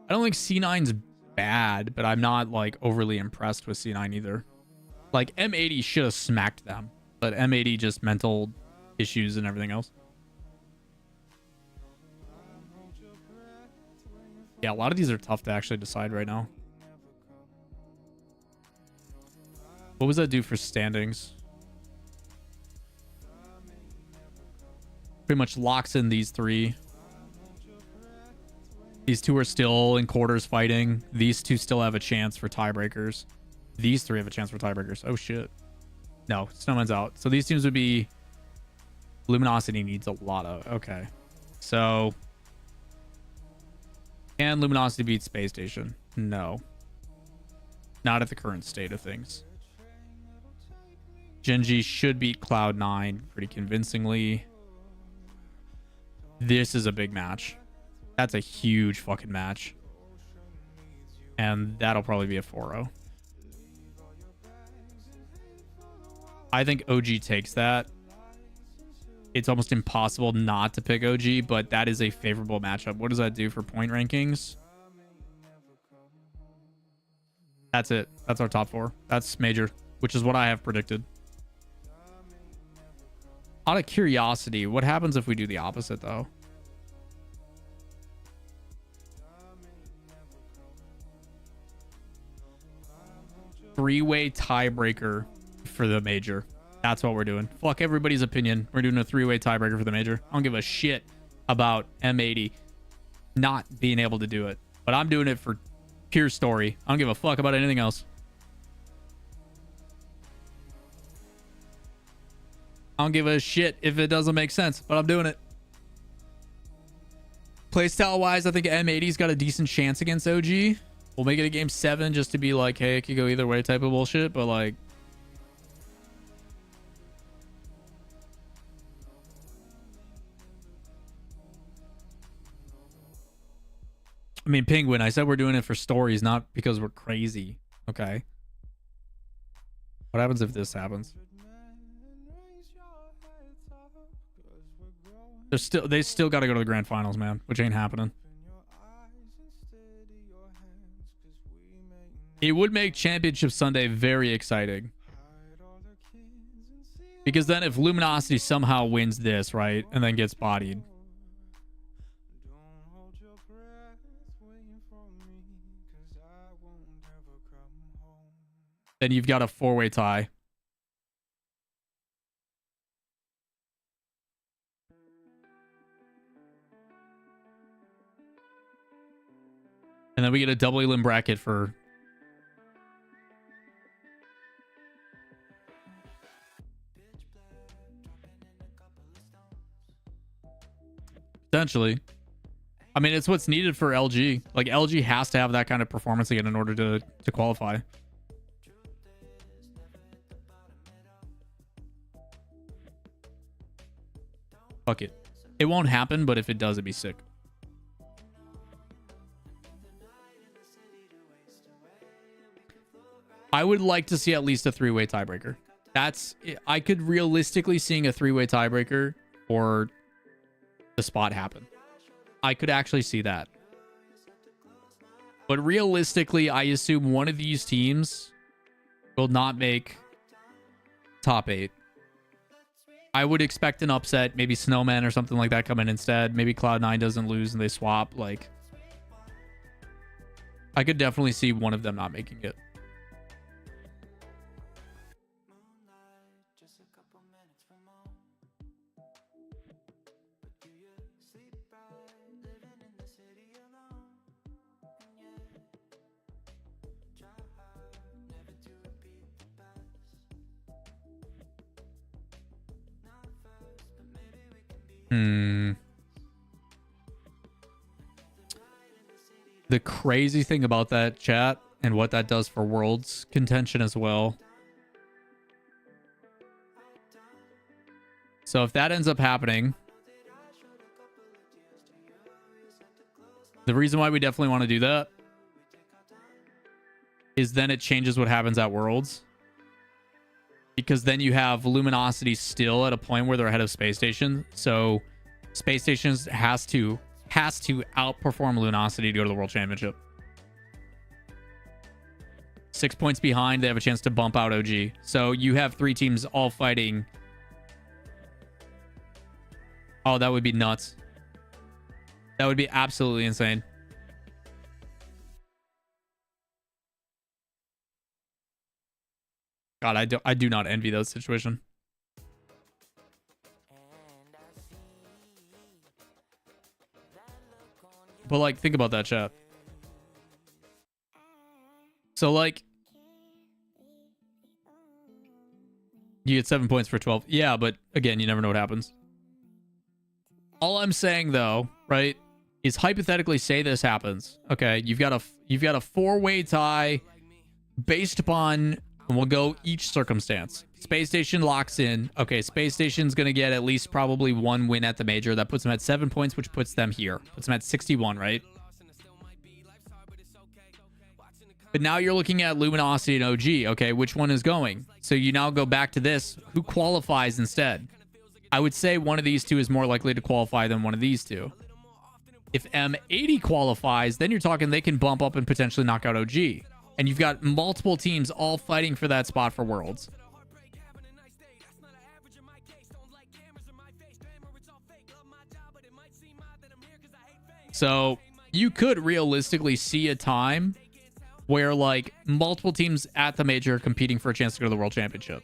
I don't think C9's bad, but I'm not, like, overly impressed with C9 either. Like, M80 should have smacked them, but M80 just mental issues and everything else. Yeah, a lot of these are tough to actually decide right now. What was that do for standings? Pretty much locks in these three. These two are still in quarters fighting. These two still have a chance for tiebreakers. These three have a chance for tiebreakers. Oh, shit. No, Snowman's out. So these teams would be... Luminosity needs a lot of... Okay. So... Can Luminosity beat Space Station? No. Not at the current state of things. Genji should beat Cloud9 pretty convincingly. This is a big match. That's a huge fucking match. And that'll probably be a 4-0. I think OG takes that. It's almost impossible not to pick OG, but that is a favorable matchup. What does that do for point rankings? That's it. That's our top 4. That's major, which is what I have predicted. Out of curiosity, what happens if we do the opposite, though? Three-way tiebreaker for the major. That's what we're doing. Fuck everybody's opinion. We're doing a 3-way tiebreaker for the major. I don't give a shit about M80 not being able to do it. But I'm doing it for pure story. I don't give a fuck about anything else. I don't give a shit if it doesn't make sense, but I'm doing it. Playstyle wise, I think M80's got a decent chance against OG. We'll make it a game 7 just to be like, hey, it could go either way type of bullshit, but like... I mean, Penguin, I said we're doing it for stories, not because we're crazy. Okay. What happens if this happens? They still got to go to the grand finals, man, which ain't happening. It would make Championship Sunday very exciting. Because then if Luminosity somehow wins this, right, and then gets bodied, then you've got a 4-way tie. And then we get a double elim bracket for... Potentially. I mean, it's what's needed for LG. Like, LG has to have that kind of performance again in order to qualify. Fuck it. It won't happen, but if it does, it'd be sick. I would like to see at least a 3-way tiebreaker. I could realistically seeing a 3-way tiebreaker or the spot happen. I could actually see that. But realistically, I assume one of these teams will not make top 8. I would expect an upset, maybe Snowman or something like that come in instead. Maybe Cloud9 doesn't lose and they swap. Like, I could definitely see one of them not making it. The crazy thing about that, chat, and what that does for Worlds contention as well. So if that ends up happening, the reason why we definitely want to do that is then it changes what happens at Worlds. Because then you have Luminosity still at a point where they're ahead of Space Station. So Space Station has to outperform Luminosity to go to the World Championship. 6 points behind, they have a chance to bump out OG. So you have 3 teams all fighting Oh, that would be nuts. That would be absolutely insane. God, I do not envy that situation. But like, think about that, chat. So like, you get 7 points for 12. Yeah, but again, you never know what happens. All I'm saying though, right, is hypothetically say this happens. Okay, you've got a four-way tie based upon, and we'll go each circumstance. Space Station locks in. Okay, Space Station's gonna get at least probably one win at the major. That puts them at 7 points, which puts them here. Puts them at 61, right? But now you're looking at Luminosity and OG. Okay, which one is going? So you now go back to this. Who qualifies instead? I would say one of these two is more likely to qualify than one of these two. If M80 qualifies, then you're talking they can bump up and potentially knock out OG. And you've got multiple teams all fighting for that spot for Worlds. So you could realistically see a time where like multiple teams at the major are competing for a chance to go to the World Championship.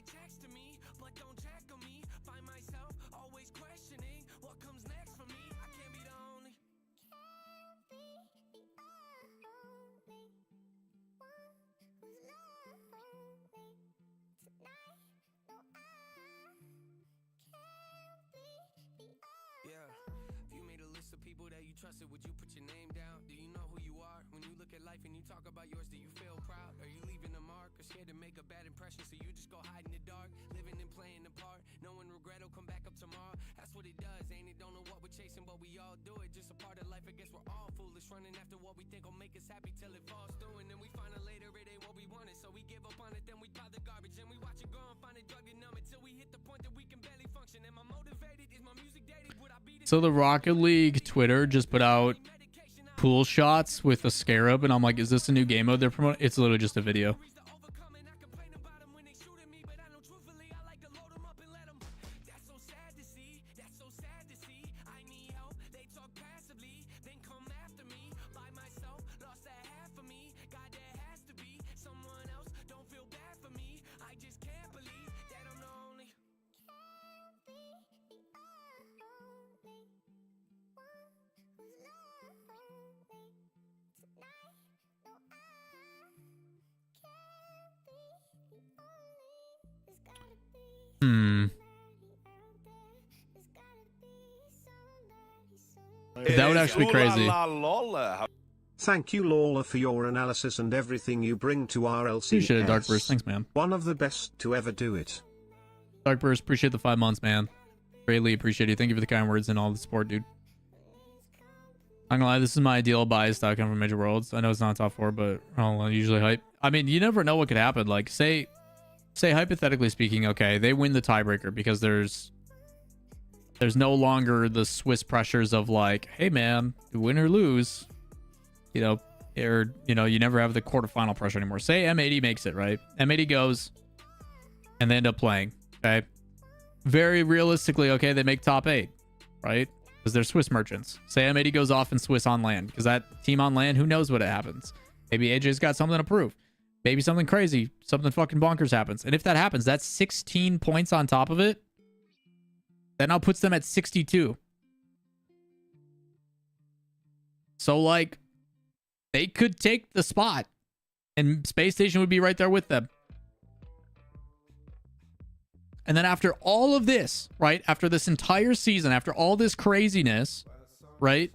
So the Rocket League Twitter just put out pool shots with a scarab, and I'm like, is this a new game mode they're promoting? It's literally just a video. That would actually be crazy. Thank you, Lawler, for your analysis and everything you bring to RLCS. Appreciate it, Darkburst. Thanks, man. One of the best to ever do it. Darkburst, appreciate the 5 months, man. Greatly appreciate it. Thank you for the kind words and all the support, dude. I'm gonna lie, this is my ideal bias stock coming from Major Worlds. I know it's not top 4, but I'll usually hype. I mean, you never know what could happen. Like, say hypothetically speaking, okay, they win the tiebreaker because there's no longer the Swiss pressures of like, hey man, win or lose, you know, or you know, you never have the quarterfinal pressure anymore. Say M80 makes it, right? M80 goes and they end up playing. Okay, very realistically, okay, they make top 8, right? Because they're Swiss merchants. Say M80 goes off in Swiss on land, because that team on land, who knows what happens? Maybe AJ's got something to prove. Maybe something crazy, something fucking bonkers happens. And if that happens, that's 16 points on top of it. That now puts them at 62. So, like, they could take the spot. And Space Station would be right there with them. And then after all of this, right? After this entire season, after all this craziness, right?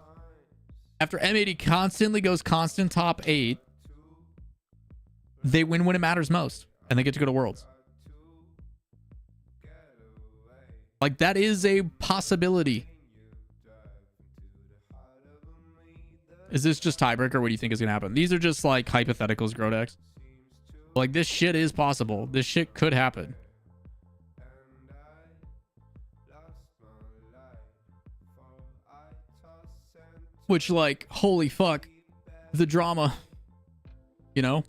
After M80 constantly goes constant top 8, they win when it matters most. And they get to go to Worlds. Like, that is a possibility. Is this just tiebreaker? What do you think is going to happen? These are just, like, hypotheticals, Grodex. Like, this shit is possible. This shit could happen. Which, like, holy fuck. The drama. You know?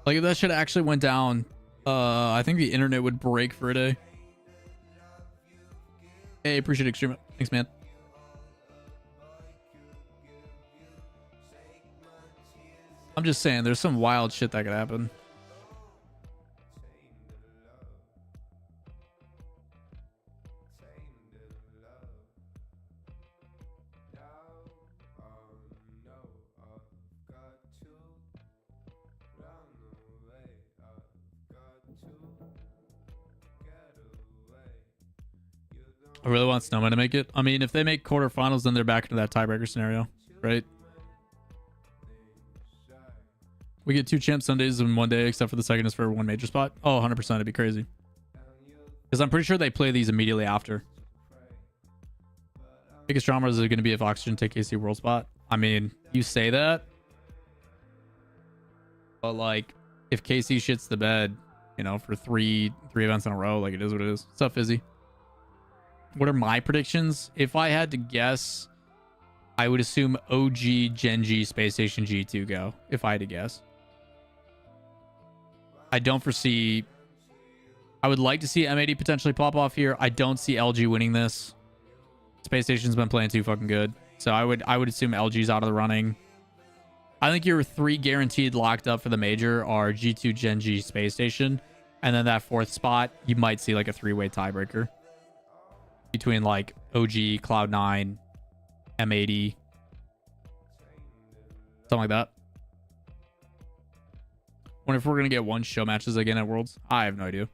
Like, if that shit actually went down I think the internet would break for a day. Hey, appreciate it, Extreme. Thanks, man. I'm just saying, there's some wild shit that could happen. I really want Snowman to make it. I mean, if they make quarterfinals, then they're back into that tiebreaker scenario, right? We get 2 champ Sundays in one day, except for the second is for 1 major spot. Oh, 100%. It'd be crazy. Because I'm pretty sure they play these immediately after. Biggest drama is going to be if Oxygen take KC world spot. I mean, you say that. But, like, if KC shits the bed, you know, for three events in a row, like, it is what it is. What's up, Fizzy? What are my predictions? If I had to guess, I would assume OG, Gen G, Space Station G2 go. If I had to guess. I don't foresee... I would like to see M80 potentially pop off here. I don't see LG winning this. Space Station's been playing too fucking good. So I would assume LG's out of the running. I think your 3 guaranteed locked up for the major are G2, Gen G, Space Station. And then that 4th spot, you might see like a 3-way tiebreaker. Between like OG, Cloud9, M80. Something like that. Wonder if we're going to get 1 show matches again at Worlds. I have no idea.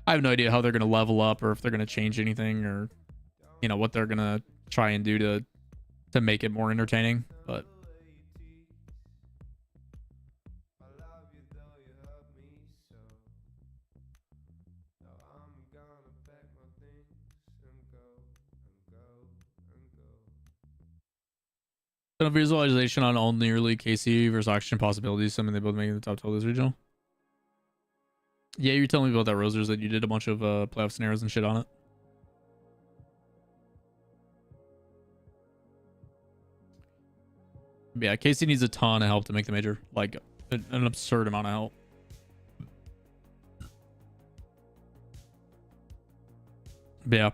I have no idea how they're going to level up or if they're going to change anything or, you know, what they're going to try and do to make it more entertaining. But a visualization on all nearly KC versus Oxygen possibilities, something they both make in the top 12 of this regional. Yeah, you were telling me about that, Rosers, that you did a bunch of playoff scenarios and shit on it. Yeah, KC needs a ton of help to make the major. Like, an absurd amount of help. But yeah.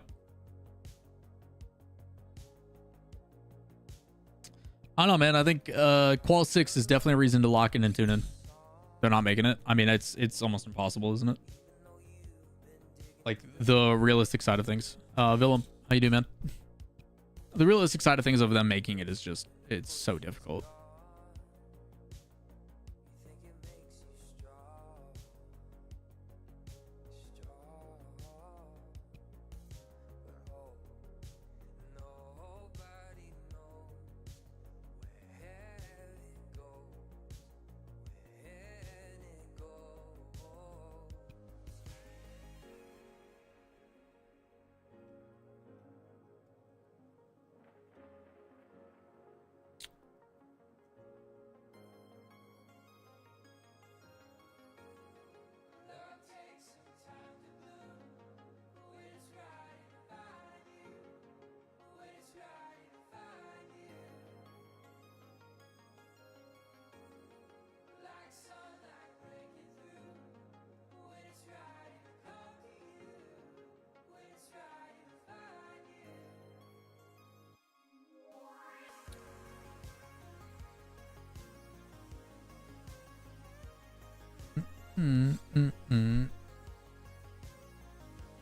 I don't know, man. I think Qual 6 is definitely a reason to lock in and tune in. They're not making it. I mean, it's almost impossible, isn't it? Like, the realistic side of things. Willem, how you doing, man? The realistic side of things of them making it is just, it's so difficult.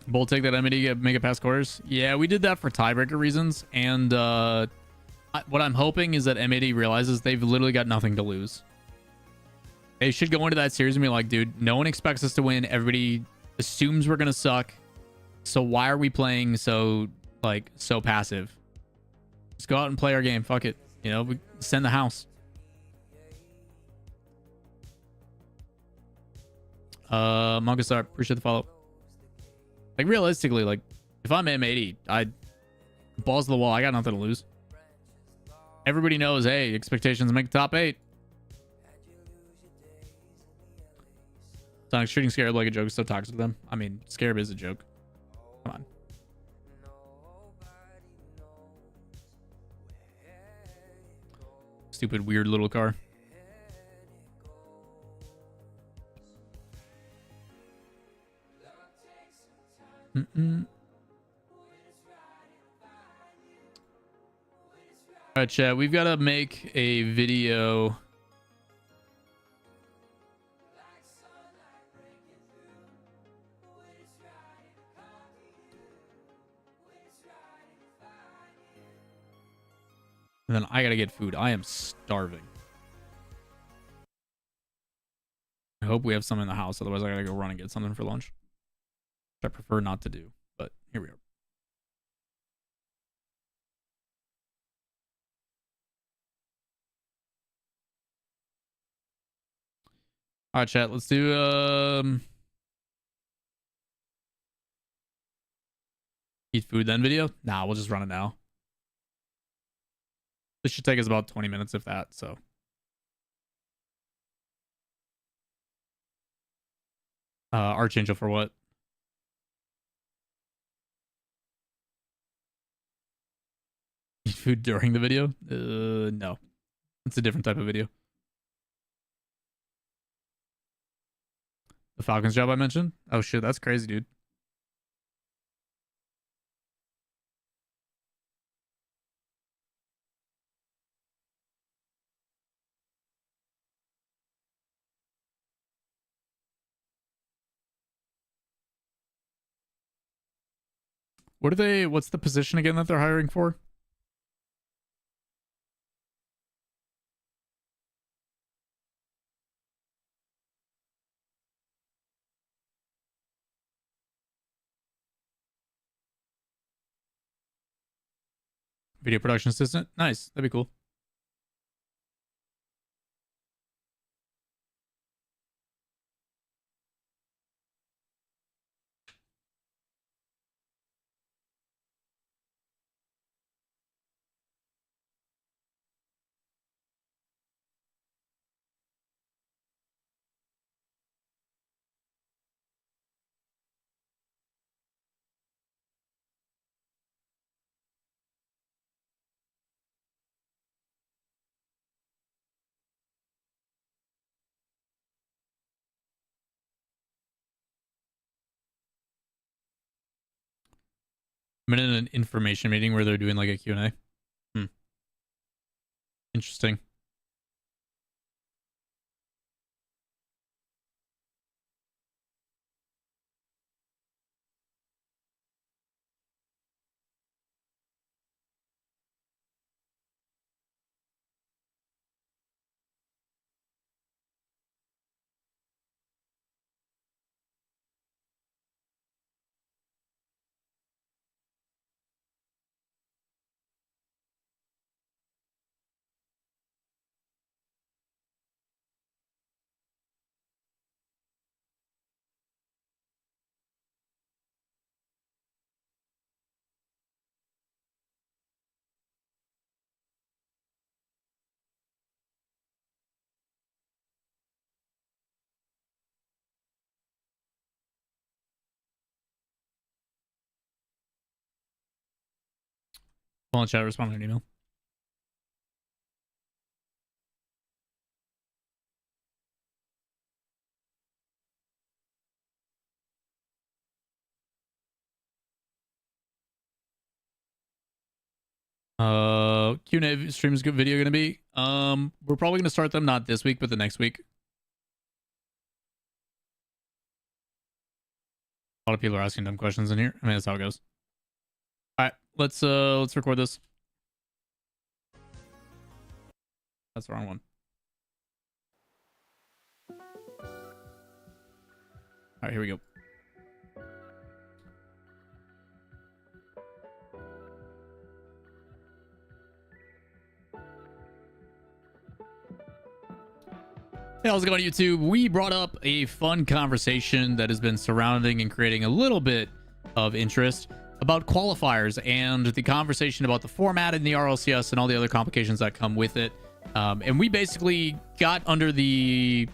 Bold take that M80 make it past quarters. Yeah, we did that for tiebreaker reasons. And what I'm hoping is that M80 realizes they've literally got nothing to lose. They should go into that series and be like, dude, no one expects us to win. Everybody assumes we're going to suck. So why are we playing so passive? Just go out and play our game. Fuck it. You know, we send the house. Monkasar, appreciate the follow. Like, realistically, like, if I'm M80, I balls to the wall. I got nothing to lose. Everybody knows, hey, expectations make the top 8. Sonic's treating Scarab like a joke, so toxic to them. I mean, Scarab is a joke. Come on. Stupid, weird little car. All right, chat. We've got to make a video. And then I gotta get food. I am starving. I hope we have some in the house. Otherwise, I gotta go run and get something for lunch. Which I prefer not to do. But here we are. All right, chat. Let's do eat food then video. Nah, we'll just run it now. This should take us about 20 minutes, if that. So. Archangel for what? Eat food during the video? No. It's a different type of video. The Falcons job I mentioned? Oh shit, that's crazy, dude. What's the position again that they're hiring for? Video production assistant? Nice. That'd be cool. I'm in an information meeting where they're doing like a Q&A. Interesting. Hold on, chat. Respond to an email. Q&A stream is good video gonna be. We're probably gonna start them not this week, but the next week. A lot of people are asking dumb questions in here. I mean, that's how it goes. All right, let's record this. That's the wrong one. All right, here we go. Hey, how's it going, YouTube? We brought up a fun conversation that has been surrounding and creating a little bit of interest about qualifiers and the conversation about the format in the RLCS and all the other complications that come with it. And we basically got under the,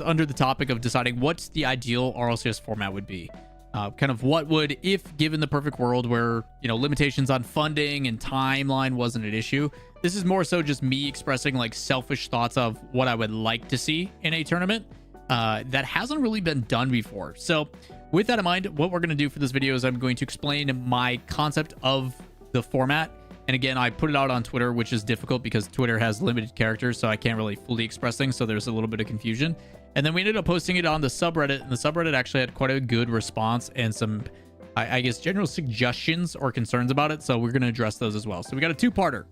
under the topic of deciding what's the ideal RLCS format would be. Kind of what would, if given the perfect world where, you know, limitations on funding and timeline wasn't an issue. This is more so just me expressing like selfish thoughts of what I would like to see in a tournament. that hasn't really been done before. So with that in mind, what we're going to do for this video is I'm going to explain my concept of the format. And again, I put it out on Twitter, which is difficult because Twitter has limited characters, so I can't really fully express things, so there's a little bit of confusion. And then we ended up posting it on the subreddit, and the subreddit actually had quite a good response and some, I guess, general suggestions or concerns about it, so we're going to address those as well. So we got a two-parter.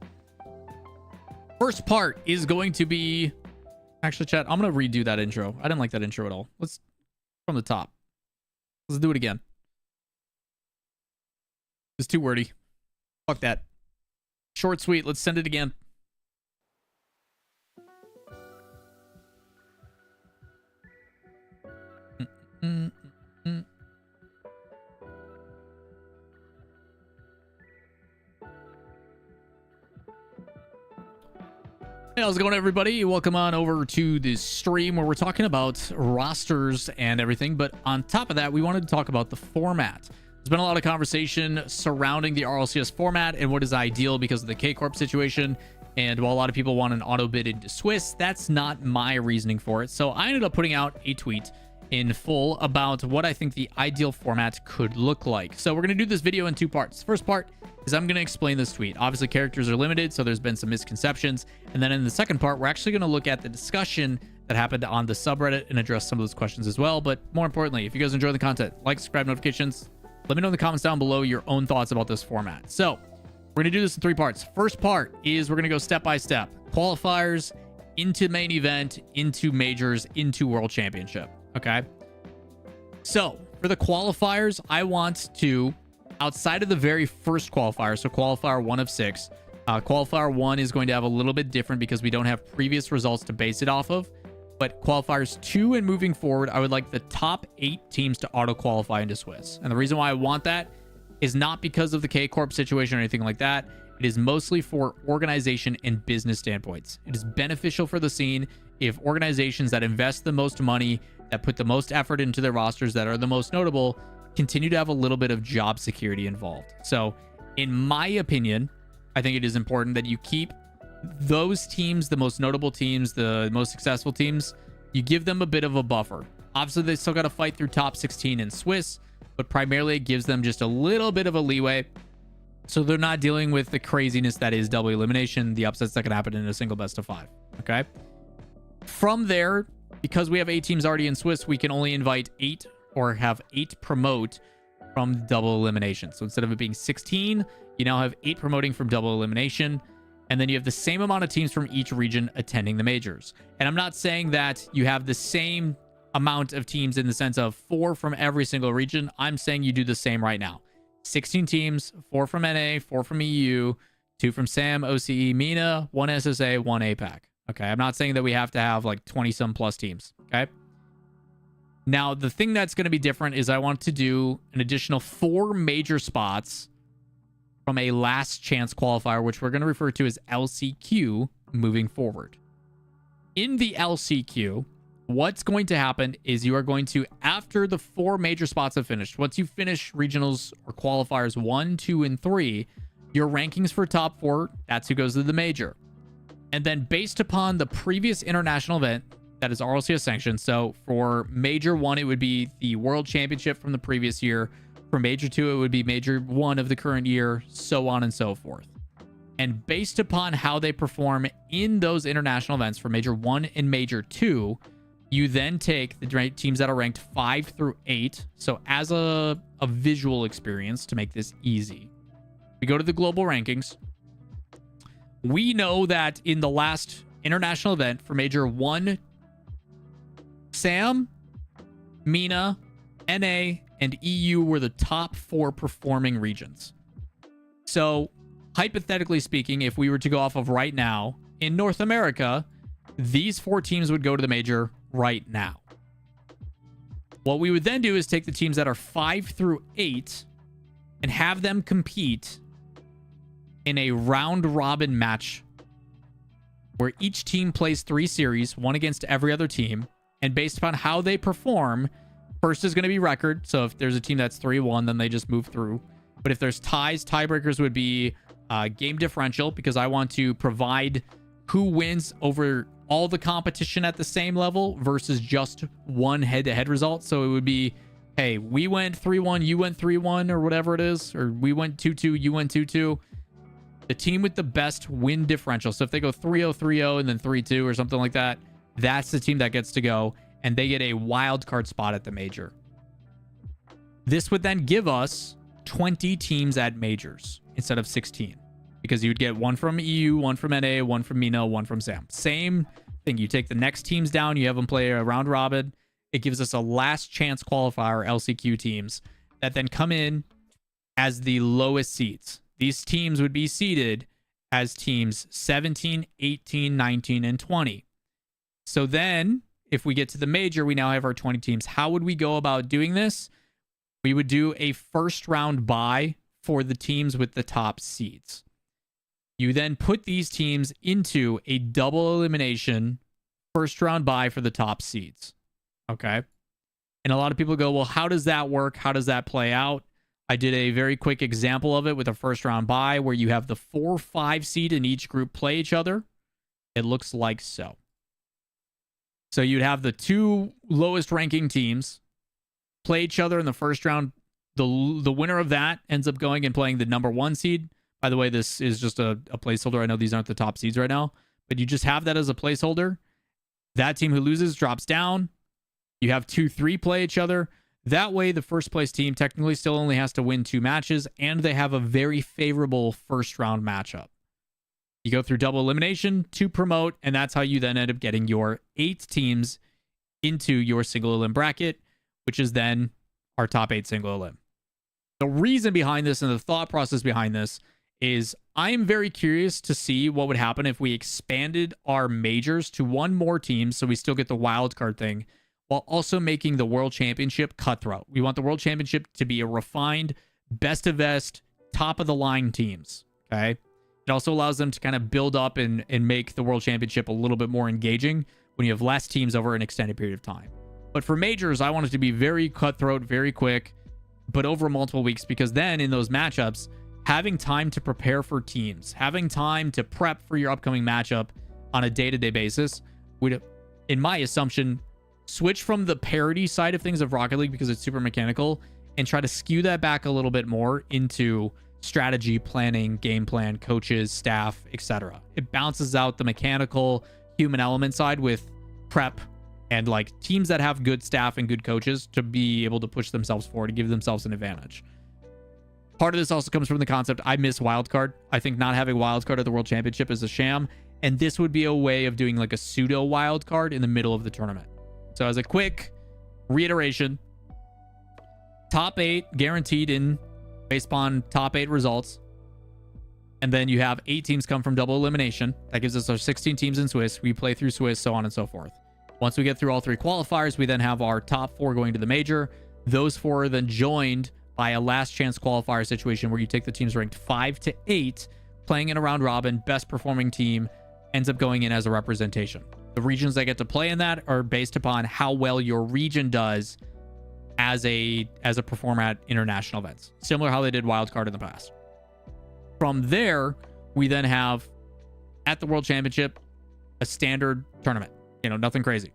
First part is going to be... Actually, chat, I'm going to redo that intro. I didn't like that intro at all. Let's... From the top. Let's do it again. It's too wordy. Fuck that. Short, sweet. Let's send it again. Hey, how's it going, everybody? Welcome on over to this stream where we're talking about rosters and everything. But on top of that, we wanted to talk about the format. There's been a lot of conversation surrounding the RLCS format and what is ideal because of the K-Corp situation. And while a lot of people want an auto bid into Swiss, that's not my reasoning for it. So I ended up putting out a tweet in full about what I think the ideal format could look like. So we're going to do this video in two parts. First part is I'm going to explain this tweet. Obviously, characters are limited, so there's been some misconceptions. And then in the second part, we're actually going to look at the discussion that happened on the subreddit and address some of those questions as well. But more importantly, if you guys enjoy the content, like, subscribe, notifications. Let me know in the comments down below your own thoughts about this format. So we're going to do this in three parts. First part is we're going to go step by step. Qualifiers, into main event, into majors, into world championship. Okay. So for the qualifiers, I want to, outside of the very first qualifier, so qualifier 1 of 6, qualifier 1 is going to have a little bit different because we don't have previous results to base it off of. But qualifiers 2 and moving forward, I would like the top 8 teams to auto-qualify into Swiss. And the reason why I want that is not because of the K-Corp situation or anything like that. It is mostly for organization and business standpoints. It is beneficial for the scene if organizations that invest the most money, that put the most effort into their rosters, that are the most notable, continue to have a little bit of job security involved. So in my opinion, I think it is important that you keep those teams, the most notable teams, the most successful teams, you give them a bit of a buffer. Obviously, they still got to fight through top 16 in Swiss, but primarily it gives them just a little bit of a leeway. So they're not dealing with the craziness that is double elimination, the upsets that can happen in a single best of 5. Okay. From there, because we have 8 teams already in Swiss, we can only invite 8 or have 8 promote from double elimination. So instead of it being 16, you now have 8 promoting from double elimination. And then you have the same amount of teams from each region attending the majors. And I'm not saying that you have the same amount of teams in the sense of 4 from every single region. I'm saying you do the same right now. 16 teams, 4 from NA, 4 from EU, 2 from SAM, OCE, MENA, 1 SSA, 1 APAC. Okay, I'm not saying that we have to have like 20-some plus teams. Okay. Now, the thing that's going to be different is I want to do an additional 4 major spots from a last chance qualifier, which we're going to refer to as LCQ moving forward. In the LCQ, what's going to happen is you are going to, after the 4 major spots have finished, once you finish regionals or qualifiers 1, 2, and 3, your rankings for top 4, that's who goes to the major. And then based upon the previous international event that is RLCS sanctioned, so for major 1, it would be the world championship from the previous year. For major 2, it would be major 1 of the current year, so on and so forth. And based upon how they perform in those international events for major 1 and major 2, you then take the teams that are ranked 5 through 8. So as a visual experience to make this easy, we go to the global rankings. We know that in the last international event for major 1, SAM, MENA, NA, and EU were the top 4 performing regions. So hypothetically speaking, if we were to go off of right now, in North America, these 4 teams would go to the major right now. What we would then do is take the teams that are 5 through 8 and have them compete in a round robin match where each team plays 3 series, one against every other team. And based upon how they perform, first is going to be record. So if there's a team that's 3-1, then they just move through. But if there's ties, tiebreakers would be game differential, because I want to provide who wins over all the competition at the same level versus just one head-to-head result. So it would be, hey, we went 3-1, you went 3-1, or whatever it is, or we went 2-2, you went 2-2. The team with the best win differential. So if they go 3-0, 3-0, and then 3-2 or something like that, that's the team that gets to go, and they get a wild card spot at the major. This would then give us 20 teams at majors instead of 16, because you'd get one from EU, one from NA, one from MENA, one from SAM. Same thing. You take the next teams down, you have them play a round robin. It gives us a last chance qualifier, LCQ teams, that then come in as the lowest seeds. These teams would be seeded as teams 17, 18, 19, and 20. So then, if we get to the major, we now have our 20 teams. How would we go about doing this? We would do a first round bye for the teams with the top seeds. You then put these teams into a double elimination first round bye for the top seeds. Okay. And a lot of people go, well, how does that work? How does that play out? I did a very quick example of it with a first round bye where you have the 4-5 seed in each group play each other. It looks like so. So you'd have the two lowest ranking teams play each other in the first round. The winner of that ends up going and playing the number 1 seed. By the way, this is just a placeholder. I know these aren't the top seeds right now, but you just have that as a placeholder. That team who loses drops down. You have 2-3 play each other. That way, the first place team technically still only has to win 2 matches, and they have a very favorable first round matchup. You go through double elimination to promote, and that's how you then end up getting your 8 teams into your single elim bracket, which is then our top 8 single elim. The reason behind this and the thought process behind this is I'm very curious to see what would happen if we expanded our majors to 1 more team, so we still get the wild card thing, while also making the World Championship cutthroat. We want the World Championship to be a refined, best of best, top of the line teams. Okay. It also allows them to kind of build up and make the World Championship a little bit more engaging when you have less teams over an extended period of time. But for majors, I want it to be very cutthroat, very quick, but over multiple weeks, because then in those matchups, having time to prepare for teams, having time to prep for your upcoming matchup on a day-to-day basis would, in my assumption, switch from the parity side of things of Rocket League because it's super mechanical and try to skew that back a little bit more into strategy, planning, game plan, coaches, staff, etc. It balances out the mechanical human element side with prep and like teams that have good staff and good coaches to be able to push themselves forward and give themselves an advantage. Part of this also comes from the concept I miss wildcard. I think not having wildcard at the World Championship is a sham, and this would be a way of doing like a pseudo wildcard in the middle of the tournament. So as a quick reiteration, top 8 guaranteed in based upon top 8 results. And then you have 8 teams come from double elimination. That gives us our 16 teams in Swiss. We play through Swiss, so on and so forth. Once we get through all 3 qualifiers, we then have our top 4 going to the major. Those 4 are then joined by a last chance qualifier situation where you take the teams ranked 5 to 8, playing in a round robin. Best performing team ends up going in as a representation. The regions that get to play in that are based upon how well your region does as a performer at international events. Similar how they did wildcard in the past. From there, we then have at the World Championship a standard tournament. You know, nothing crazy.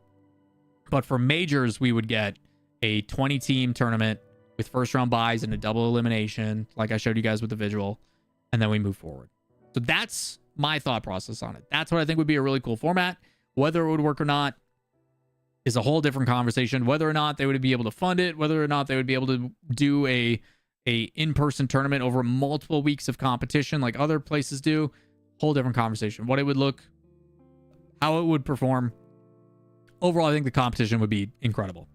But for majors, we would get a 20-team tournament with first round buys and a double elimination, like I showed you guys with the visual, and then we move forward. So that's my thought process on it. That's what I think would be a really cool format. Whether it would work or not is a whole different conversation. Whether or not they would be able to fund it, whether or not they would be able to do a in-person tournament over multiple weeks of competition like other places do, whole different conversation. What it would look, how it would perform. Overall, I think the competition would be incredible.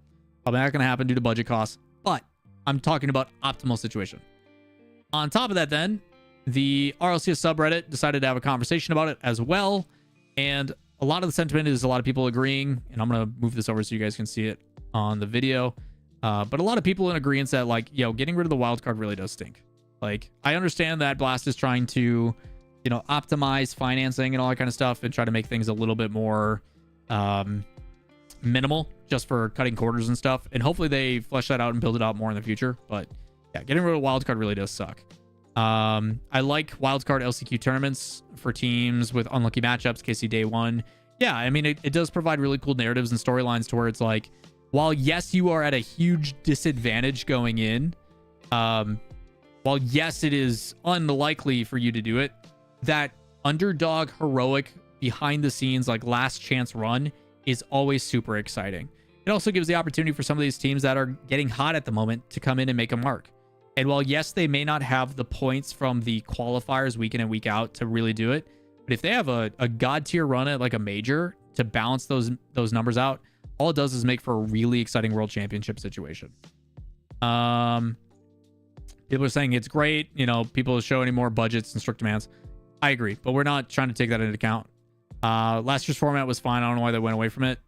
Probably not going to happen due to budget costs, but I'm talking about optimal situation. On top of that, then, the RLCS subreddit decided to have a conversation about it as well. And a lot of the sentiment is a lot of people agreeing, and I'm going to move this over so you guys can see it on the video. But a lot of people in agreement that, like, yo, getting rid of the wild card really does stink. Like, I understand that Blast is trying to, you know, optimize financing and all that kind of stuff and try to make things a little bit more minimal just for cutting quarters and stuff. And hopefully they flesh that out and build it out more in the future. But yeah, getting rid of wildcard really does suck. I like wildcard LCQ tournaments for teams with unlucky matchups. KC Day 1 yeah, I mean, it does provide really cool narratives and storylines to where it's like, while yes, you are at a huge disadvantage going in, while yes, it is unlikely for you to do it, that underdog heroic behind the scenes, like last chance run is always super exciting. It also gives the opportunity for some of these teams that are getting hot at the moment to come in and make a mark. And while yes, they may not have the points from the qualifiers week in and week out to really do it, but if they have a god tier run at like a major to balance those numbers out, all it does is make for a really exciting world championship situation. People are saying it's great, you know, people show any more budgets and strict demands. I agree, but we're not trying to take that into account. Last year's format was fine. I don't know why they went away from it.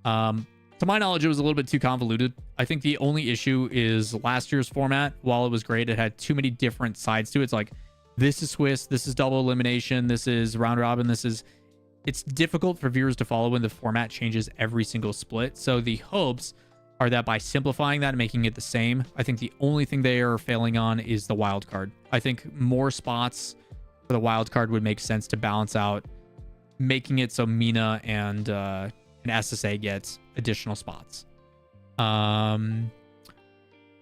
To my knowledge, it was a little bit too convoluted. I think the only issue is last year's format, while it was great, it had too many different sides to it. It's like, this is Swiss, this is double elimination, this is round robin, it's difficult for viewers to follow when the format changes every single split. So the hopes are that by simplifying that and making it the same, I think the only thing they are failing on is the wild card. I think more spots for the wild card would make sense to balance out, making it so Mina and SSA gets additional spots.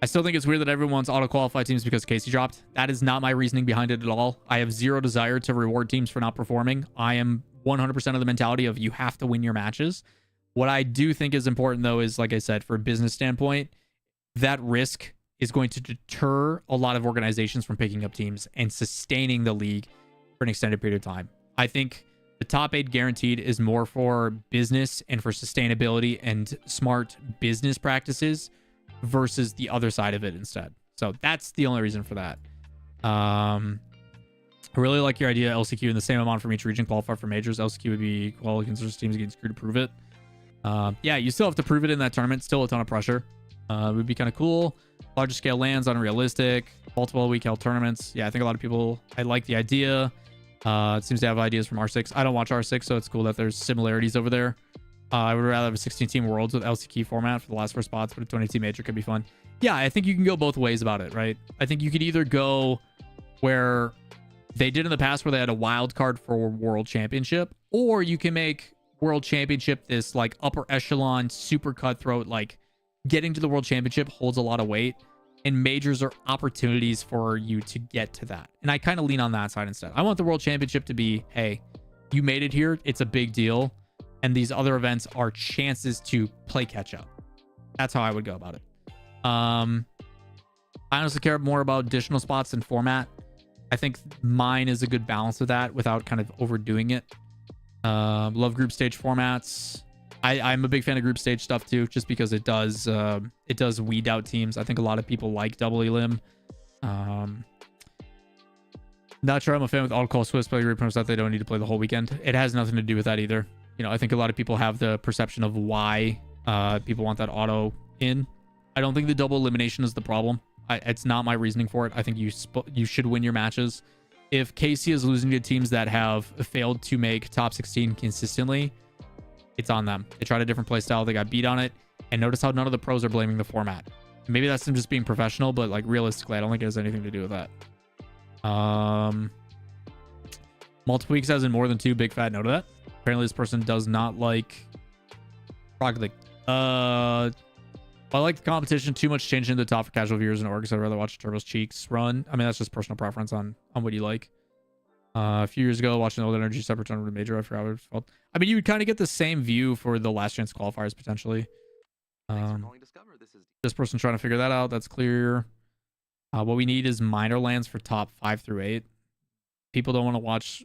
I still think it's weird that everyone's auto-qualified teams because Casey dropped. That is not my reasoning behind it at all. I have zero desire to reward teams for not performing. I am 100% of the mentality of you have to win your matches. What I do think is important, though, is, like I said, for a business standpoint, that risk is going to deter a lot of organizations from picking up teams and sustaining the league for an extended period of time. I think the top 8 guaranteed is more for business and for sustainability and smart business practices versus the other side of it instead. So that's the only reason for that. I really like your idea, LCQ, in the same amount from each region qualify for majors. LCQ would be quality considers teams getting screwed to prove it. Yeah, you still have to prove it in that tournament. Still a ton of pressure. It would be kind of cool. Larger scale lands, unrealistic. Multiple week held tournaments. Yeah, I think a lot of people, I like the idea. It seems to have ideas from R6. I don't watch R6, so it's cool that there's similarities over there. I would rather have a 16-team Worlds with LCQ format for the last 4 spots, but a 20-team major could be fun. Yeah, I think you can go both ways about it, right? I think you could either go where they did in the past, where they had a wild card for World Championship, or you can make World Championship this like upper echelon, super cutthroat, like getting to the World Championship holds a lot of weight, and majors are opportunities for you to get to that. And I kind of lean on that side instead. I want the World Championship to be, hey, you made it here. It's a big deal. And these other events are chances to play catch up. That's how I would go about it. I honestly care more about additional spots than format. I think mine is a good balance of that without kind of overdoing it. Love group stage formats. I'm a big fan of group stage stuff too, just because it does weed out teams. I think a lot of people like double elim. Not sure I'm a fan with auto call Swiss play group that they don't need to play the whole weekend. It has nothing to do with that either. You know, I think a lot of people have the perception of why people want that auto in. I don't think the double elimination is the problem. It's not my reasoning for it. I think you should win your matches. If KC is losing to teams that have failed to make top 16 consistently, it's on them. They tried a different play style. They got beat on it. And notice how none of the pros are blaming the format. Maybe that's them just being professional, but like realistically, I don't think it has anything to do with that. Multiple weeks as in more than 2, big fat no to that. Apparently this person does not like Rocket League. I like the competition. Too much changing the top for casual viewers and orgs. I'd rather watch Turbo's Cheeks run. I mean, that's just personal preference on what you like. A few years ago, watching the Old Energy separate tournament major, I forgot what it felt. I mean, you would kind of get the same view for the last chance qualifiers potentially. This person trying to figure that out. That's clear. What we need is minor lands for top 5 through 8. People don't want to watch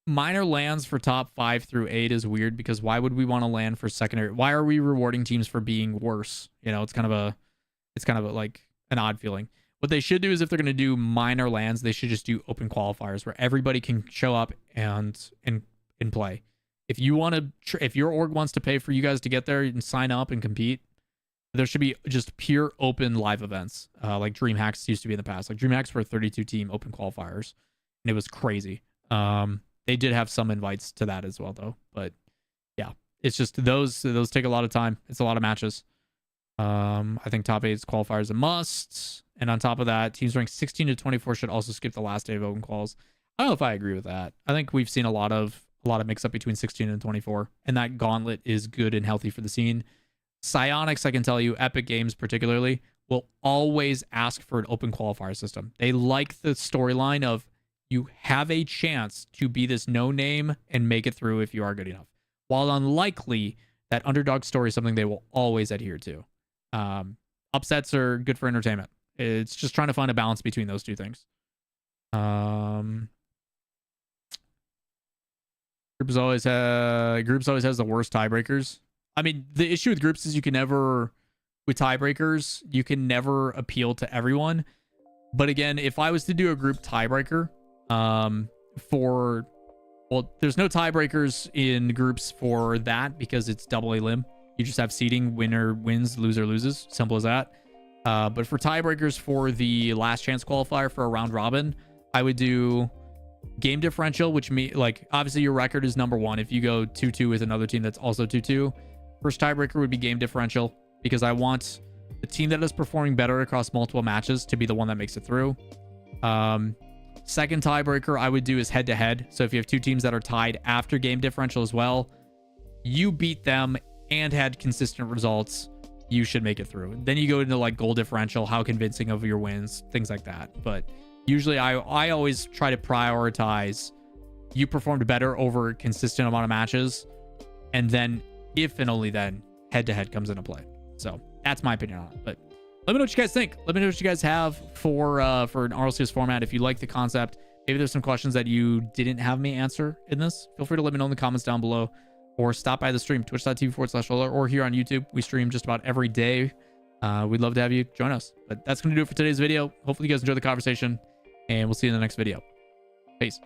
minor lands for top 5 through 8 is weird because why would we want to land for secondary? Why are we rewarding teams for being worse? You know, it's kind of a like an odd feeling. What they should do is if they're going to do minor lands, they should just do open qualifiers where everybody can show up and play. If you want to, if your org wants to pay for you guys to get there and sign up and compete, there should be just pure open live events, like DreamHacks used to be in the past. Like DreamHacks were 32-team open qualifiers, and it was crazy. They did have some invites to that as well, though. But yeah, it's just those take a lot of time. It's a lot of matches. I think top 8 qualifiers is a must. And on top of that, teams ranked 16 to 24 should also skip the last day of open quals. I don't know if I agree with that. I think we've seen a lot of a lot of mix up between 16 and 24. And that gauntlet is good and healthy for the scene. Psyonix, I can tell you, Epic Games particularly, will always ask for an open qualifier system. They like the storyline of you have a chance to be this no name and make it through if you are good enough. While unlikely, that underdog story is something they will always adhere to. Upsets are good for entertainment. It's just trying to find a balance between those two things. Groups always has the worst tiebreakers. I mean, the issue with groups is you can never, with tiebreakers, you can never appeal to everyone. But again, if I was to do a group tiebreaker, well, there's no tiebreakers in groups for that because it's double a limb. You just have seeding, winner wins, loser loses. Simple as that. But for tiebreakers for the last chance qualifier for a round robin, I would do game differential, which like obviously your record is number 1. If you go 2-2 with another team that's also 2-2, first tiebreaker would be game differential because I want the team that is performing better across multiple matches to be the one that makes it through. Second tiebreaker I would do is head to head. So if you have two teams that are tied after game differential as well, you beat them and had consistent results, you should make it through. Then you go into like goal differential, how convincing of your wins, things like that. But usually I always try to prioritize you performed better over a consistent amount of matches, and then if and only then head to head comes into play. So that's my opinion on it. But let me know what you guys think. Let me know what you guys have for an RLCS format. If you like the concept, maybe there's some questions that you didn't have me answer in this. Feel free to let me know in the comments down below, or stop by the stream, twitch.tv/Lawler, or here on YouTube. We stream just about every day. We'd love to have you join us. But that's going to do it for today's video. Hopefully you guys enjoyed the conversation, and we'll see you in the next video. Peace.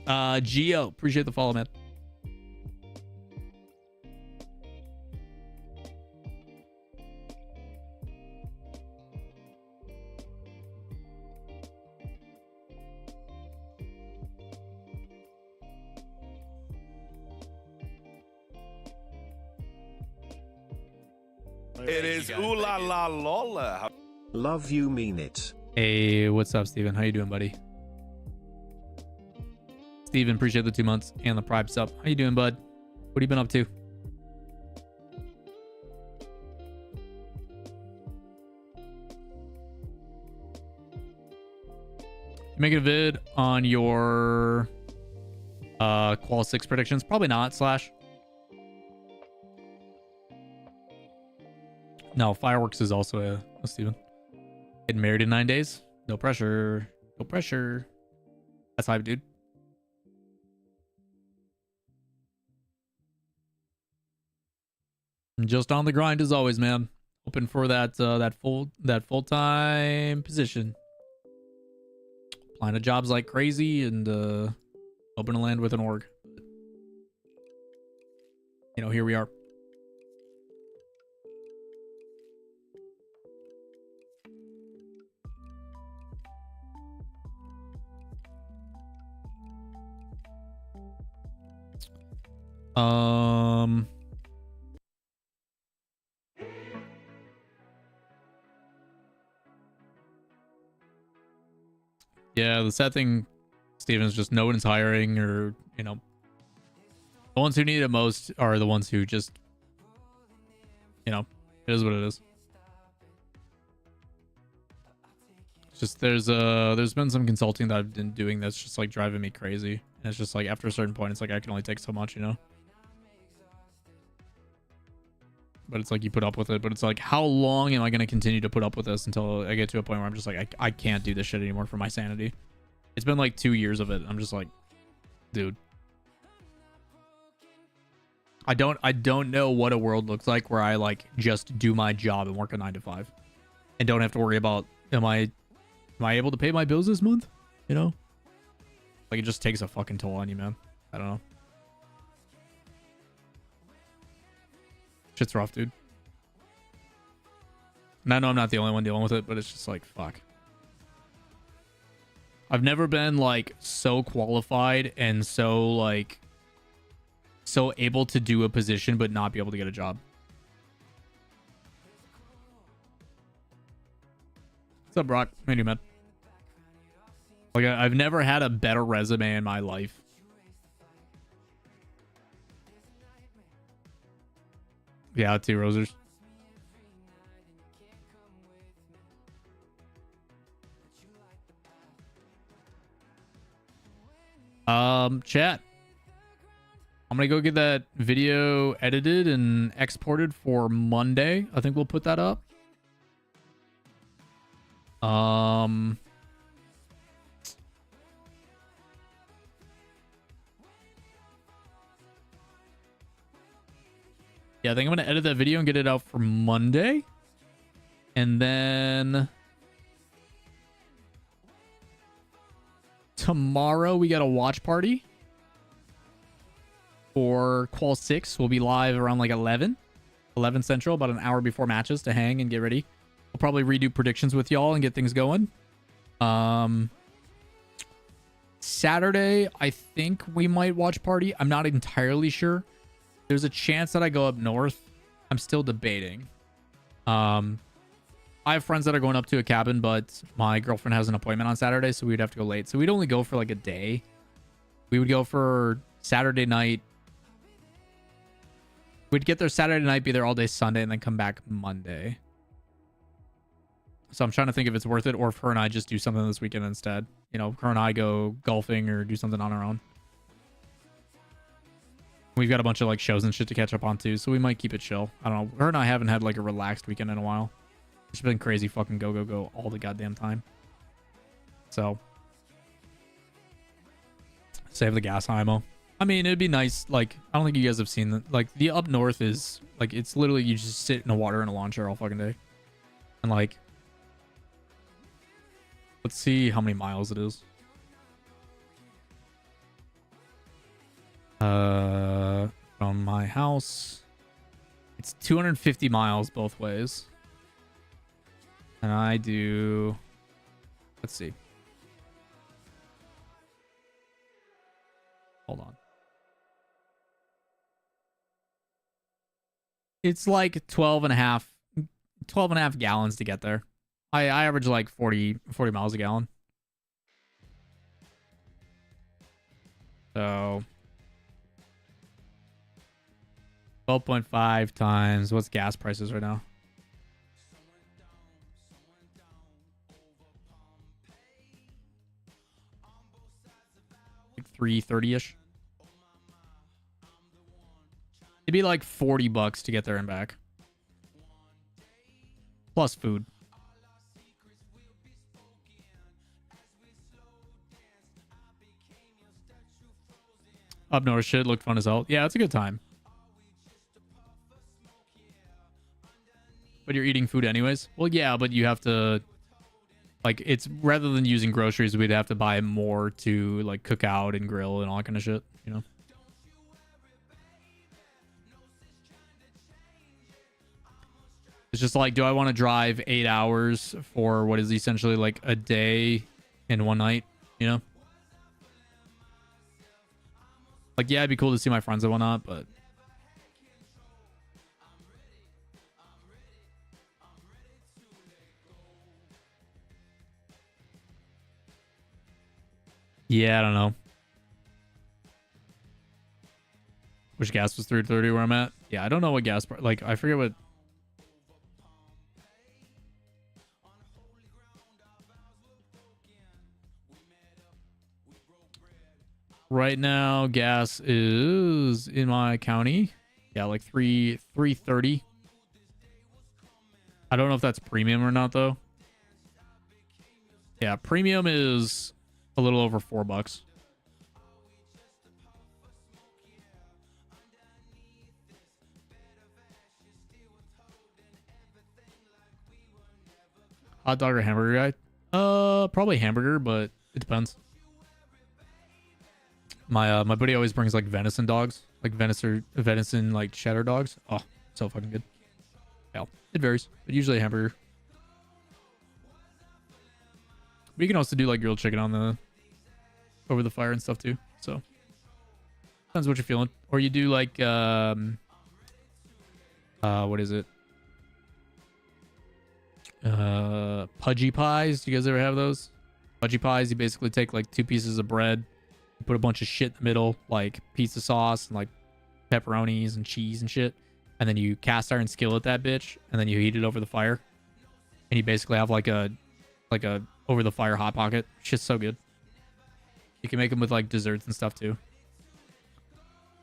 Gio, appreciate the follow, man. It is ooh la la Lawler. Love you, mean it. Hey, what's up, Steven? How you doing, buddy? Steven, appreciate the 2 months and the Prime sub. How you doing, bud? What have you been up to? You making a vid on your Qual 6 predictions? Probably not, Slash. No, Fireworks is also a Steven. Getting married in 9 days. No pressure. No pressure. That's hype, dude. Just on the grind as always, man. Hoping for that full-time position. Applying to jobs like crazy and hoping to land with an org. You know, here we are. Yeah, the sad thing, Steven, is just no one's hiring, or, you know, the ones who need it most are the ones who just, you know, it is what it is. It's just there's been some consulting that I've been doing that's just like driving me crazy. And it's just like after a certain point, it's like I can only take so much, you know? But it's like you put up with it, but it's like, how long am I going to continue to put up with this until I get to a point where I'm just like, I can't do this shit anymore for my sanity. It's been like 2 years of it. I'm just like, dude. I don't know what a world looks like where I like just do my job and work a 9 to 5 and don't have to worry about, am I able to pay my bills this month? You know? Like, it just takes a fucking toll on you, man. I don't know. Shit's rough, dude. And I know I'm not the only one dealing with it, but it's just like, fuck. I've never been like so qualified and so like so able to do a position but not be able to get a job. What's up, Brock? How you doing, man? Like, I've never had a better resume in my life. Yeah, T Rosers. Chat. I'm gonna go get that video edited and exported for Monday. I think we'll put that up. Yeah, I think I'm gonna edit that video and get it out for Monday. And then tomorrow we got a watch party for Qual 6. We'll be live around like 11 Central, about an hour before matches to hang and get ready. We'll probably redo predictions with y'all and get things going. Saturday, I think we might watch party. I'm not entirely sure. There's a chance that I go up north. I'm still debating. I have friends that are going up to a cabin, but my girlfriend has an appointment on Saturday, so we'd have to go late. So we'd only go for like a day. We would go for Saturday night. We'd get there Saturday night, be there all day Sunday, and then come back Monday. So I'm trying to think if it's worth it, or if her and I just do something this weekend instead. You know, her and I go golfing or do something on our own. We've got a bunch of like shows and shit to catch up on too, so we might keep it chill. I don't know. Her and I haven't had like a relaxed weekend in a while. It's been crazy fucking go all the goddamn time. So save the gas, IMO. I mean, it'd be nice. Like, I don't think you guys have seen that. Like, the up north is like, it's literally you just sit in the water in a lawn chair all fucking day. And like, let's see how many miles it is. From my house, it's 250 miles both ways. And I do, let's see. Hold on. It's like 12 and a half gallons to get there. I average like 40 miles a gallon. So 12.5 times, what's gas prices right now? Like 330-ish. It'd be like $40 to get there and back. Plus food. Up north shit looked fun as hell. Yeah, it's a good time. But you're eating food anyways? Well, yeah, but you have to, like, it's rather than using groceries, we'd have to buy more to like cook out and grill and all that kind of shit, you know? It's just like, do I want to drive 8 hours for what is essentially like a day and one night, you know? Like, yeah, it'd be cool to see my friends and whatnot, but yeah, I don't know. Which gas was 330 where I'm at? Yeah, I don't know what gas, like, I forget what. Right now, gas is in my county. Yeah, like 330. I don't know if that's premium or not though. Yeah, premium is a little over $4. Hot dog or hamburger guy? Probably hamburger, but it depends. My buddy always brings like venison dogs, like venison like cheddar dogs. Oh, so fucking good. Yeah, it varies, but usually a hamburger. But you can also do like grilled chicken on the over the fire and stuff too. So depends what you're feeling. Or you do like what is it? pudgy pies. Do you guys ever have those? Pudgy pies, you basically take like 2 pieces of bread, you put a bunch of shit in the middle, like pizza sauce and like pepperonis and cheese and shit, and then you cast iron skillet that bitch, and then you heat it over the fire, and you basically have like a over the fire hot pocket. Shit's so good. You can make them with like desserts and stuff too.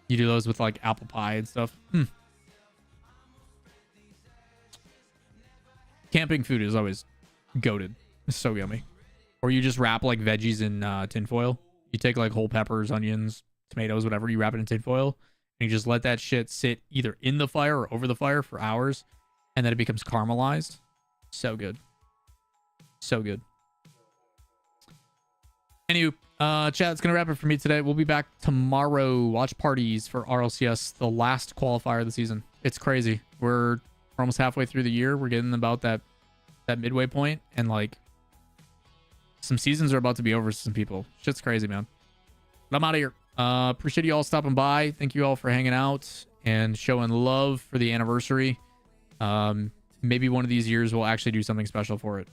You do those with like apple pie and stuff. Camping food is always goated. It's so yummy. Or you just wrap like veggies in tinfoil. You take like whole peppers, onions, tomatoes, whatever. You wrap it in tinfoil. And you just let that shit sit either in the fire or over the fire for hours. And then it becomes caramelized. So good. So good. Anywho, chat, it's going to wrap it for me today. We'll be back tomorrow. Watch parties for RLCS, the last qualifier of the season. It's crazy. We're almost halfway through the year. We're getting about that midway point, and like some seasons are about to be over for some people. Shit's crazy, man. But I'm out of here. Appreciate you all stopping by. Thank you all for hanging out and showing love for the anniversary. Maybe one of these years we'll actually do something special for it.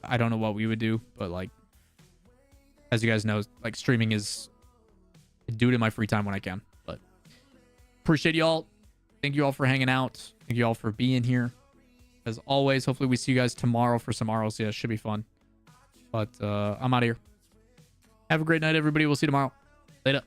I don't know what we would do, but like, as you guys know, like streaming is, I do it in my free time when I can. But appreciate y'all. Thank you all for hanging out. Thank you all for being here. As always, hopefully we see you guys tomorrow for some RLCS. Should be fun. But I'm out of here. Have a great night, everybody. We'll see you tomorrow. Later.